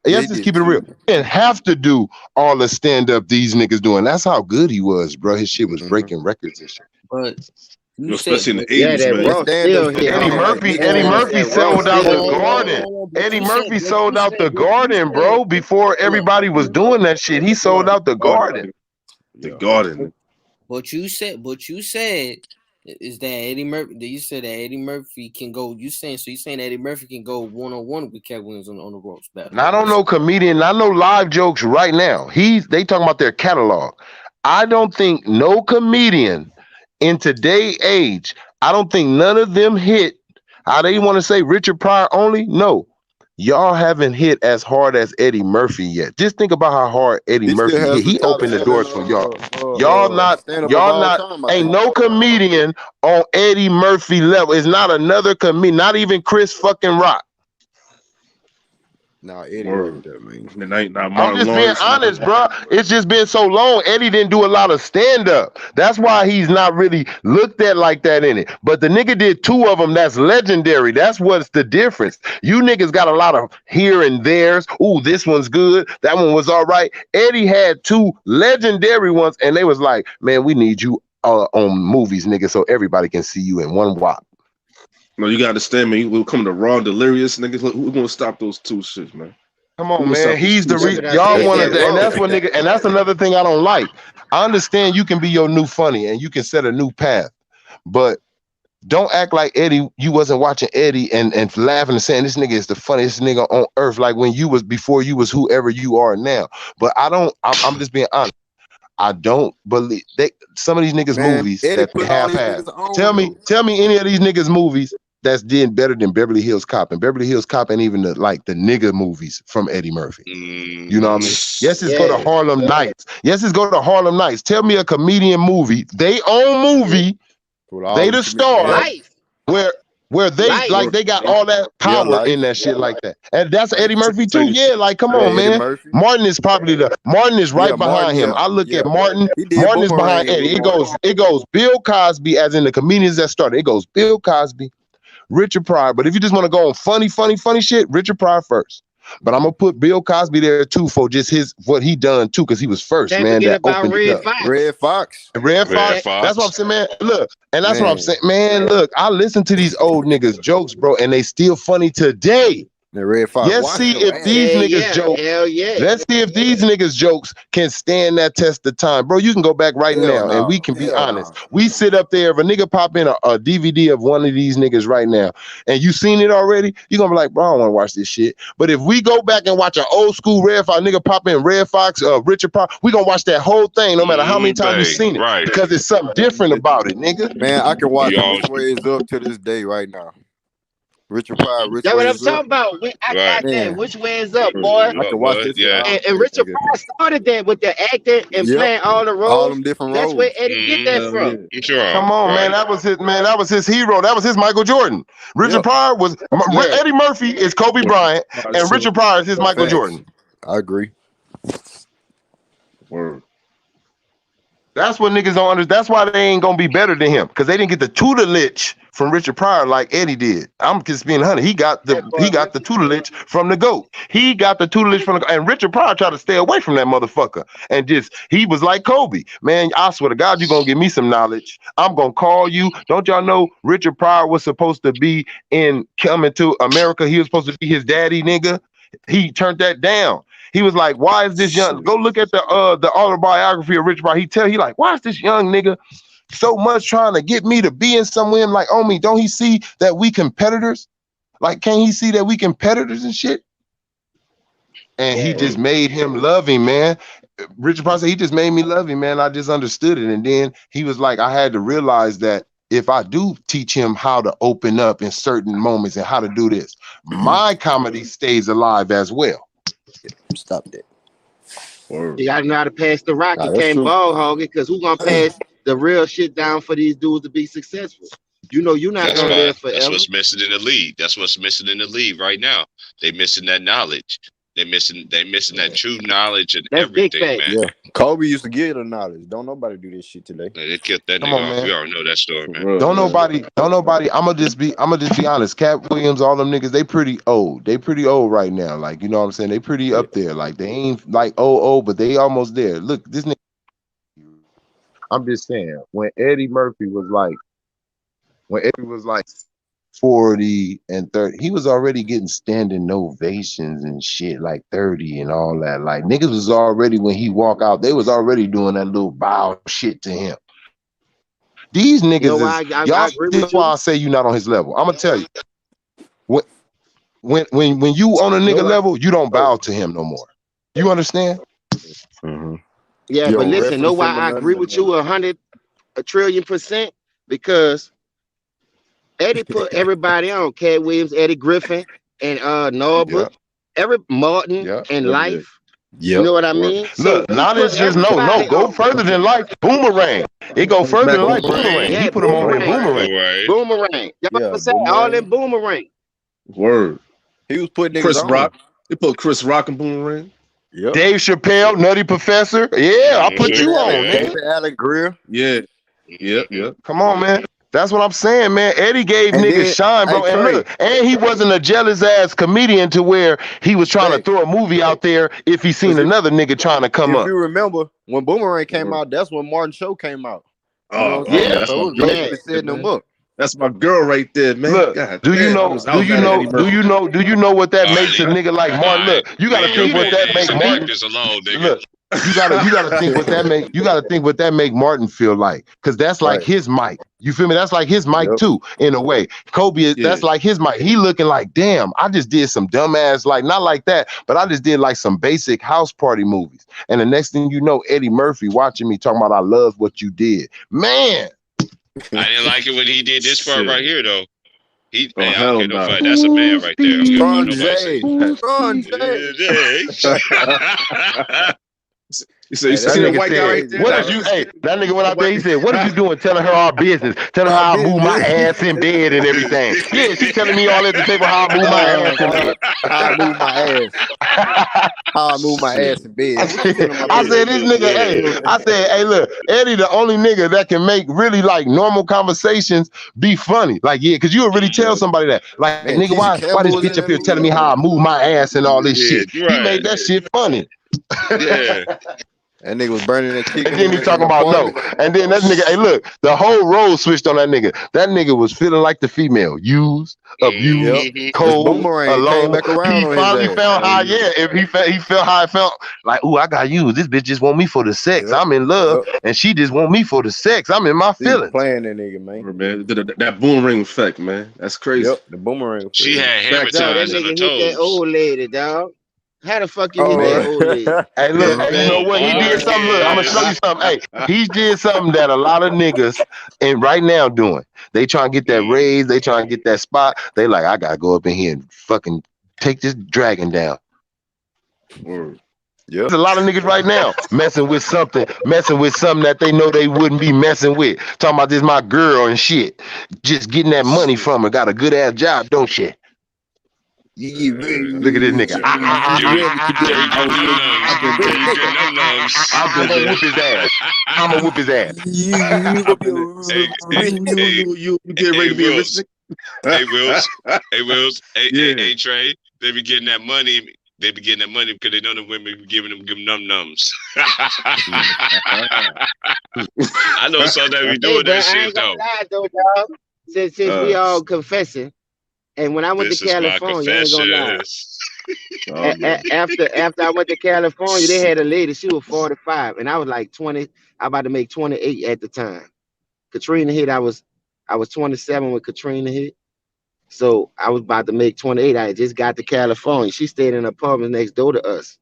Let's just keep it real. He didn't have to do all the stand up these niggas doing. That's how good he was, bro. His shit was breaking records and shit. But especially in the 80s, man. Eddie Murphy sold out the Garden. Eddie Murphy sold out the Garden, bro. Before everybody was doing that shit, he sold out the Garden. The Garden. But you said is that Eddie Murphy? You said that Eddie Murphy can go. You saying Eddie Murphy can go 1-on-1 with Cat Williams on the ropes? I don't know comedian. I know live jokes right now. They talking about their catalog. I don't think no comedian in today's age, I don't think none of them hit. How they want to say Richard Pryor only? No. Y'all haven't hit as hard as Eddie Murphy yet. Just think about how hard Eddie Murphy hit. He opened the doors for y'all. Ain't no comedian on Eddie Murphy level. It's not another comedian, not even Chris fucking Rock. Nah, Eddie. I'm just being honest, bro. It's just been so long. Eddie didn't do a lot of stand-up. That's why he's not really looked at like that in it. But the nigga did 2 of them. That's legendary. That's what's the difference. You niggas got a lot of here and there's. Ooh, this one's good. That one was all right. Eddie had 2 legendary ones, and they was like, man, we need you on movies, nigga, so everybody can see you in one wop. No, you gotta understand, man. We'll come to Raw and Delirious, niggas. We're gonna stop those 2 shits, man. Come on, man. He's the y'all wanted that, and that's what nigga, and that's another thing I don't like. I understand you can be your new funny and you can set a new path, but don't act like Eddie. You wasn't watching Eddie and laughing and saying this nigga is the funniest nigga on earth. Like when you was before you was whoever you are now. But I'm just being honest. I don't believe some of these niggas movies Eddie that have had. Tell me any of these niggas movies that's did better than Beverly Hills Cop, and Beverly Hills Cop ain't even the nigga movies from Eddie Murphy. You know what I mean? Yes, it's go to Harlem Nights. Yes, it's go to Harlem Nights. Tell me a comedian movie, they own movie, they the star, where they they got all that power in that shit like that. And that's Eddie Murphy too. Yeah, like come on, man. Martin is probably Martin is right behind him. I look at Martin. Martin is behind Eddie. It goes Bill Cosby, as in the comedians that started. It goes Bill Cosby, Richard Pryor. But if you just want to go on funny shit, Richard Pryor first. But I'm gonna put Bill Cosby there too for just what he done too, because he was first, man. That opened it up. Red Fox. That's what I'm saying, man. Look, and that's what I'm saying, man. Look, I listen to these old niggas jokes, bro, and they still funny today. The Red Fox. Let's see if these niggas jokes. Let's see if these niggas jokes can stand that test of time, bro. You can go back right now, and we can be honest. We sit up there. If a nigga pop in a DVD of one of these niggas right now, and you seen it already, you gonna be like, bro, I don't want to watch this shit. But if we go back and watch an old school Red Fox, nigga pop in Red Fox, Richard Pryor, we gonna watch that whole thing, no matter how many times you've seen it, because it's something different about it, nigga. Man, I can watch Which Way Is Up to this day right now. Richard Pryor, that's what I'm talking about. I got that. Which Way Is Up, boy? I can watch this. And Richard Pryor started that with the acting and playing all the roles. All them different roles. That's where Eddie get that from. Come on, man. That was his man. That was his hero. That was his Michael Jordan. Richard Pryor was Eddie Murphy is Kobe Bryant, and Richard Pryor is his Michael Jordan. I agree. Word. That's what niggas don't understand. That's why they ain't gonna be better than him, because they didn't get the tutelage from Richard Pryor like Eddie did. I'm just being honest. He got the tutelage from the GOAT. He got the tutelage from and Richard Pryor tried to stay away from that motherfucker. And he was like Kobe. Man, I swear to God, you're gonna give me some knowledge. I'm gonna call you. Don't y'all know Richard Pryor was supposed to be in Coming to America? He was supposed to be his daddy, nigga. He turned that down. He was like, why is this young? Go look at the autobiography of Richard Pryor. He like, why is this young nigga so much trying to get me to be in somewhere? I'm like, oh me, don't he see that we competitors? Like, can't he see that we competitors and shit? And he just made him love him, man. Richard Pryor said, he just made me love him, man. I just understood it. And then he was like, I had to realize that if I do teach him how to open up in certain moments and how to do this, my comedy stays alive as well. Stop that. You gotta know how to pass the rock. You can't ball hog it, because who gonna pass the real shit down for these dudes to be successful? You know you're not gonna live forever. That's what's missing in the league. That's what's missing in the league right now. They missing that knowledge. They missing that true knowledge and everything, man. Yeah. Kobe used to give the knowledge. Don't nobody do this shit today. They killed that nigga off. We already know that story, man. Don't nobody. I'ma just be honest. Cat Williams, all them niggas, they pretty old. They pretty old right now. Like, you know what I'm saying? They pretty up there. Like, they ain't like old, but they almost there. Look, this nigga. I'm just saying, when Eddie was like 40 and 30, he was already getting standing ovations and shit, like 30 and all that. Like, niggas was already, when he walk out, they was already doing that little bow shit to him. These niggas that's why I say you're not on his level. I'm gonna tell you, when you on a nigga level, you don't bow to him no more. You understand? Yeah, but listen, know why I agree with you 1,000,000,000,000%? Because Eddie put everybody on. Cat Williams, Eddie Griffin, and Norbert, Martin, and Life. You know what I mean? Look, not it's just go further than Life. Boomerang. It go further than Life. Boomerang. He put him on in Boomerang. Boomerang. All in Boomerang. Word. He was putting Chris Rock. They put Chris Rock in Boomerang. Yep. Dave Chappelle, Nutty Professor. Yeah, I put you on, man. Alec Greer. Yeah. Yep. Come on, man. That's what I'm saying, man. Eddie gave niggas shine, bro. And he wasn't a jealous ass comedian to where he was trying to throw a movie out there if he seen another nigga trying to come up. If you remember, when Boomerang came out, that's when Martin Show came out. Oh, yeah. So it was setting them up. That's my girl right there, man. Look, God do you damn, know what that makes a nigga like Martin? Look, you gotta think what that make Martin. Look, you gotta think what that make. You gotta think what that make Martin feel like, because that's like his mic. You feel me? That's like his mic too, in a way. Kobe, that's like his mic. He looking like, damn, I just did some dumbass, like not like that, but I just did like some basic house party movies. And the next thing you know, Eddie Murphy watching me talking about I love what you did, man. I didn't like it when he did this part right here, though. He, Oh, man, I hell don't get no no. fight. That's a man right there. I don't care what nobody say. You see that white guy right there? That nigga went out there. He said, "What are you doing? Telling her our business. Telling her how I move my ass in bed and everything." Yeah, she telling me all at the table how I move my ass in bed. How I move my ass. How I move my ass in bed. I said, this nigga, hey. I said, hey, look, Eddie, the only nigga that can make really like normal conversations be funny. Like, yeah, because you would really tell somebody that. Like, man, nigga, why this bitch up here telling me how I move my ass and all this shit? He made that shit funny. Yeah. That nigga was burning that chicken. And then he talking about no. And then that nigga, hey, look, the whole role switched on that nigga. That nigga was feeling like the female. Used, abused, cold, alone. He finally felt how, if he felt how it felt. Like, ooh, I got used. This bitch just want me for the sex. I'm in love. And she just want me for the sex. I'm in my feelings. Playing that nigga, man. That boomerang effect, man. That's crazy. Yep, the boomerang effect. She had hammer times on her toes. That old lady, dog. How the fuck you hit that old lady? Hey, look, you know what? He did something. Look, I'm gonna show you something. Hey, he did something that a lot of niggas and right now doing. They trying to get that raise. They trying to get that spot. They like, I gotta go up in here and fucking take this dragon down. There's a lot of niggas right now messing with something that they know they wouldn't be messing with. Talking about this my girl and shit. Just getting that money from her. Got a good ass job, don't she? Look at this nigga. I'm gonna whoop his ass. I'm gonna whoop his ass. You get ready to be a rich nigga? Hey, Wills. Hey, Trey. They be getting that money. They be getting that money because they know the women be giving them num-nums. I know some that be doing that shit, though. Since we all confessing. And when I went to California, I ain't gonna lie. After I went to California, they had a lady. She was 45, and I was like 20. I about to make 28 at the time. Katrina hit. I was 27 when Katrina hit, so I was about to make 28. I just got to California. She stayed in an apartment next door to us.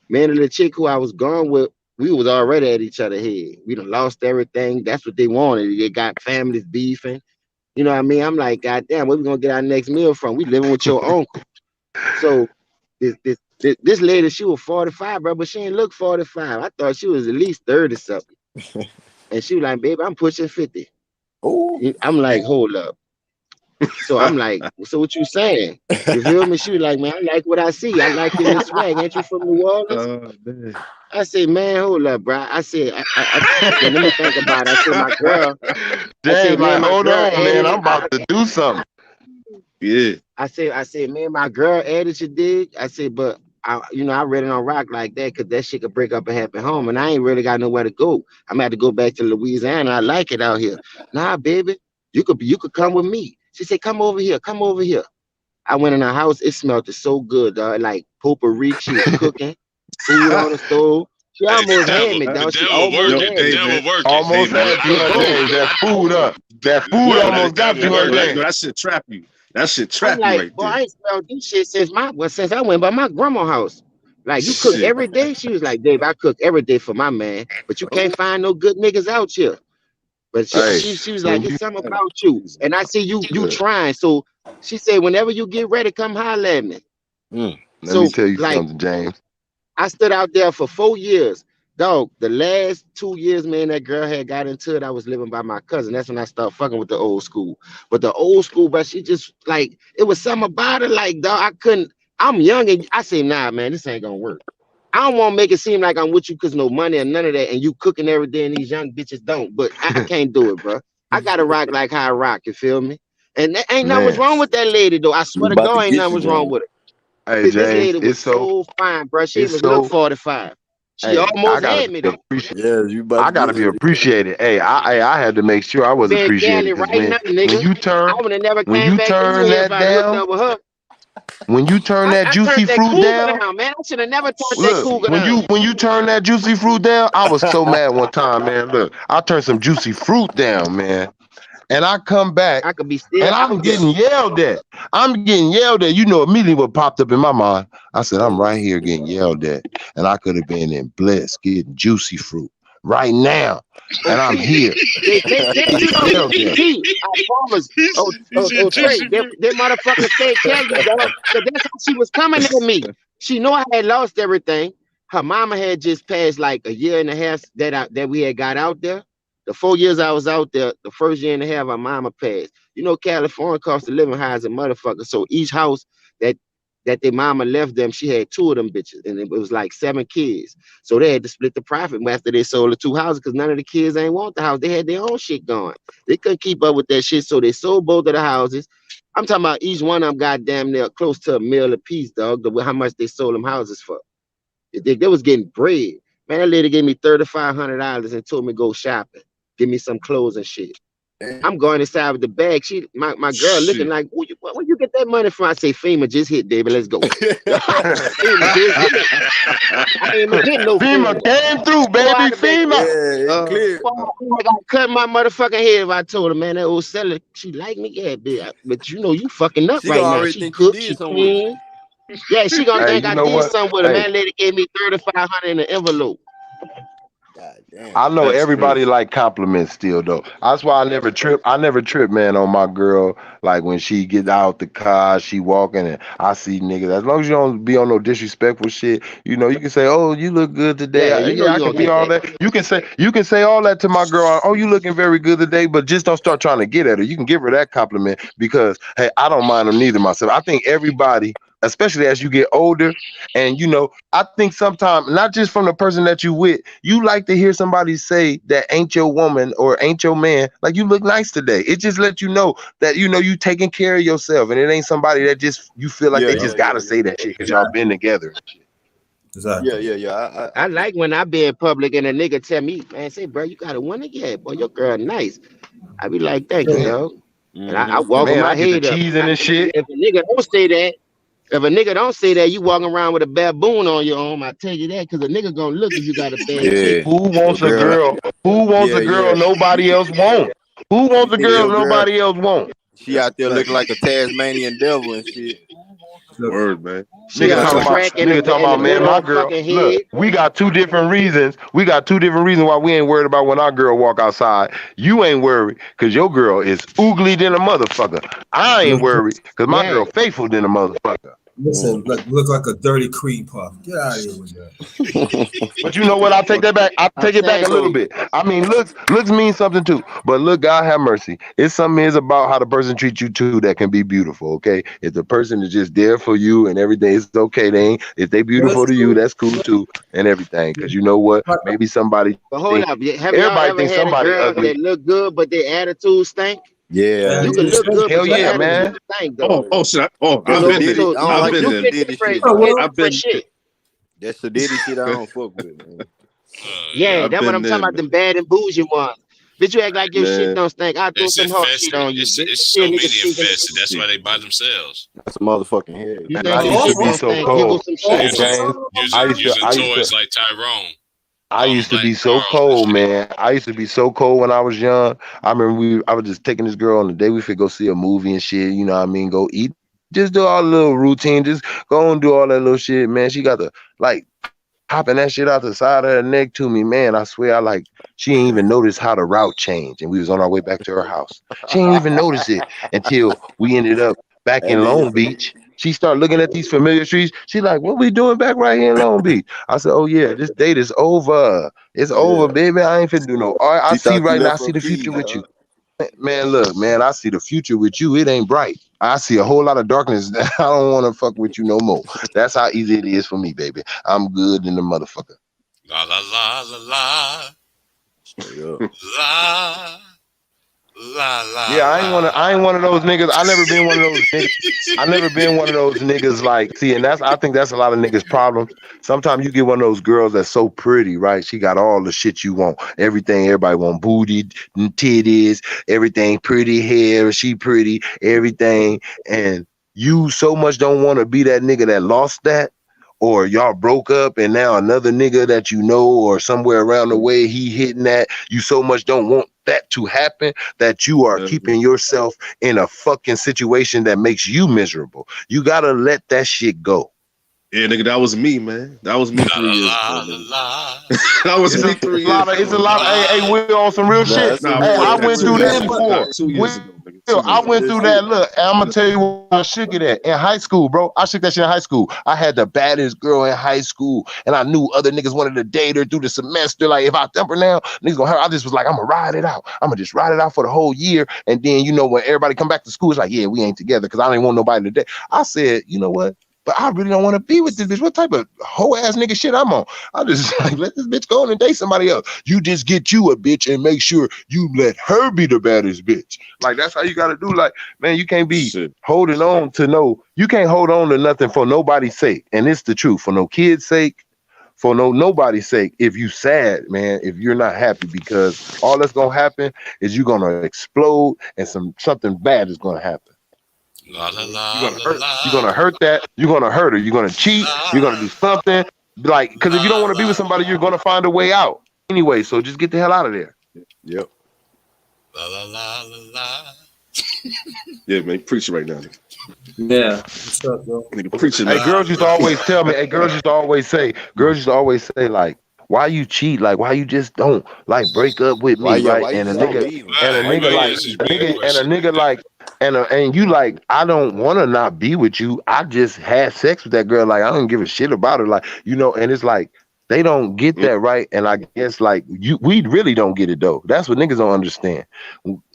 Man, and the chick who I was gone with, we was already at each other's head. We done lost everything. That's what they wanted. They got families beefing. You know what I mean? I'm like, God damn, where we gonna get our next meal from? We living with your uncle. So this lady, she was 45, bro, but she ain't look 45. I thought she was at least 30 something. And she was like, baby, I'm pushing 50. Ooh. I'm like, hold up. So I'm like, so what you saying? You feel me? She was like, man, I like what I see. I like your swag. Ain't you from New Orleans? I said, man, hold up, bro. I said, let me think about it. I said, my girl. Damn, like, hold on, man. I'm about to do something. Yeah. I said, man, my girl added your dig. I said, but I read it on rock like that because that shit could break up a happy home, and I ain't really got nowhere to go. I'm gonna have to go back to Louisiana. I like it out here. Nah, baby, you could come with me. She said, come over here. I went in her house. It smelled so good, dog. Like potpourri. She was cooking food on the stove. She almost had me, dog. She almost had me. Almost had you. That food up. That food almost got you. That shit trap you. That shit trap you right boy, there. I ain't smelled this shit since I went by my grandma's house. Like, you cook every day? She was like, Dave, I cook every day for my man, but you can't find no good niggas out here. But she was like, it's something about you. And I see you trying. So she said, whenever you get ready, come holler at me. Let me tell you something, James. I stood out there for 4 years. Dog, the last 2 years, man, that girl had got into it. I was living by my cousin. That's when I started fucking with the old school. But the old school, bro, she just, like, it was something about it. Like, dog, I'm young, and I say, nah, man, this ain't gonna work. I don't want to make it seem like I'm with you because no money or none of that, and you cooking every day, and these young bitches don't. But I can't do it, bro. I gotta rock like how I rock, you feel me? And there ain't nothing wrong with that lady, though. I swear to God, ain't nothing wrong with her. Hey, James, this lady was so fine, bro. She was look 45. She almost had me. Yeah, you about I gotta be appreciated. Hey, I had to make sure I was Man, appreciated Cali because right now, nigga. when you turn I would have never when came you back to turn you if that I hooked down, up with her. when you turn that I juicy turned that fruit cougar down, down, man. I should have never turned that look, cougar when down. you turn that juicy fruit down, I was so mad one time, man. Look, I turned some juicy fruit down, man. And I come back I could be still and I'm getting yelled at. I'm getting yelled at. You know, immediately what popped up in my mind. I said, I'm right here getting yelled at. And I could have been in Bliss getting juicy fruit right now. And I'm here. They you know, G, I promise. Trey, that motherfucker said Kelly, dog. Because that's how she was coming at me. She know I had lost everything. Her mama had just passed like a year and a half that we had got out there. The 4 years I was out there, the first year and a half, our mama passed. You know, California cost of living high as a motherfucker. So each house that their mama left them, she had 2 of them bitches, and it was like 7 kids. So they had to split the profit after they sold the 2 houses because none of the kids ain't want the house. They had their own shit going. They couldn't keep up with that shit, so they sold both of the houses. I'm talking about each one of them goddamn near close to $1 million a piece, dog. How much they sold them houses for? They was getting bread. Man, that lady gave me $3,500 and told me go shopping. Give me some clothes and shit. I'm going inside with the bag. My girl looking like, where you get that money from? I say, FEMA just hit, baby. Let's go. FEMA just hit. I ain't even getting no FEMA came through, baby. FEMA. Clear. I got cut my motherfucking head if I told her, man, that old seller, she like me, yeah, bitch. But you know, you fucking up right now. She cook, she clean. Yeah, she gonna think I did something with her. Man, lady gave me $3,500 in an envelope. I know everybody like compliments still though. That's why I never trip. I never trip, man, on my girl. Like when she get out the car, she walking and I see niggas. As long as you don't be on no disrespectful shit, you know, you can say, "Oh, you look good today." I can be all that. You can say all that to my girl. "Oh, you looking very good today," but just don't start trying to get at her. You can give her that compliment because hey, I don't mind them neither myself. I think everybody, especially as you get older, and you know, I think sometimes not just from the person that you with, you like to hear somebody say that ain't your woman or ain't your man, like you look nice today. It just lets you know that you know you taking care of yourself, and it ain't somebody that just you feel like they just gotta say that shit because y'all been together. Exactly. Yeah. I like when I be in public and a nigga tell me, man, say, bro, you got a one again, boy, your girl nice. I be like, thank you, dog. And I walk with my head up. Cheese in this shit. If a nigga don't say that, you walking around with a baboon on your arm, I tell you that, because a nigga gonna look if you got a bad chick. Who wants a girl? Who wants a girl nobody else won't? Who wants a girl nobody else won't? She out there looking like a Tasmanian devil and shit. Word, man. Nigga talking about, man, my girl. Look, we got 2 different reasons. We got 2 different reasons why we ain't worried about when our girl walk outside. You ain't worried because your girl is oogly than a motherfucker. I ain't worried because my girl faithful than a motherfucker. Listen, look like a dirty cream puff. Get out of here with that. But you know what? I'll take that back. I'll take it back a little bit. I mean, looks mean something too. But look, God have mercy. It's something is about how the person treats you too that can be beautiful. Okay, if the person is just there for you and everything is okay, if they beautiful to you, that's cool too, and everything. Because you know what? Maybe somebody. But hold up, have y'all ever had a girl that look good but their attitude stink? Yeah, you can look good. Hell yeah, man. I've been there. I've been shit. That's the Diddy shit I don't fuck with, man. Yeah, that's what I'm talking about. Them bad and bougie ones. Bitch, you act like your shit don't stink. I throw some hot shit on you. It's so many infested. That's why they by themselves. That's a motherfucking head. You think I used to be so cold. Using toys like Tyrone. I used to be so cold, man. I used to be so cold when I was young. I remember I was just taking this girl on the day we could go see a movie and shit. You know what I mean? Go eat. Just do all the little routine. Just go and do all that little shit, man. She got the like popping that shit out the side of her neck to me, man. I swear, she ain't even notice how the route changed, and we was on our way back to her house. She ain't even notice it until we ended up back in Long Beach. She started looking at these familiar streets. She like, what we doing back right here in Long Beach? I said, oh yeah, this date is over. It's over, baby. I ain't finna do no. I see right now. I see the future with you. Man, look, man, I see the future with you. It ain't bright. I see a whole lot of darkness. I don't want to fuck with you no more. That's how easy it is for me, baby. I'm good in the motherfucker. La la la la la. Straight up. La Yeah, I ain't one of those niggas. I never been one of those niggas. I never been one of those niggas like, see, and I think that's a lot of niggas' problems. Sometimes you get one of those girls that's so pretty, right? She got all the shit you want. Everything everybody want, booty, titties, everything, pretty hair, she pretty, everything. And you so much don't want to be that nigga that lost that. Or y'all broke up and now another nigga that you know or somewhere around the way he hitting that, you so much don't want that to happen that you are keeping yourself in a fucking situation that makes you miserable. You gotta let that shit go. Yeah, nigga, that was me, man. That was me 3 years ago. That was me 3 years ago. It's a lot of, hey, we're on some real shit. Hey, I went through this before. 2 years ago, nigga. I went through that. Look, I'm gonna tell you what I shook it at in high school, bro. I shook that shit in high school. I had the baddest girl in high school, and I knew other niggas wanted to date her through the semester. Like, if I dump her now, niggas gonna hurt. I just was like, I'm gonna ride it out. I'm gonna just ride it out for the whole year, and then you know when everybody come back to school, it's like, yeah, we ain't together because I didn't want nobody to date. I said, you know what? But I really don't want to be with this bitch. What type of hoe ass nigga shit I'm on? I just like let this bitch go on and date somebody else. You just get you a bitch and make sure you let her be the baddest bitch. Like that's how you gotta do. Like, man, you can't be holding on to you can't hold on to nothing for nobody's sake. And it's the truth. For no kid's sake, for nobody's sake. If you sad, man, if you're not happy, because all that's gonna happen is you're gonna explode and something bad is gonna happen. You're gonna hurt that. You're gonna hurt her. You're gonna cheat. You're gonna do something like because if you don't want to be with somebody, you're gonna find a way out anyway. So just get the hell out of there. Yep. Yeah, man, preaching right now. Yeah. What's up, bro? Preaching. Hey, girls used to always tell me. Hey, girls used to always say like, why you cheat? Like, why you just don't like break up with me, right? And a nigga, I don't want to not be with you. I just had sex with that girl. Like, I don't give a shit about her. Like, you know, and it's like they don't get that, right? And I guess like we really don't get it though. That's what niggas don't understand.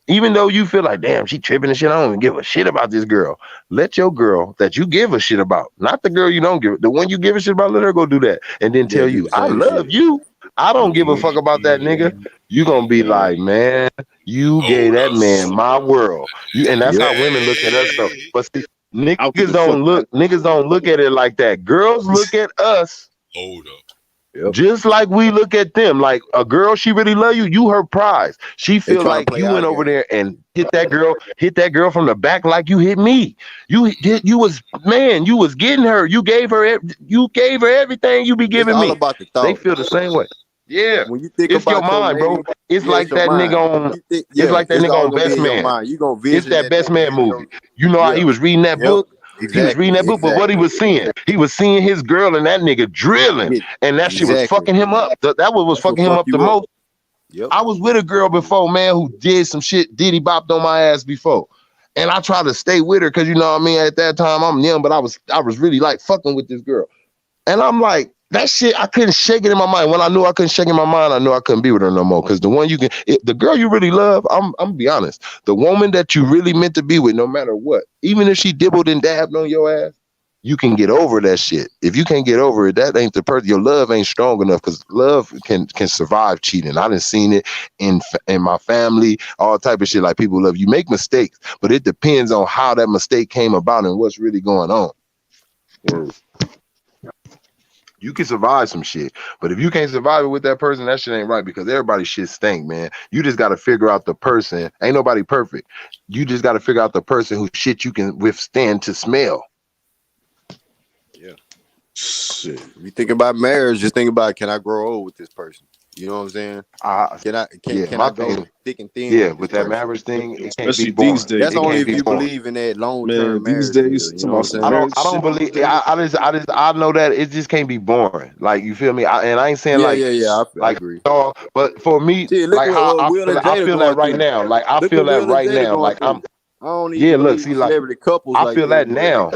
Even though you feel like, damn, she tripping and shit, I don't even give a shit about this girl. Let your girl that you give a shit about, not the girl you don't give, the one you give a shit about, let her go do that. And then tell you, I love you. I don't give a fuck about that nigga. You gonna be like, man, you gave that man my world. And that's how women look at us though. But see, niggas don't look at it like that. Girls look at us. Hold up. Yep. Just like we look at them, like a girl, she really love you. You her prize. She feel like you went over there and hit that girl from the back like you hit me. You was getting her. You gave her everything you be giving me. They feel the same way. Yeah, when you think it's about your mind, bro. It's like that nigga on. It's like that nigga on Best Man. You gonna it's that Best Man movie. You know how he was reading that book. Exactly, he was reading that book, but what he was seeing, he was seeing his girl and that nigga drilling, and that shit was fucking him up. That was fucking him up the most. Yep. I was with a girl before, man, who did some shit, Diddy bopped on my ass before. And I tried to stay with her because you know what I mean, at that time I'm young, but I was really like fucking with this girl. And I'm like, that shit, I couldn't shake it in my mind. When I knew I couldn't shake it in my mind, I knew I couldn't be with her no more. Because the one the girl you really love, I'm gonna be honest, the woman that you really meant to be with, no matter what, even if she dibbled and dabbed on your ass, you can get over that shit. If you can't get over it, that ain't the person. Your love ain't strong enough because love can survive cheating. I done seen it in my family, all type of shit. Like people love you. Make mistakes, but it depends on how that mistake came about and what's really going on. You can survive some shit, but if you can't survive it with that person, that shit ain't right because everybody's shit stink, man. You just got to figure out the person. Ain't nobody perfect. You just got to figure out the person whose shit you can withstand to smell. Yeah. Shit. If you think about marriage, just think about, can I grow old with this person? You know what I'm saying? Can I go thick and thin? Yeah, with that marriage thing, it can't especially be boring. these days. That's only if you believe in that long-term marriage. These days, you know what I'm saying? I don't believe. I know that it just can't be boring. Like you feel me? And I ain't saying I agree. But for me, like how I feel that right now. Like I feel that right now. Like I'm. Look, see, like I feel that now.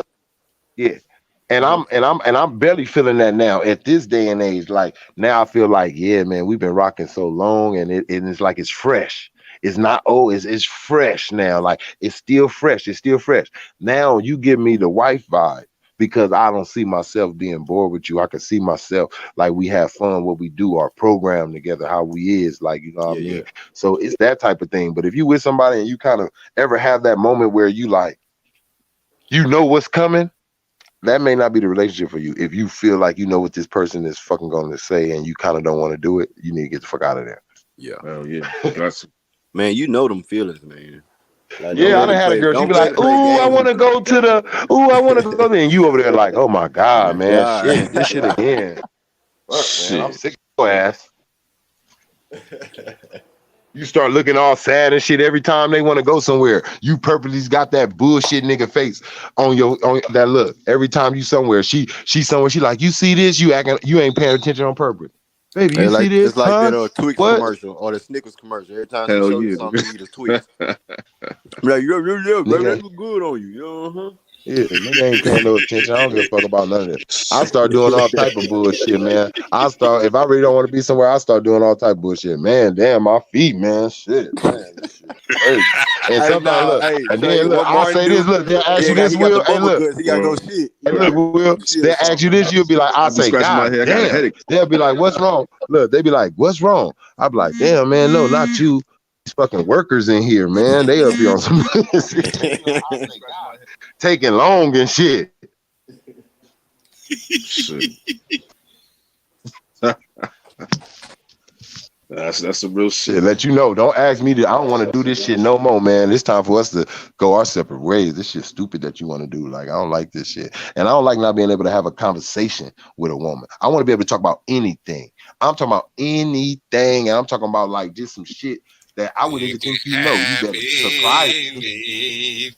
Yeah. And I'm barely feeling that now at this day and age. Like now I feel like, yeah, man, we've been rocking so long and it's like it's fresh. It's not old, it's fresh now. Like it's still fresh. It's still fresh. Now you give me the wife vibe because I don't see myself being bored with you. I can see myself like we have fun, what we do, our program together, how we is, like, you know what I mean? So it's that type of thing. But if you with somebody and you kind of ever have that moment where you like, you know what's coming, that may not be the relationship for you. If you feel like you know what this person is fucking going to say and you kind of don't want to do it, you need to get the fuck out of there. Yeah. Hell yeah. Man, you know them feelings, man. Like, yeah, I done had a girl. She be like, "Ooh, I want to go to the. Ooh, I want to go there." And you over there like, "Oh my god, man, shit, this shit again." Fuck, man, I'm sick of your ass. You start looking all sad and shit every time they want to go somewhere. You purposely got that bullshit nigga face on that look. Every time you somewhere, she somewhere. She like, you see this? You acting, you ain't paying attention on purpose. Baby, you see this? It's like that Twix commercial or the Snickers commercial. Every time they show you something, you eat a Twix. I'm like, yeah, baby, that look good on you. Yeah, nigga ain't paying no attention. I don't give a fuck about none of this. I start doing all type of bullshit, man. If I really don't want to be somewhere, I start doing all type of bullshit. Man, damn, my feet, man. Shit, man. This shit crazy. And sometimes, look, and then look, I'll say this, look, they'll ask you this, Will. Hey, look. He gotta go shit. Hey, look, Will, they'll ask you this, you'll be like, I'll say, God damn. They'll be like, what's wrong? Look, they be like, what's wrong? I'll be like, damn, man, no, not you. These fucking workers in here, man. They up here on some taking long and shit. That's some real shit. Let you know. Don't ask me to. I don't want to do this shit no more, man. It's time for us to go our separate ways. This shit's stupid that you want to do. Like, I don't like this shit. And I don't like not being able to have a conversation with a woman. I want to be able to talk about anything. I'm talking about anything. And I'm talking about like just some shit that I wouldn't even think you know. You better surprise me.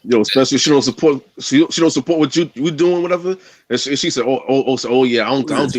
Yo, especially she don't support what you doing, whatever. And she said, oh yeah, I don't think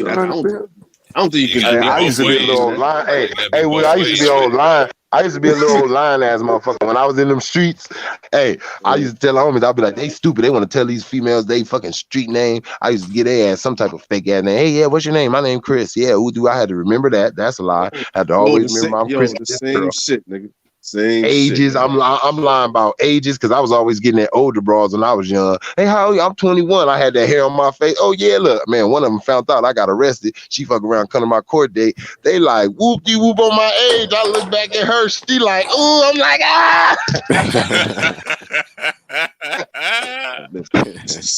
you can. I used to be a little line. Hey, Will, I used to be old line. I used to be a little old line ass motherfucker. When I was in them streets, I used to tell the homies, I'd be like, they stupid. They want to tell these females they fucking street name. I used to get their ass some type of fake ass name. Hey, yeah, what's your name? My name Chris. Yeah, I had to remember that. That's a lie. I had to always remember I'm Chris. The same shit, nigga. Same ages. Shit, I'm lying about ages because I was always getting at older bras when I was young. Hey, how old are you? I'm 21. I had that hair on my face. Oh yeah, look, man. One of them found out I got arrested. She fuck around, come to my court date. They like whoop de whoop on my age. I look back at her. She like, ooh, I'm like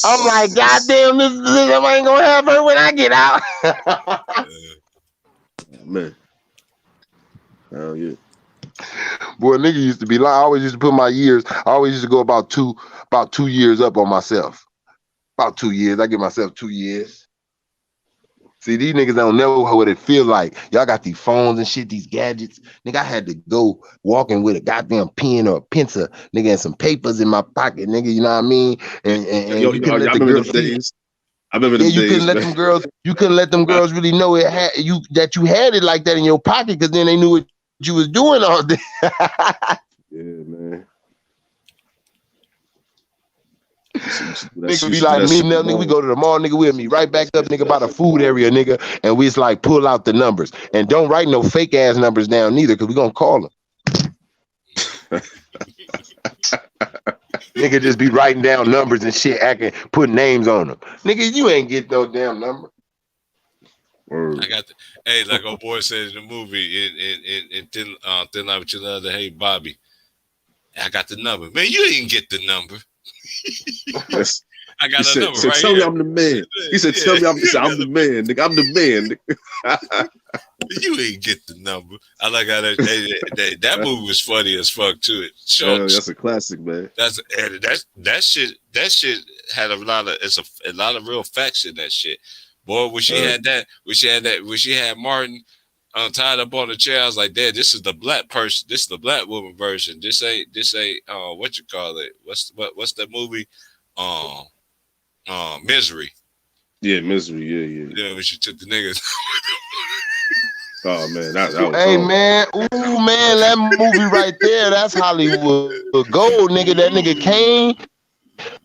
I'm like, goddamn, this I ain't gonna have her when I get out. Man, hell yeah. Boy, nigga used to be like, I always used to put my years. I always used to go about two years up on myself. About 2 years. I give myself 2 years. See, these niggas don't know what it feel like. Y'all got these phones and shit, these gadgets. Nigga, I had to go walking with a goddamn pen or a pencil, nigga, and some papers in my pocket, nigga. You know what I mean? And you couldn't let the girls days. I remember them days. You couldn't let them girls. You couldn't let them girls really know that you had it like that in your pocket, because then they knew what you was doing all day. Yeah, man. Nigga be like me now, nigga. We go to the mall, nigga. We'll meet right back up, nigga, by the food area, nigga. And we just like pull out the numbers. And don't write no fake ass numbers down neither, because we gonna call them. Nigga just be writing down numbers and shit, putting names on them. Nigga, you ain't get no damn number. I got like old boy said in the movie in Thin Line With Your Love, hey Bobby, I got the number. Man, you didn't get the number. I got a number right tell here. Me I'm the man. He said, tell me I'm the man, nigga. I'm the man, nigga. You ain't get the number. I like how that movie was funny as fuck too. That's a classic, man. That shit had a lot of real facts in that shit. Boy, when she had Martin tied up on the chair, I was like, Dad, this is the black person, this is the black woman version. This ain't what you call it? What's that movie? Misery. Yeah, Misery, yeah. Yeah, when she took the niggas. Oh man, that was hey man, ooh man, that movie right there, that's Hollywood gold, nigga. That nigga Kane.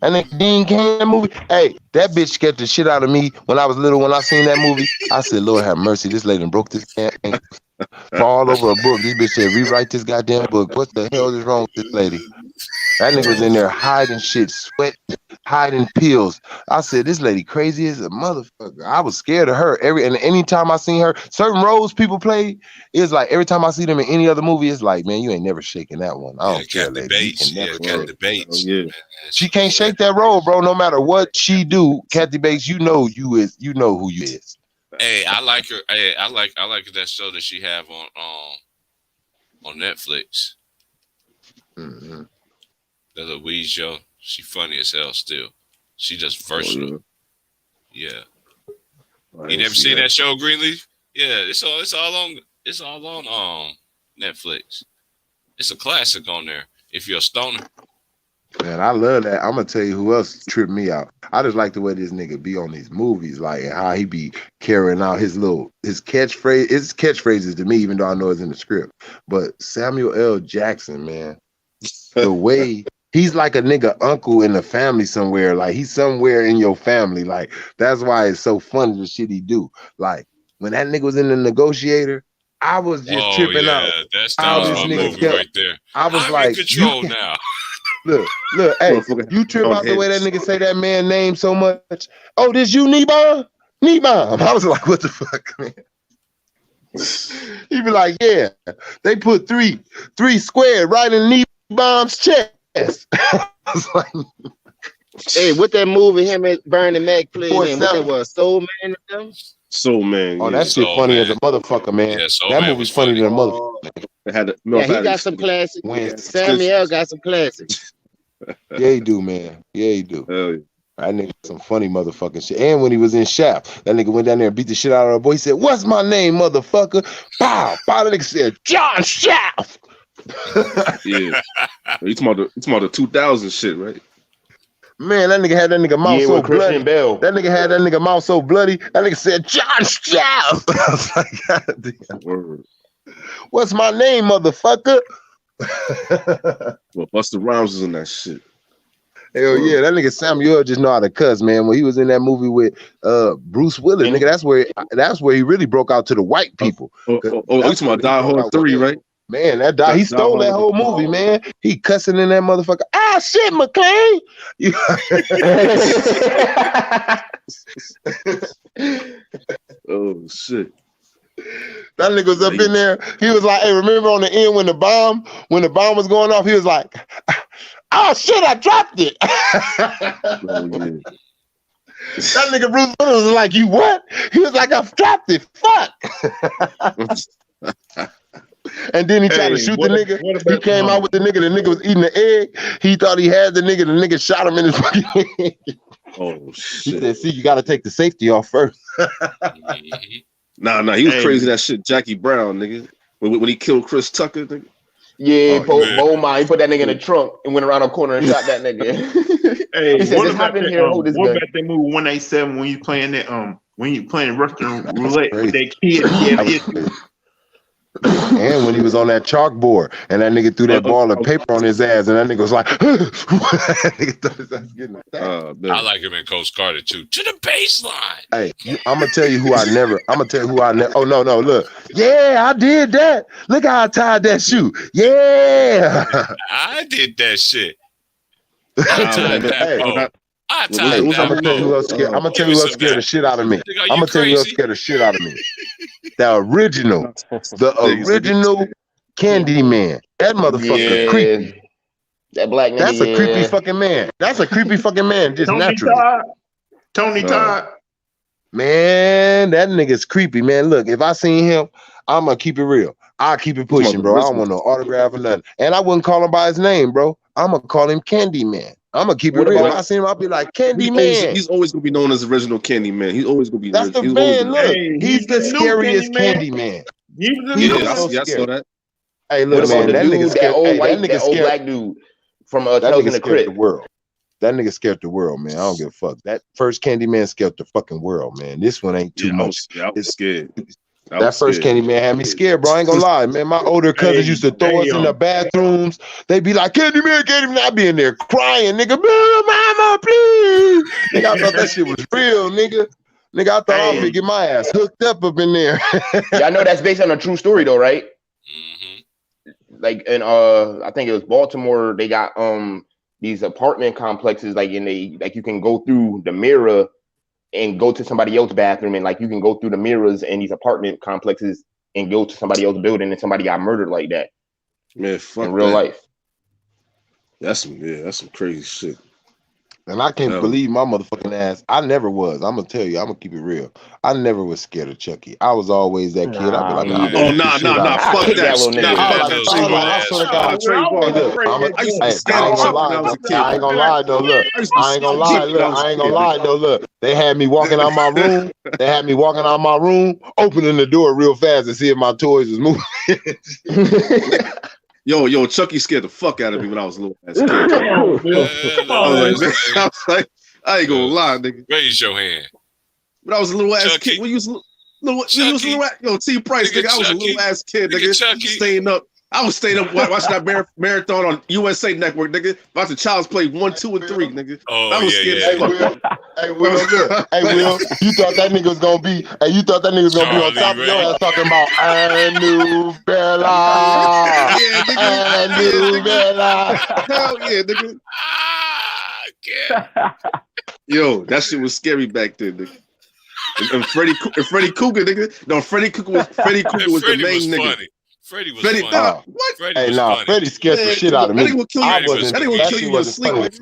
And then Dean Kane, that movie. Hey, that bitch scared the shit out of me when I was little. When I seen that movie, I said, Lord have mercy, this lady broke this ankle. Fall over a book. This bitch said, rewrite this goddamn book. What the hell is wrong with this lady? That nigga was in there hiding shit, sweat, hiding pills. I said, this lady crazy as a motherfucker. I was scared of her. Anytime I seen her, certain roles people play, it's like every time I see them in any other movie, it's like, man, you ain't never shaking that one. I don't care, lady. Bates. Kathy Bates. Yeah. She can't shake that role, bro. No matter what she do, Kathy Bates, you know who you is. Hey, I like her. Hey, I like that show that she have on Netflix. Mm-hmm. The Louise show. She funny as hell still. She just versatile. Yeah. You never seen that show, Greenleaf? Yeah, it's all on Netflix. It's a classic on there. If you're a stoner. Man, I love that. I'm gonna tell you who else tripped me out. I just like the way this nigga be on these movies, like and how he be carrying out his catchphrase. His catchphrases to me, even though I know it's in the script. But Samuel L. Jackson, man, the way he's like a nigga uncle in the family somewhere. Like he's somewhere in your family. Like that's why it's so funny the shit he do. Like when that nigga was in The Negotiator, I was just tripping out. That was my movie right there. I was I'm like, in control now. Look, hey, you trip out the way that nigga say that man name so much. Oh, this you, Nebom? Nebom. I was like, what the fuck, man? He be like, yeah, they put three squared right in Nebom's chest. I was like, hey, what that movie him and Bernie Mac played in? What that was? Soul Man and them? Soul Man. Oh, that shit funny as a motherfucker, man. Yeah, that movie's funny than a motherfucker. He got some classics. Samuel got some classics. Yeah, he do, man. Yeah, he do. Hell yeah. That nigga some funny motherfucking shit. And when he was in Shaft, that nigga went down there and beat the shit out of the boy. He said, "What's my name, motherfucker?" Pow! Pow! The nigga said, "John Shaft." Yeah. You talking about the 2000 shit, right? Man, that nigga had that nigga mouth so bloody. Bell. That nigga had that nigga mouth so bloody. That nigga said, "John Shaft." I was like, God damn. Word. What's my name, motherfucker? Well, Busta Rhymes was in that shit. Hell yeah, that nigga Samuel just know how to cuss, man. When he was in that movie with Bruce Willis, nigga, that's where he really broke out to the white people. You talking about Die Hard 3, right? Man, he stole that whole movie, man. He cussing in that motherfucker. Ah, shit, McClane. Oh shit. That nigga was up in there. He was like, hey, remember on the end when the bomb was going off, he was like, oh shit, I dropped it. That nigga Bruce Willis was like, you what? He was like, I've dropped it. Fuck. And then he tried to shoot the nigga. He came out with the nigga was eating the egg. He thought he had the nigga shot him in his fucking head. Oh shit. He said, see, you gotta take the safety off first. Nah, he was crazy that shit, Jackie Brown, nigga. When he killed Chris Tucker, nigga. Yeah, he put that nigga in the trunk and went around the corner and shot that nigga. Hey, he said, what just hop in here and hold this what gun. about that movie 187 when you playing that when you playing Russian roulette with that kid? And when he was on that chalkboard and that nigga threw that ball of paper on his ass and that nigga was like, I like him in Coach Carter too. To the baseline. Hey, I'm gonna tell you who I never. Oh no, look. Yeah, I did that. Look how I tied that shoe. Yeah, I did that shit. I'm gonna tell you who else scared. I'm gonna tell you who else scared the shit out of me. I'm gonna tell you who else scared the shit out of me. The original Candyman. That motherfucker creepy. That black nigga. That's a creepy fucking man. That's a creepy fucking man. Just naturally. Tony Todd. Man, that nigga's creepy, man. Look, if I seen him, I'm gonna keep it real. I'll keep it pushing, bro. I don't want no autograph or nothing. And I wouldn't call him by his name, bro. I'm gonna call him Candyman. I'm gonna keep it real. If I see him, I'll be like, Candyman. He's always gonna be known as original Candyman. He's always gonna be. That's the man. Look, he's the scariest Candyman. I saw that. Hey, look, man, that nigga scared. That old black dude from Tales in the Crypt. That nigga scared the world, man. I don't give a fuck. That first Candyman scared the fucking world, man. This one ain't too much. I was scared. That first Candyman had me scared, bro. I ain't gonna lie, man. My older cousins used to throw us in the bathrooms. They be like, Candyman. I be in there crying, nigga. Mama, please. Nigga, I thought that shit was real, nigga. Nigga, I thought I would get my ass hooked up in there. Y'all know that's based on a true story, though, right? like in I think it was Baltimore. They got these apartment complexes like you can go through the mirror and go to somebody else's bathroom, and like you can go through the mirrors in these apartment complexes and go to somebody else's building, and somebody got murdered like that. Man, fuck in real life. That's some crazy shit. And I can't believe my motherfucking ass. I never was. I'm gonna tell you. I'm gonna keep it real. I never was scared of Chucky. I was always that kid. I'd be like, nah, fuck that. I ain't gonna lie though. Look, I ain't gonna lie though. Look, they had me walking out my room. Opening the door real fast to see if my toys was moving. Yo, Chucky scared the fuck out of me when I was a little ass kid. I was like, I ain't gonna lie, nigga. Raise your hand. When I was a little ass kid, when you was little, T Price, nigga, I was a little ass kid, nigga. I was staying up watching that marathon on USA Network, nigga. Watching Child's Play 1, 2, and 3, nigga. I was scared as fuck. Hey, Will, you thought that nigga was gonna be? Hey, you thought that nigga was gonna be on top of your ass talking about I knew Bella. Yeah, nigga. I knew Bella. Hell yeah, nigga. Yo, that shit was scary back then, nigga. And Freddy Krueger, nigga. No, Freddy Krueger was the main nigga. Funny. Freddie was funny. What? Freddie scared the shit out of me. That nigga will kill you in your sleep, nigga.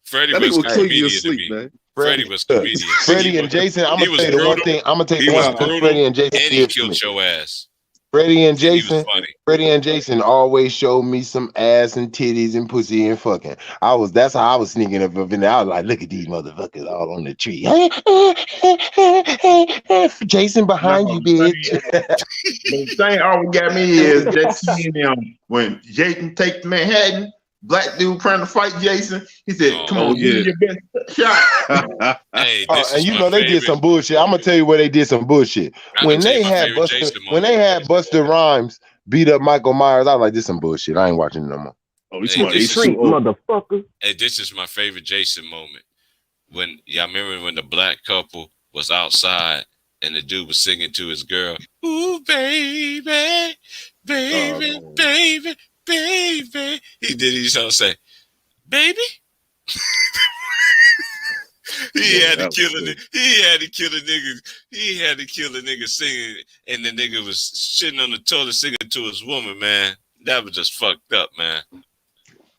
Freddie was comedian, man. Freddie was comedian. Freddie and Jason, I'm gonna tell you the one thing. I'm gonna tell you one thing. Freddie and Jason and he killed your ass. Freddie and Jason always showed me some ass and titties and pussy and fucking. That's how I was sneaking up in there. I was like, look at these motherfuckers all on the tree. Jason behind you, bitch. The thing always got me is that scene when Jason takes Manhattan. Black dude trying to fight Jason. He said, "Come on, give me your best shot." Hey, and you know they did some bullshit. I'm gonna tell you where they did some bullshit. When they had Busta Rhymes beat up Michael Myers, I was like, "This some bullshit. I ain't watching it no more." Oh, this motherfucker. Hey, this is my favorite Jason moment. When y'all remember when the black couple was outside and the dude was singing to his girl, "Ooh, baby, baby, baby." Baby, he used to say, "Baby." He had to kill a nigga singing, and the nigga was sitting on the toilet singing to his woman. Man, that was just fucked up, man.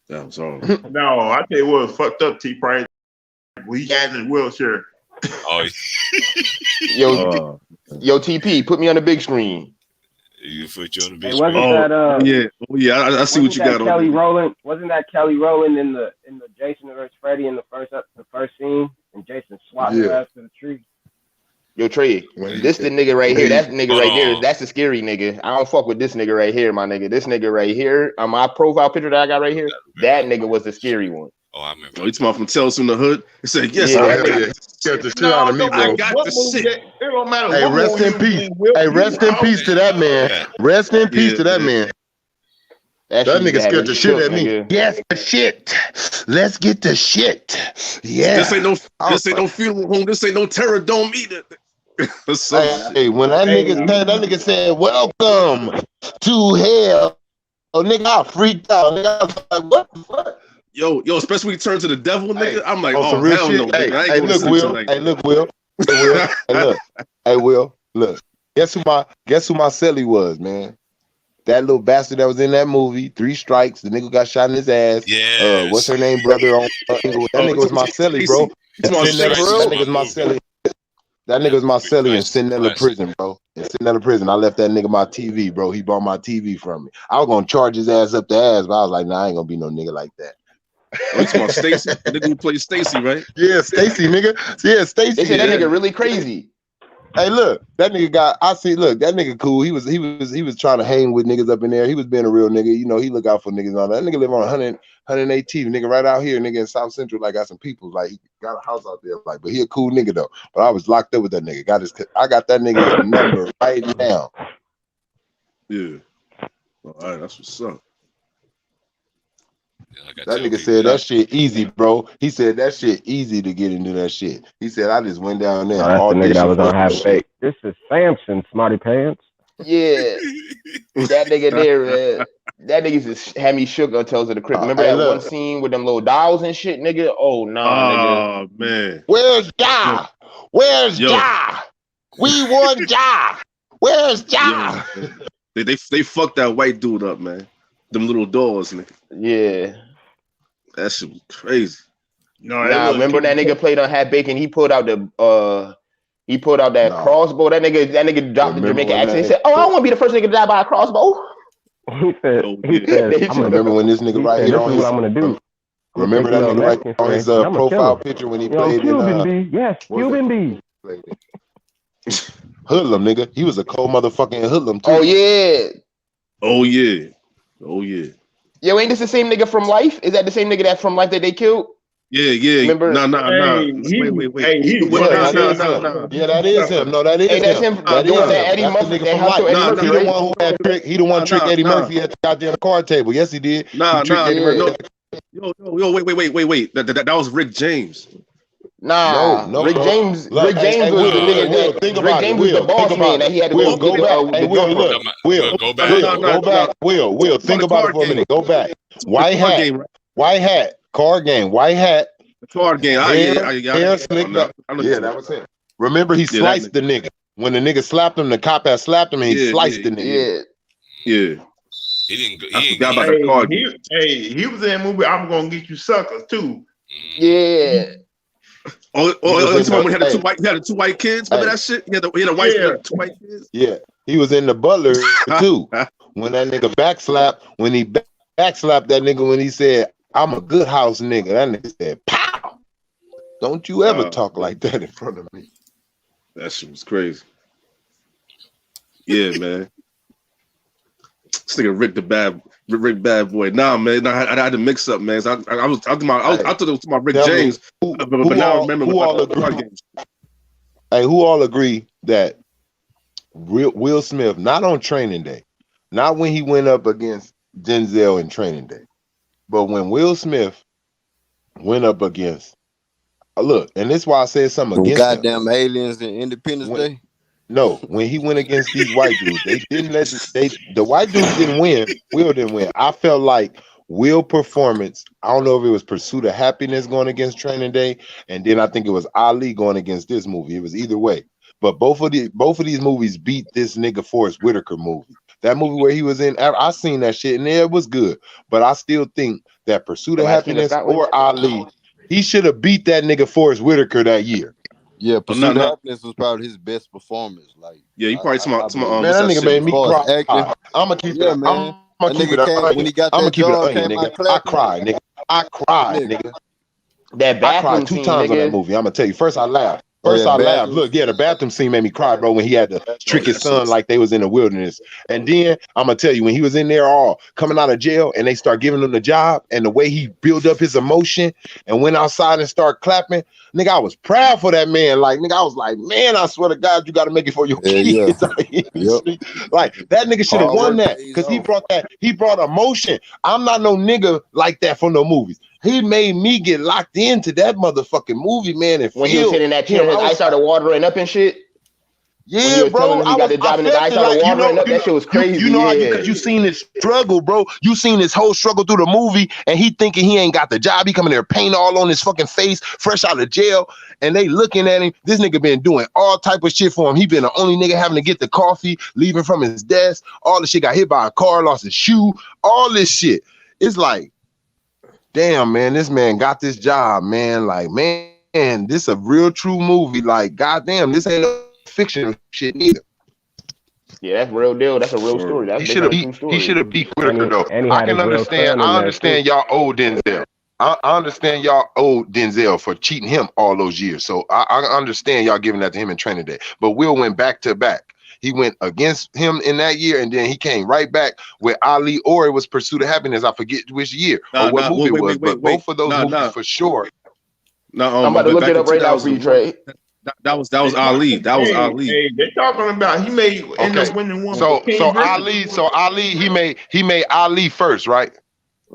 That was all. No, I tell you what was fucked up, T Price. We had in wheelchair. Oh, yo, TP, put me on the big screen. You put you on the big screen. I see what you got Kelly on. Rowland, wasn't that Kelly Rowland in the Jason vs. Freddy in the first scene, and Jason swatted her ass to the tree? Yo, Trey, this the nigga right here. That nigga right there. That's the scary nigga. I don't fuck with this nigga right here, my nigga. This nigga right here, on my profile picture that I got right here, that nigga was the scary one. Oh, I remember. Oh, you talking about from Tales from the Hood? He said, "Yes, I got the shit out of me, bro. I got the shit." It don't matter. Hey, rest in peace. Hey, rest in peace to that man. Rest in peace to that man. That nigga scared the shit at me. Yes, the shit. Let's get the shit. Yeah. This ain't no funeral home. This ain't no terror dome either. Hey, when that nigga said, "Welcome to hell," oh nigga, I freaked out. Nigga, I was like, "What the fuck?" Yo, especially when you turn to the devil, nigga. I'm like, oh hell shit. no, nigga. I ain't look, Will. Hey, look, Will. Hey, Will. Look. Guess who my celly was, man? That little bastard that was in that movie, 3 Strikes. The nigga got shot in his ass. Yeah. What's her name, brother? That nigga was my celly, bro. That nigga was my celly. That nigga was my celly in Cinderella prison, bro. In Cinderella prison, I left that nigga my TV, bro. He bought my TV from me. I was gonna charge his ass up the ass, but I was like, nah, I ain't gonna be no nigga like that. It's about Stacy. The nigga who plays Stacy, right? Yeah, Stacy, nigga. Yeah, Stacy. They said that nigga really crazy. Hey, look, that nigga that nigga cool. He was trying to hang with niggas up in there. He was being a real nigga. You know, he look out for niggas and all that. That nigga live on 118th, nigga, right out here, nigga in South Central. Like, got some people. Like, he got a house out there. Like, but he a cool nigga though. But I was locked up with that nigga. I got that nigga's number right now. Yeah. All right, that's what's up. That nigga said that shit easy, bro. He said that shit easy to get into that shit. He said I just went down there. That's the nigga that was on half fake. This is Samson, Smarty Pants. Yeah, that nigga there, man. That nigga just had me shook until I was in the crib. Remember that one scene with them little dolls and shit, nigga? Oh nah, nigga. Oh man. Where's Ja? Where's Ja? We want Ja. Where's Ja? They fucked that white dude up, man. Them little dolls, nigga. Yeah. That shit was crazy. No, remember that nigga played on Hat Bacon? He pulled out that crossbow. That nigga dropped the Jamaican accent. He said, "Oh, I want to be the first nigga to die by a crossbow." He said, I remember when this nigga right here on his. I'm gonna do. Remember that nigga right on his profile picture when he played Cuban B. Yes, Cuban B. Hoodlum, nigga. He was a cold motherfucking hoodlum too. Oh yeah. Oh yeah. Oh yeah. Yo, ain't this the same nigga from Life? Is that the same nigga that's from Life that they killed? Yeah. Remember? No. Wait. Yeah, that is him. No, that is him. That's him. That is him. Eddie That's Murphy. the nigga from Life. He the one who had tricked. He the one tricked Eddie Murphy at the goddamn card table. Yes, he did. No. Yo, wait. That was Rick James. Nah, no. Rick James was the nigga that Rick James was the boss man that he had to go back. Will, think about it for a minute. Go back. White hat, card game, white hat. Card game. Hair slicked up. Yeah, that was him. Remember, he sliced the nigga. When the nigga slapped him, the cop had slapped him and he sliced the nigga. Yeah. He didn't he was in that movie. I'm gonna get you suckers too. Yeah. When he had the two white kids. Remember that shit? He had a wife and two white kids. Yeah, he was in The Butler too. When that nigga when he backslapped that nigga when he said, "I'm a good house nigga," that nigga said, "Pow! Don't you ever talk like that in front of me." That shit was crazy. Yeah, man. This nigga Rick Bad Boy. Nah, man. I had to mix up, man. I thought it was my Rick James, but now I remember who all agree that Will Smith, not on Training Day, not when he went up against Denzel in Training Day, but when Will Smith went up against look, and this is why I said something against goddamn aliens and Independence Day. No, when he went against these white dudes, they didn't the white dudes didn't win. Will didn't win. I felt like Will performance. I don't know if it was Pursuit of Happiness going against Training Day, and then I think it was Ali going against this movie. It was either way. But both of these movies beat this nigga Forrest Whitaker movie. That movie where he was in, I seen that shit and it was good. But I still think that Pursuit of Happiness or Ali, he should have beat that nigga Forrest Whitaker that year. Yeah, Pursuit of Happiness was probably his best performance. Like, yeah, you probably man, that nigga made me cry. I'ma keep it. I'ma keep it. When he got that job, nigga. I cried, nigga. I cried, nigga. That bathroom I cried 2 times scene, on that movie. I'm gonna tell you. First, I laughed. I laughed. Look, the bathroom scene made me cry, bro, when he had to trick his son like they was in the wilderness. And then I'm gonna tell you, when he was in there all coming out of jail and they start giving him the job and the way he built up his emotion and went outside and start clapping, nigga, I was proud for that man. Like, nigga, I was like, man, I swear to God, you got to make it for your kids. Like, that nigga should have won that because he brought emotion. I'm not no nigga like that from no movies. He made me get locked into that motherfucking movie, man. And when he was hitting that chair, his eyes started watering up and shit. Yeah, bro. He got the job and his eyes started watering up. That shit was crazy. You know, because you seen his struggle, bro. You seen his whole struggle through the movie, and he thinking he ain't got the job. He coming there paint all on his fucking face, fresh out of jail, and they looking at him. This nigga been doing all type of shit for him. He been the only nigga having to get the coffee, leaving from his desk. All the shit, got hit by a car, lost his shoe, all this shit. It's like, damn, man, this man got this job, man. Like, man, this a real true movie. Like, goddamn, this ain't no fiction shit either. Yeah, that's real deal. That's a real story. That's he should have beat Whitaker though. I can understand. I understand y'all owe Denzel. I understand y'all owe Denzel for cheating him all those years. So I understand y'all giving that to him in Training Day. But Will went back to back. He went against him in that year, and then he came right back with Ali, or it was Pursuit of Happiness. I forget which year or what movie it was, but both of those movies for sure. No, I'm about to look it up right now for you, Trey. That was Ali. That was Ali. Hey, they're talking about he may end up winning one. So Ali, he made Ali first, right?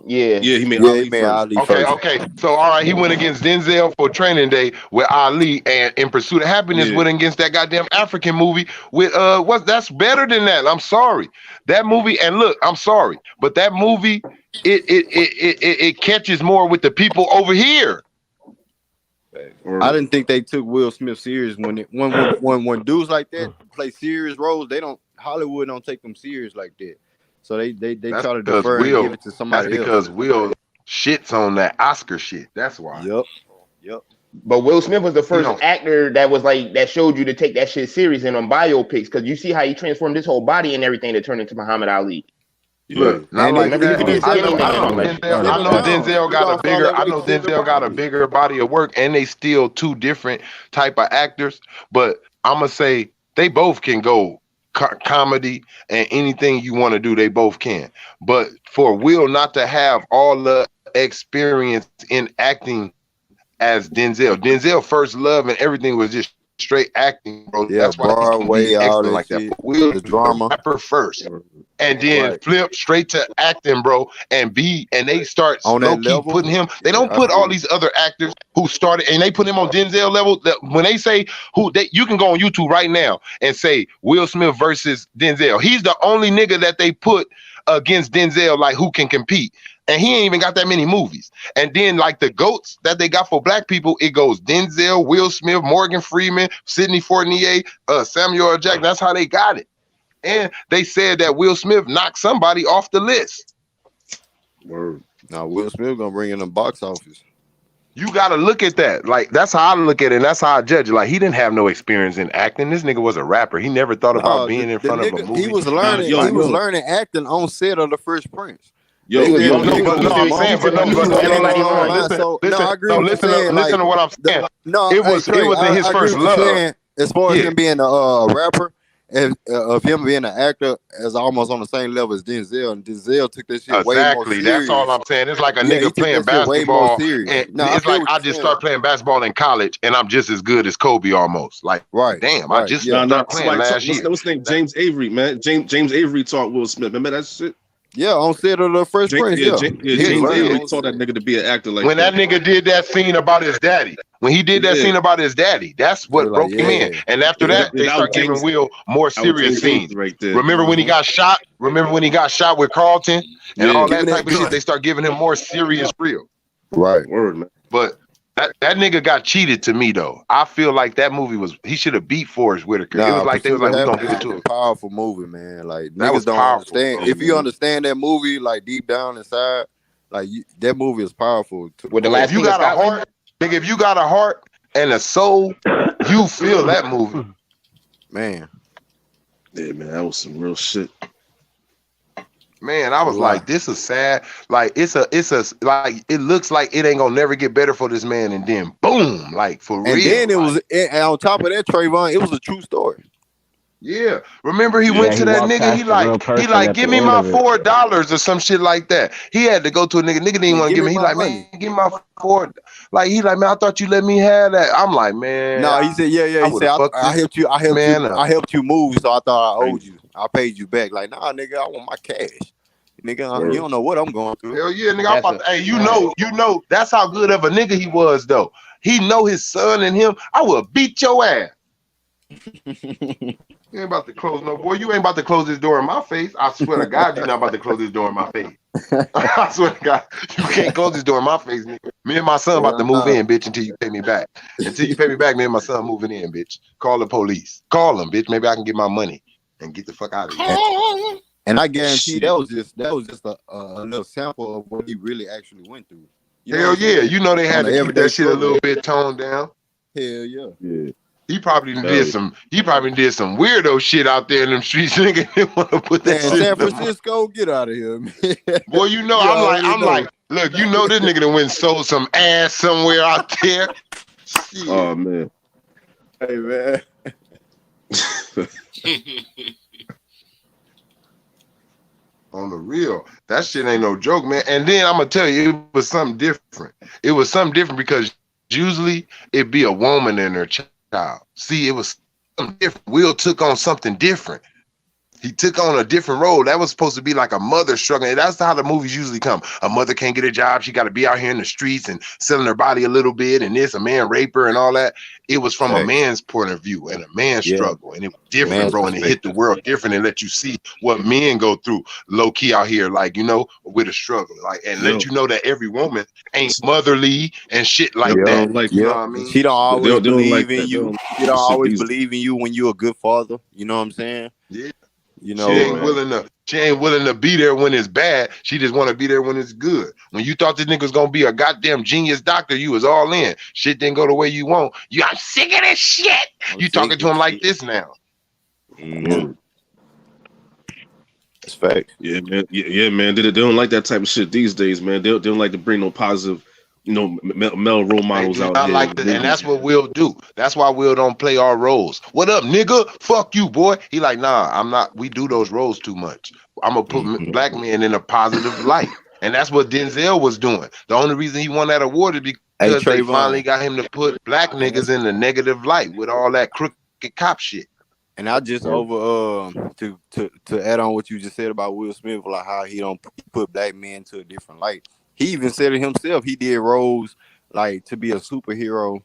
Yeah, he made Ali Okay, first. So all right, he went against Denzel for Training Day with Ali, and In Pursuit of Happiness went against that goddamn African movie with that's better than that. I'm sorry. That movie, and look, I'm sorry, but that movie it catches more with the people over here. I didn't think they took Will Smith serious when dudes like that play serious roles. Hollywood don't take them serious like that. So they try to defer and give it to somebody else. That's because Will shits on that Oscar shit. That's why. Yep. But Will Smith was the first actor that was like that showed you to take that shit serious and on biopics, because you see how he transformed his whole body and everything to turn into Muhammad Ali. Look, not like that. I know Denzel got a bigger body of work, and they still two different type of actors. But I'm gonna say they both can go comedy and anything you want to do. They both can. But for Will not to have all the experience in acting as Denzel first love and everything was just straight acting, bro. Yeah, that's why Broadway, all that like shit. that. Will The drama. rapper first, and then flip straight to acting, bro. And they start On that low-key level? putting him. They don't put all these other actors who started, and they put him on Denzel level. When they say you can go on YouTube right now and say Will Smith versus Denzel. He's the only nigga that they put against Denzel, like who can compete. And he ain't even got that many movies. And then like the GOATs that they got for black people, it goes Denzel, Will Smith, Morgan Freeman, Sidney Fournier, Samuel L. Jackson. That's how they got it. And they said that Will Smith knocked somebody off the list. Word. Now Will Smith gonna bring in the box office. You gotta look at that. Like that's how I look at it, and that's how I judge it. Like he didn't have no experience in acting. This nigga was a rapper. He never thought about being in front of a movie. He was learning. He was learning acting on set of The Fresh Prince. Listen to what I'm saying. It was his first love. As far as him being a rapper, and of him being an actor, is almost on the same level as Denzel, and Denzel took this shit way more serious. That's all I'm saying. It's like a nigga playing basketball. It's like I just started playing basketball in college, and I'm just as good as Kobe almost. Like, damn, I just started playing last year. What's his name? James Avery, man. James Avery taught Will Smith. Remember that shit? Yeah, on set of The Fresh Prince. James Avery taught that nigga to be an actor. Like when that nigga did that scene about his daddy, that's what broke him in. And after that, they start giving Will more serious scenes. Right there. Remember when he got shot? Remember when he got shot with Carlton and all that type of shit? They start giving him more serious real. Right. Word, man. But that nigga got cheated to me though. I feel like that movie he should have beat Forrest Whitaker. It was like they was like, we gonna give it to him. Powerful movie, man. Like that was don't powerful. understand. If you understand that movie, like deep down inside, like that movie is powerful. With the last, if you got a heart, nigga, if you got a heart and a soul, you feel that movie, man. Yeah, man, that was some real shit. Man, I was like, this is sad. Like it's a like it looks like it ain't gonna never get better for this man, and then boom, like for real. And then it was, and on top of that, Trayvon, it was a true story. Yeah, remember he went to that nigga. He like, give me my $4 or some shit like that. He had to go to a nigga. Nigga didn't want to give me. He like, man, give me my $4. Like he like, man, I thought you let me have that. I'm like, man. No, he said, yeah. He said, I helped you. I helped you move, so I thought I owed you. I paid you back. Like, nah, nigga, I want my cash. Nigga, you don't know what I'm going through. Hell yeah, nigga. Hey, you know, that's how good of a nigga he was, though. He know his son and him. I will beat your ass. You ain't about to close no boy. You ain't about to close this door in my face. I swear to God, you're not about to close this door in my face. I swear to God, you can't close this door in my face, nigga. Me and my son about to move in, bitch, until you pay me back. Until you pay me back, me and my son moving in, bitch. Call the police. Call them, bitch. Maybe I can get my money and get the fuck out of here. And I guarantee that was just a little sample of what he really actually went through. Hell yeah, you know they had to keep that shit a little bit toned down. Hell yeah. Yeah. He probably did some weirdo shit out there in them streets. Nigga didn't want to put that shit San Francisco, get out of here, man. Boy, you know, I'm like, look, you know this nigga done went and sold some ass somewhere out there. Shit. Oh man. Hey man. On the real, that shit ain't no joke, man. And then I'm gonna tell you, it was something different. It was something different because usually it'd be a woman and her child. See, it was something different. Will took on something different. He took on a different role. That was supposed to be like a mother struggling. That's how the movies usually come. A mother can't get a job. She got to be out here in the streets and selling her body a little bit. And this, a man rape her and all that. It was from a man's point of view and a man's struggle. And it was different, bro. And it hit the world different and let you see what men go through low key out here, like, you know, with a struggle. Like, and let you know that every woman ain't motherly and shit like that. Like, you know what I mean? She don't always believe in you. She don't always believe in you when you're a good father. You know what I'm saying? Yeah. You know, she ain't willing to be there when it's bad. She just want to be there when it's good. When you thought this nigga was gonna be a goddamn genius doctor, you was all in. Shit didn't go the way you want. I'm sick of this shit. You talking to him like this now. Mm-hmm. It's fact. Yeah, man. Yeah, man. They don't like that type of shit these days, man. They don't like to bring no positive, you know, male role models out here. Like that, and that's what Will do. That's why Will don't play our roles. What up, nigga? Fuck you, boy. He like, nah, I'm not. We do those roles too much. I'm gonna put black men in a positive light, and that's what Denzel was doing. The only reason he won that award is because they finally got him to put black niggas in the negative light with all that crooked cop shit. And I just to add on what you just said about Will Smith, like how he don't put black men to a different light. He even said it himself. He did roles like to be a superhero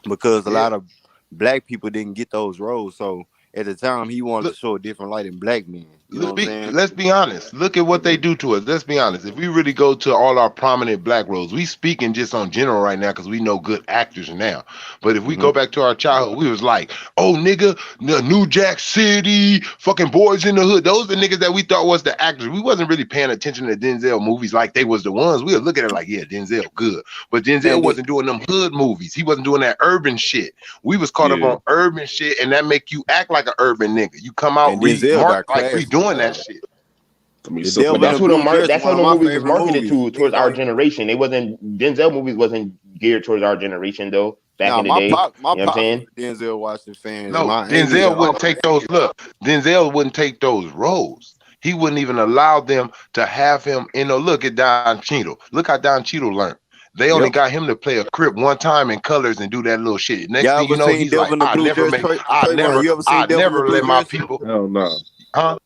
because a lot of black people didn't get those roles. So at the time, he wanted to show a different light in black men. You know what I'm saying? Let's be honest. Look at what they do to us. Let's be honest. If we really go to all our prominent black roles, we speaking just on general right now because we know good actors now. But if we go back to our childhood, we was like, oh, nigga, New Jack City, fucking Boys in the Hood. Those are the niggas that we thought was the actors. We wasn't really paying attention to Denzel movies like they was the ones. We were looking at it like, yeah, Denzel good. But Denzel wasn't doing them hood movies. He wasn't doing that urban shit. We was caught up on urban shit, and that make you act like an urban nigga. You come out like we doing that shit. I mean, that's how the movies was marketed towards our generation. Denzel movies wasn't geared towards our generation though. Back in the day, you know what I'm saying? Denzel Washington fans. No, Denzel wouldn't take those. Look, Denzel wouldn't take those roles. He wouldn't even allow them to have him. You know, look at Don Cheadle. Look how Don Cheadle learned. They only got him to play a Crip one time in Colors and do that little shit. Next thing you know, he's like, I never let my people. Hell no. Huh?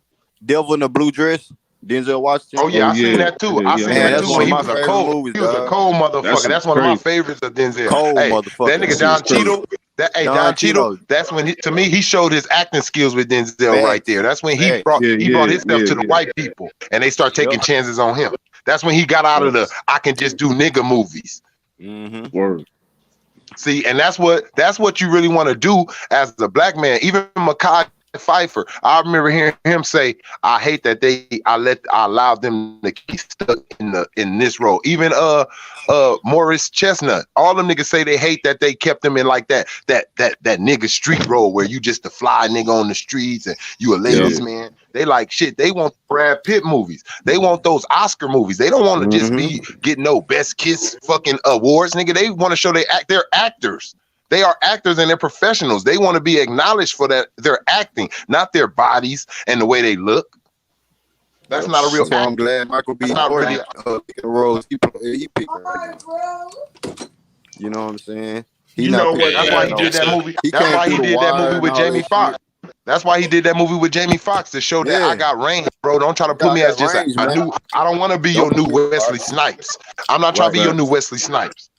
Devil in the Blue Dress. Denzel Washington. Oh yeah, I seen that too. I seen that too when he was a cold. He was a cold motherfucker. That's one of my favorites of Denzel. Cold motherfucker. That nigga Don Cheadle. Don Cheadle. That's when to me he showed his acting skills with Denzel right there. That's when he brought his stuff to the white people and they start taking chances on him. That's when he got out of the I can just do nigga movies. Word. See, and that's what you really want to do as a black man. Even Mekhi Phifer, I remember hearing him say, "I hate that I allowed them to keep stuck in this role." Even Morris Chestnut, all them niggas say they hate that they kept them in like that nigga street role where you just the fly nigga on the streets and you a ladies man. They like shit. They want Brad Pitt movies. They want those Oscar movies. They don't want to just be getting no best kiss fucking awards, nigga. They want to show they're actors. They are actors and they're professionals. They want to be acknowledged for that their acting, not their bodies and the way they look. That's not a real. So I'm glad Michael B. Jordan picking roles. He picked. You know what I'm saying? That's why he did that movie. That's why he did that movie with Jamie Foxx. That's why he did that movie with Jamie Foxx to show that I got range, bro. Don't try to put me as just a new. I don't want to be your new Wesley Snipes. I'm not trying to be your new Wesley Snipes.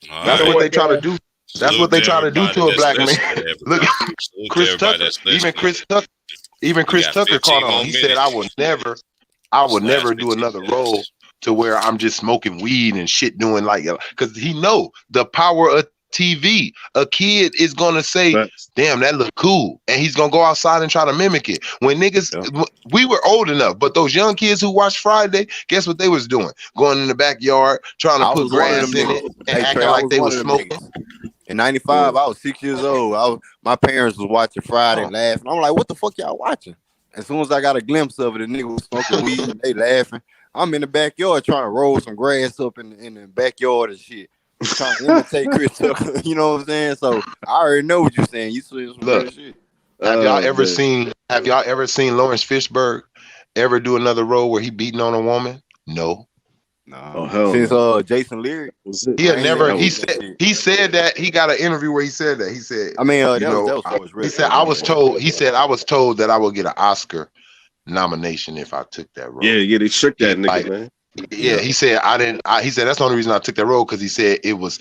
That's what they try to do. That's what they try to do to a black man. Look, Chris Tucker. Even Chris Tucker caught on. He said, "I will never do another role to where I'm just smoking weed and shit, doing like because he know the power of TV. A kid is gonna say, damn, that look cool. And he's gonna go outside and try to mimic it. When niggas, we were old enough, but those young kids who watched Friday, guess what they was doing? Going in the backyard, trying to put grass in it and acting like they was smoking. In 95, I was 6 years old. My parents was watching Friday laughing. I'm like, what the fuck y'all watching? As soon as I got a glimpse of it, the nigga was smoking weed and they laughing. I'm in the backyard trying to roll some grass up in the backyard and shit. Trying to imitate Chris Tucker, you know what I'm saying? So I already know what you're saying. You see some real shit. Have y'all ever seen Lawrence Fishburne ever do another role where he beating on a woman? No. No. hell Since no. Jason Leary. He had never. He said that he got an interview where he said that. He said, I mean, you know, he said I was told. He said I was told that I would get an Oscar nomination if I took that role. Yeah, they tricked that nigga, like, man. Yeah, he said I didn't. He said that's the only reason I took that role because he said it was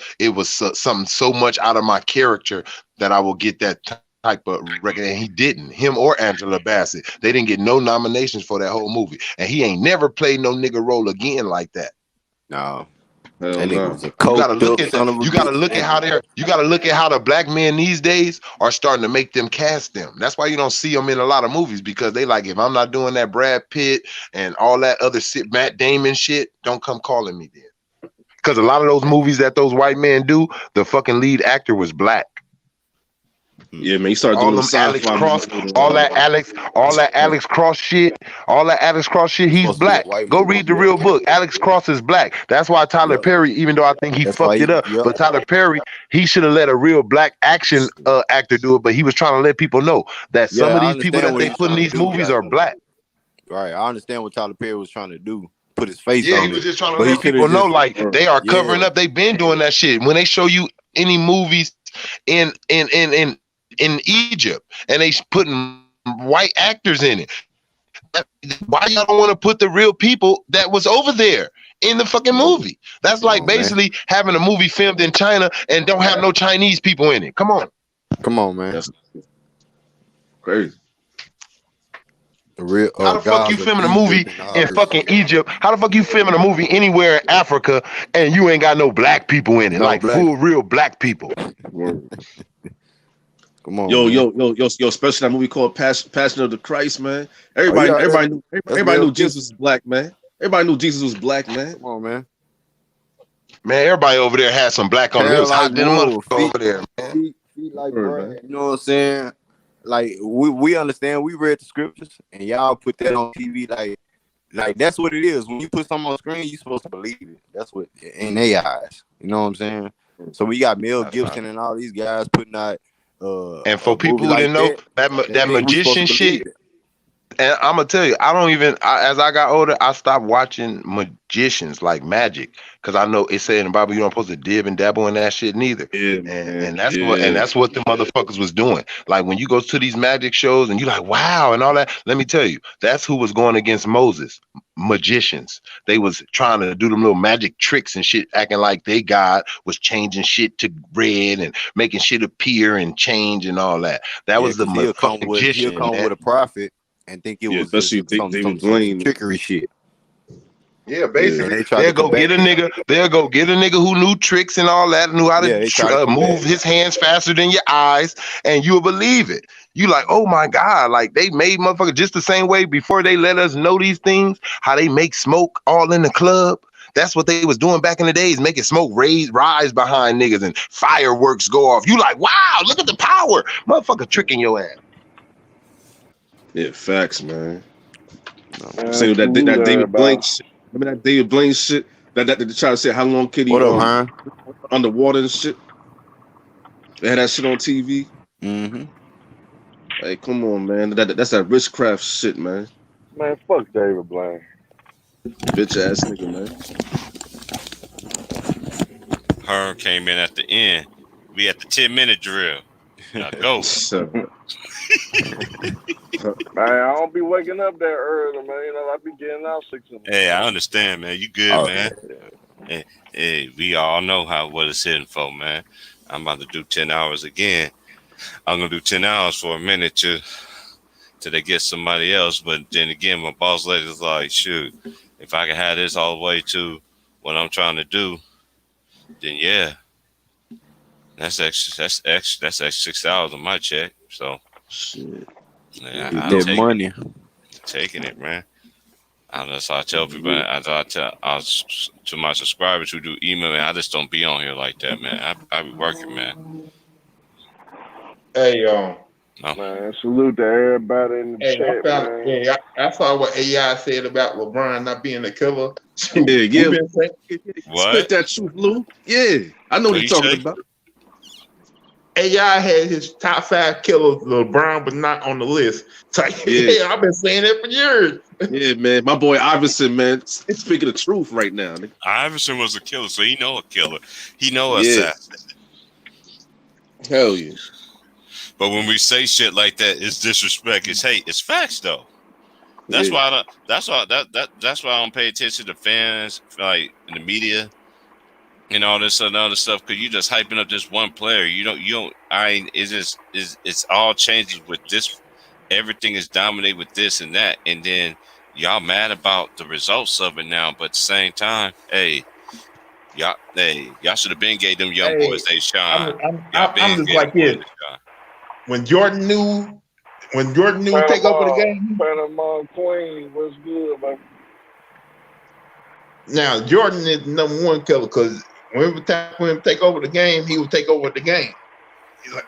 something so much out of my character that I will get that type of record, and he didn't. Him or Angela Bassett, they didn't get no nominations for that whole movie, and he ain't never played no nigga role again like that. No. You gotta look at that. You gotta look at how they're. You gotta look at how the black men these days are starting to make them cast them. That's why you don't see them in a lot of movies because they like, if I'm not doing that Brad Pitt and all that other shit, Matt Damon shit, don't come calling me then. Because a lot of those movies that those white men do, the fucking lead actor was black. Yeah, man, he started doing them Alex Cross, all that Alex Cross shit, he's black. Go read the real book. Alex Cross is black. That's why Tyler Perry, even though I think he fucked it up, but Tyler Perry, he should have let a real black action actor do it, but he was trying to let people know that some of these people that they put in these movies are black. Right, I understand what Tyler Perry was trying to do. Put his face on Yeah, it. he was just trying to let people know, like, they are covering up. They've been doing that shit. When they show you any movies in Egypt and they putting white actors in it, why y'all don't want to put the real people that was over there in the fucking movie? That's like basically having a movie filmed in China and don't have no Chinese people in it. Come on, man. That's crazy. How the fuck you filming a movie in fucking Egypt? How the fuck you filming a movie anywhere in Africa and you ain't got no black people in it? No like black. full real black people. Come on, yo, especially that movie called Passion of the Christ, man. Everybody knew Jesus was black, man. Everybody knew Jesus was black, man. Come on, man. Man, everybody over there had some black on them. It was hot than a motherfucker over there, man. Like, bro, you know what I'm saying? Like, we understand. We read the scriptures, and y'all put that on TV. Like that's what it is. When you put something on screen, you're supposed to believe it. That's what in their eyes. You know what I'm saying? So we got Mel Gibson and all these guys putting out. And for people who didn't know that magician shit, and I'm gonna tell you, as I got older, I stopped watching magicians like magic because I know it said in the Bible you don't supposed to dib and dabble in that shit neither. Yeah, and that's what the motherfuckers was doing. Like when you go to these magic shows and you like, wow, and all that. Let me tell you, that's who was going against Moses. Magicians. They was trying to do them little magic tricks and shit, acting like they God was changing shit to red and making shit appear and change and all that. That was the motherfucking magician. He'll come with a prophet and think it was some trickery shit. Yeah, basically, they'll go get a nigga who knew tricks and all that, knew how to move his hands faster than your eyes, and you'll believe it. You like, oh my God, like they made motherfuckers just the same way before they let us know these things, how they make smoke all in the club. That's what they was doing back in the days, making smoke rise behind niggas and fireworks go off. You like, wow, look at the power. Motherfucker tricking your ass. Yeah, facts, man. Saying that David Blaine shit. Remember that David Blaine shit? That they try to say how long could he underwater and shit? They had that shit on TV. Mm-hmm. Hey, come on, man. That's that witchcraft shit, man. Man, fuck David Blaine. Bitch ass nigga, man. Herm came in at the end. We at the 10-minute drill. Now go. Man, I don't be waking up that early, man. You know, I be getting out 6 in the morning. Hey, I understand, man. You good, man. Hey, we all know what it's hitting for, man. I'm about to do 10 hours again. I'm gonna do 10 hours for a minute till they get somebody else. But then again, my boss lady's like, shoot, if I can have this all the way to what I'm trying to do, then yeah. That's extra 6 hours on my check. So shit. Yeah, that money. Taking it, man. That's how I tell people. To my subscribers who do email me, I just don't be on here like that, man. I be working, man. Hey, man, salute to everybody in the chat, man. I saw what AI said about LeBron not being a killer. Yeah. What? Spit that truth, Lou. Yeah, I know what you're talking about. AI had his top 5 killers, LeBron, but not on the list. Yeah, I've been saying that for years. Yeah, man. My boy Iverson, man, it's speaking the truth right now. Nigga. Iverson was a killer, so he know a killer. He know assassin. Hell yeah. But when we say shit like that, it's disrespect. It's hate. It's facts though. That's why that's why I don't pay attention to fans like in the media and all this and other stuff, because you just hyping up this one player. It's all changes with this. Everything is dominated with this and that, and then y'all mad about the results of it now. But at the same time, y'all should have been gave them young boys they shine. I'm just like this. When Jordan knew take over the game. Panama Queen, what's good, man? Now Jordan is the number one killer, because when it time for him to take over the game, he would take over the game. He's like,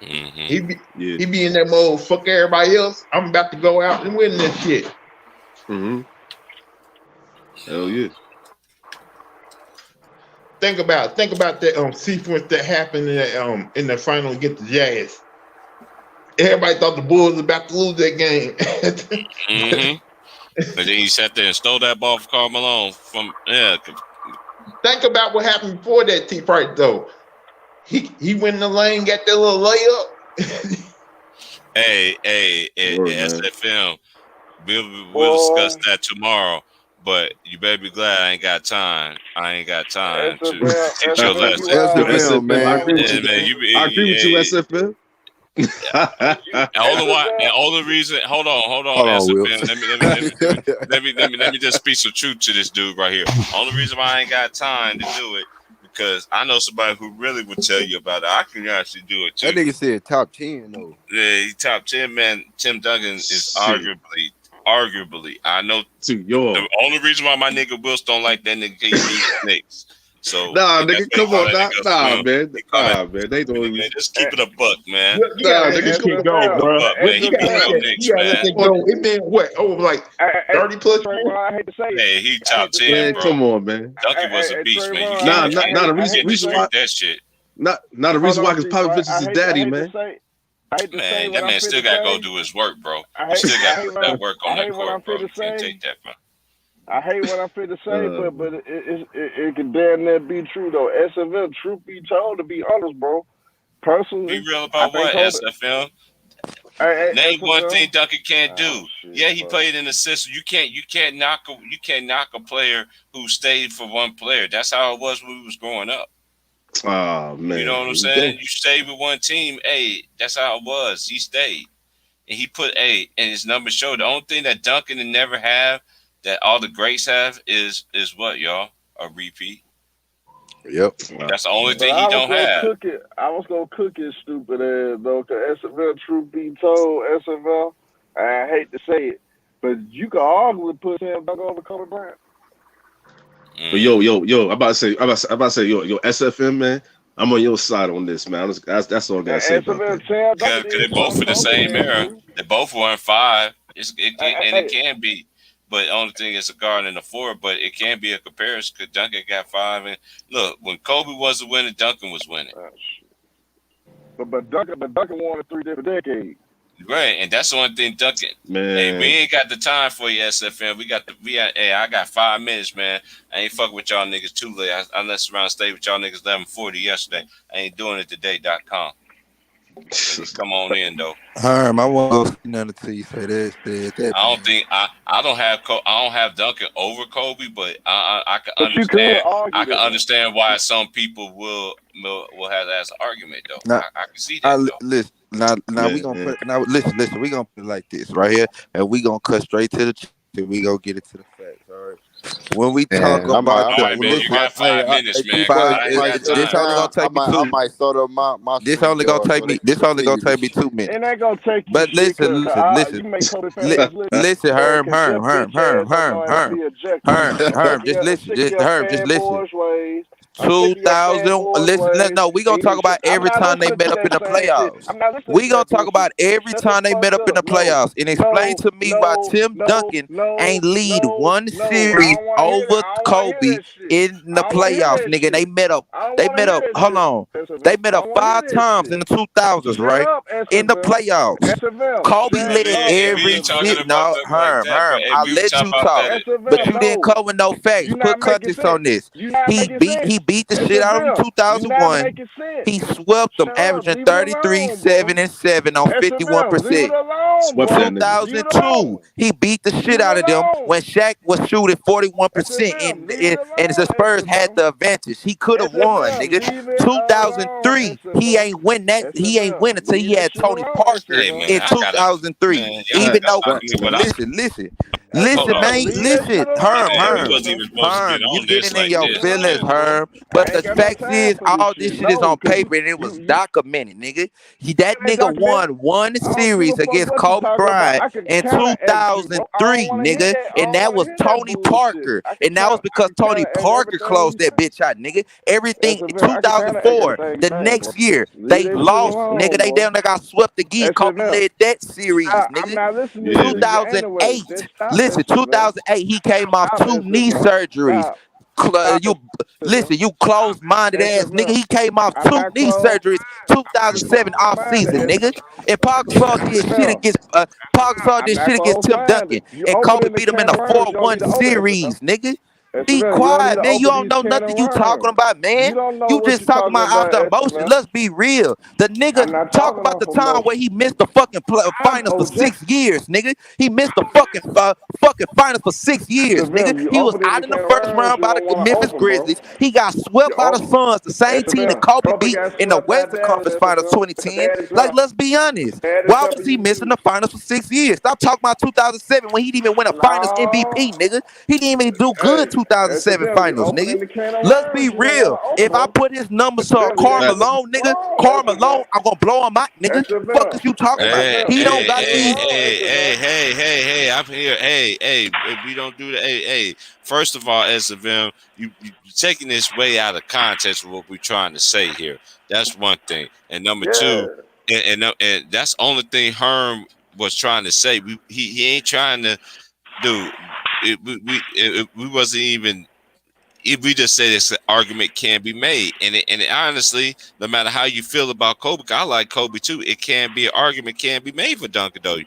he be in that mode. Fuck everybody else. I'm about to go out and win this shit. Mm-hmm. Hell yeah. Think about that sequence that happened in the final against the Jazz. Everybody thought the Bulls was about to lose that game. Mm-hmm. And then he sat there and stole that ball from Karl Malone. Think about what happened before that, T. Price, though. He went in the lane, got that little layup. Hey, SFM. We'll discuss that tomorrow. But you better be glad I ain't got time. To teach your lesson. SFM, man. I agree with you, SFM. Only reason. Hold on, SFM. Let me just speak some truth to this dude right here. Only reason why I ain't got time to do it, because I know somebody who really would tell you about it. I can actually do it too. That nigga said top 10 though. Yeah, he top 10, man. Tim Duncan is arguably. I know the only reason why my nigga Wills don't like that nigga, he beat Knicks. So nigga, come on, man. They don't even just keep it a buck, man. Nigga, keep going, bro. He it been what? Over like 30 plus. I hate to say it. Hey, he top 10, bro. Come on, man. Duncan was a beast, man. Not the reason why that shit. Not the reason why, because Popovich is his daddy, man. Man, that man still got to go do his work, bro. He still got to put that work on that court, bro. Can't take that, bro. I hate what I'm finna say, but it can damn near be true though. SFL, truth be told, to be honest, bro. Personally, be real about what SFL. Name one thing Duncan can't do. He played in the system. You can't knock a player who stayed for one player. That's how it was when we was growing up. Oh man, you know what I'm saying? You stayed with one team. Hey, that's how it was. He stayed, and he put and his numbers show. The only thing that Duncan will never have, that all the greats have, is what, y'all? A repeat. Yep. That's the only thing he don't have. I was gonna cook his stupid ass though, cause SFL, truth be told, SFL, I hate to say it, but you can arguably put him back over Kobe Bryant. But yo, I'm about to say, yo, SFM, man, I'm on your side on this, man. That's all I gotta say about that. Because they both in the same era. They both won 5. It can be. But the only thing is a guard and a forward, but it can be a comparison because Duncan got 5. And look, when Kobe wasn't winning, Duncan was winning. But Duncan won in 3 different decades. Right, and that's the one thing, Duncan. Man. Hey, we ain't got the time for you, SFM. I got 5 minutes, man. I ain't fucking with y'all niggas too late. I messed around and stayed with y'all niggas 11:40 yesterday. I ain't doing it today.com. Come on in though. I won't go see nothing until you say that. I don't think I don't have Duncan over Kobe, but I can understand. I can understand why some people will have that as an argument though. Now, I can see that. Listen, we gonna put listen. We gonna put it like this right here, and we gonna cut straight to the. We gonna get it to the facts. All right. When we talk about, all right, man, you got 5 minutes, man. This only gonna take me 2. I might start up my this only gonna take me. This only gonna take me 2 minutes. It ain't gonna take you. But listen, Herm. Just listen. 2000. Listen, no, we gonna talk about every time they met up in the playoffs. We gonna talk about every time they met up in the playoffs and explain to me why Tim Duncan ain't lead one series over Kobe in the playoffs, nigga. They met up. Hold on. They met up 5 times in the 2000s, right? In the playoffs. Kobe led every shit. No, Herm. I let you talk, but you didn't cover no facts. Put context on this. He beat the shit out of him in 2001. He swept them, averaging 33, 7, and 7 on 51%. 2002, he beat the shit out of them when Shaq was shooting 41% and the Spurs had the advantage. He could have won, nigga. 2003, he ain't win until he had Tony Parker in 2003. Even though, listen, man, listen, Herm, you getting in your feelings, Herm. But the fact is, all this shit is on paper and it was documented, nigga. That nigga won one series against Kobe Bryant in 2003, nigga, and that was Tony Parker, and that was because Tony Parker closed that bitch out, nigga. Everything in 2004, the next year, they lost, nigga. They down there got swept again. Kobe led that series, nigga. 2008, listen, 2008, he came off 2 knee surgeries. You closed-minded ass nigga. He came off 2 knee surgeries 2007 off season, nigga. And Paul Gasol did shit against Tim Duncan, and Kobe beat him in a 4-1 series, nigga. Be quiet, man. You don't know nothing you talking about, man. You just talking about off the emotion. Let's be real. The nigga talk about the time where he missed the fucking finals for 6 years, nigga. He missed the fucking finals for 6 years, nigga. He was out in the first round by the Memphis Grizzlies. He got swept by the Suns, the same team that Kobe beat in the Western Conference Finals 2010. Like, let's be honest. Why was he missing the finals for 6 years? Stop talking about 2007 when he didn't even win a finals MVP, nigga. He didn't even do good 2007 finals, nigga. Let's be real. If I put his numbers to Karl Malone, nigga, Karl Malone, I'm gonna blow him out, nigga. Fuck is you talking about? He don't got these. Hey, I'm here. Hey, if we don't do that, hey. First of all, SFM, you taking this way out of context of what we're trying to say here. That's one thing. And number two, and that's the only thing Herm was trying to say. He ain't trying to do. We wasn't even. If we just say this argument can be made, and honestly, no matter how you feel about Kobe, I like Kobe too. It can be an argument, can be made for Duncan though.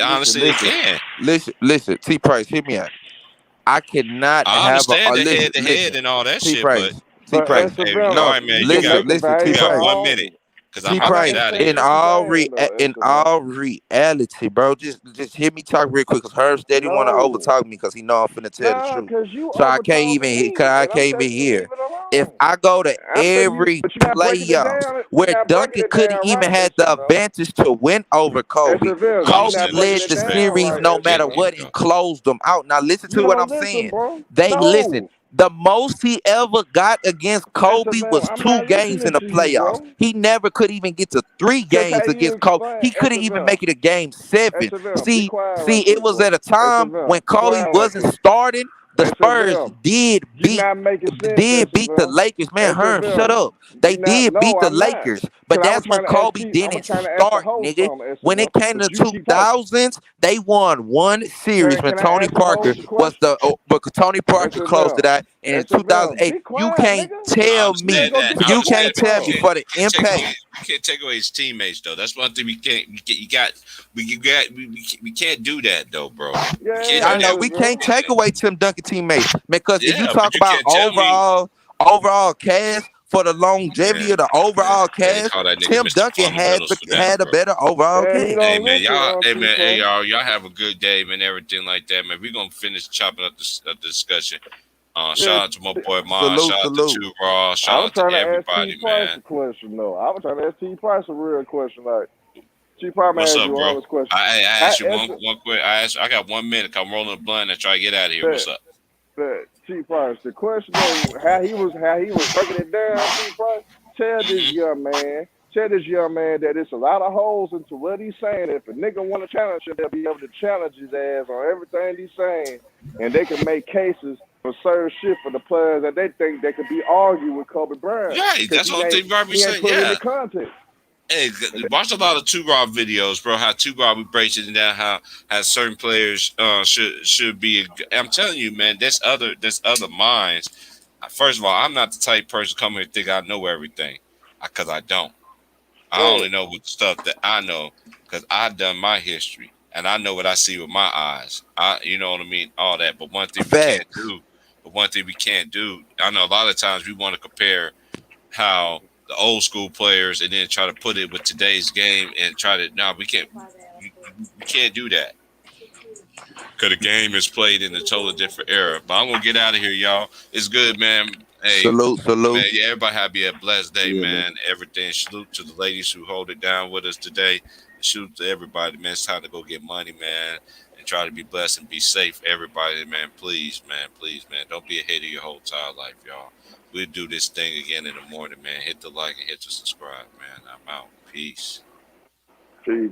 Honestly, it can. Listen, T Price, hear me out. I cannot I have understand the head to head and all that shit, but T Price, hey, all right, man, you got 1 minute. T-Price, in all reality, bro, just hear me talk real quick, because Herb steady want to overtalk me because he know I'm finna tell the truth. So I can't even hear. If I go to every playoffs where Duncan couldn't even have the advantage to win over Kobe, Kobe led the series no matter what and closed them out. Now listen to what I'm saying. Listen. The most he ever got against Kobe was 2 games in the playoffs. He never could even get to 3 games against Kobe. He couldn't even make it a game 7. See, it was at a time when Kobe wasn't starting. The Spurs did beat the Lakers. Man, Herm, shut up. They did beat the Lakers, but that's when Kobe didn't start, nigga. When it came to the 2000s, they won 1 series when Tony Parker was but Tony Parker closed it out. And in 2008, you can't tell me for the impact. You can't take away his teammates though. That's one thing we can't. We can't do that though, bro. I know we can't take away Tim Duncan teammates, because if you talk about overall cast for the longevity of the overall cast, Tim Duncan had a better overall cast. Hey man, y'all have a good day, man. Everything like that, man. We're gonna finish chopping up the discussion. Shout out to my boy Mon. Shout out to Two Raw. Shout out to everybody, man. I was trying to ask T Price a real question, like. What's up, bro? I asked you one quick. I got 1 minute. I'm rolling a blunt and try to get out of here. What's up? T Price. The question is how he was breaking it down. T Price, tell this young man tell this young man that it's a lot of holes into what he's saying. If a nigga want to challenge him, they'll be able to challenge his ass on everything he's saying, and they can make cases for certain shit for the players that they think they could be argued with Kobe Bryant. Yeah, that's what they probably saying. Yeah. In the context. Hey, watch a lot of Two Rob videos, bro. How Two Rob breaks it down. How certain players should be. I'm telling you, man. There's other minds. First of all, I'm not the type person come here and think I know everything, because I don't. I only know what stuff that I know because I've done my history and I know what I see with my eyes. You know what I mean? All that. But one thing we can't do. I know a lot of times we want to compare how the old school players and then try to put it with today's game and try to. No, we can't. We can't do that because the game is played in a totally different era. But I'm gonna get out of here, y'all. It's good, man. Hey, salute. Man, yeah, everybody have a blessed day, man. Everything. Salute to the ladies who hold it down with us today. Salute to everybody, man. It's time to go get money, man, and try to be blessed and be safe. Everybody, man. Please, man. Don't be ahead of your whole entire life, y'all. We'll do this thing again in the morning, man. Hit the like and hit the subscribe, man. I'm out. Peace. Peace.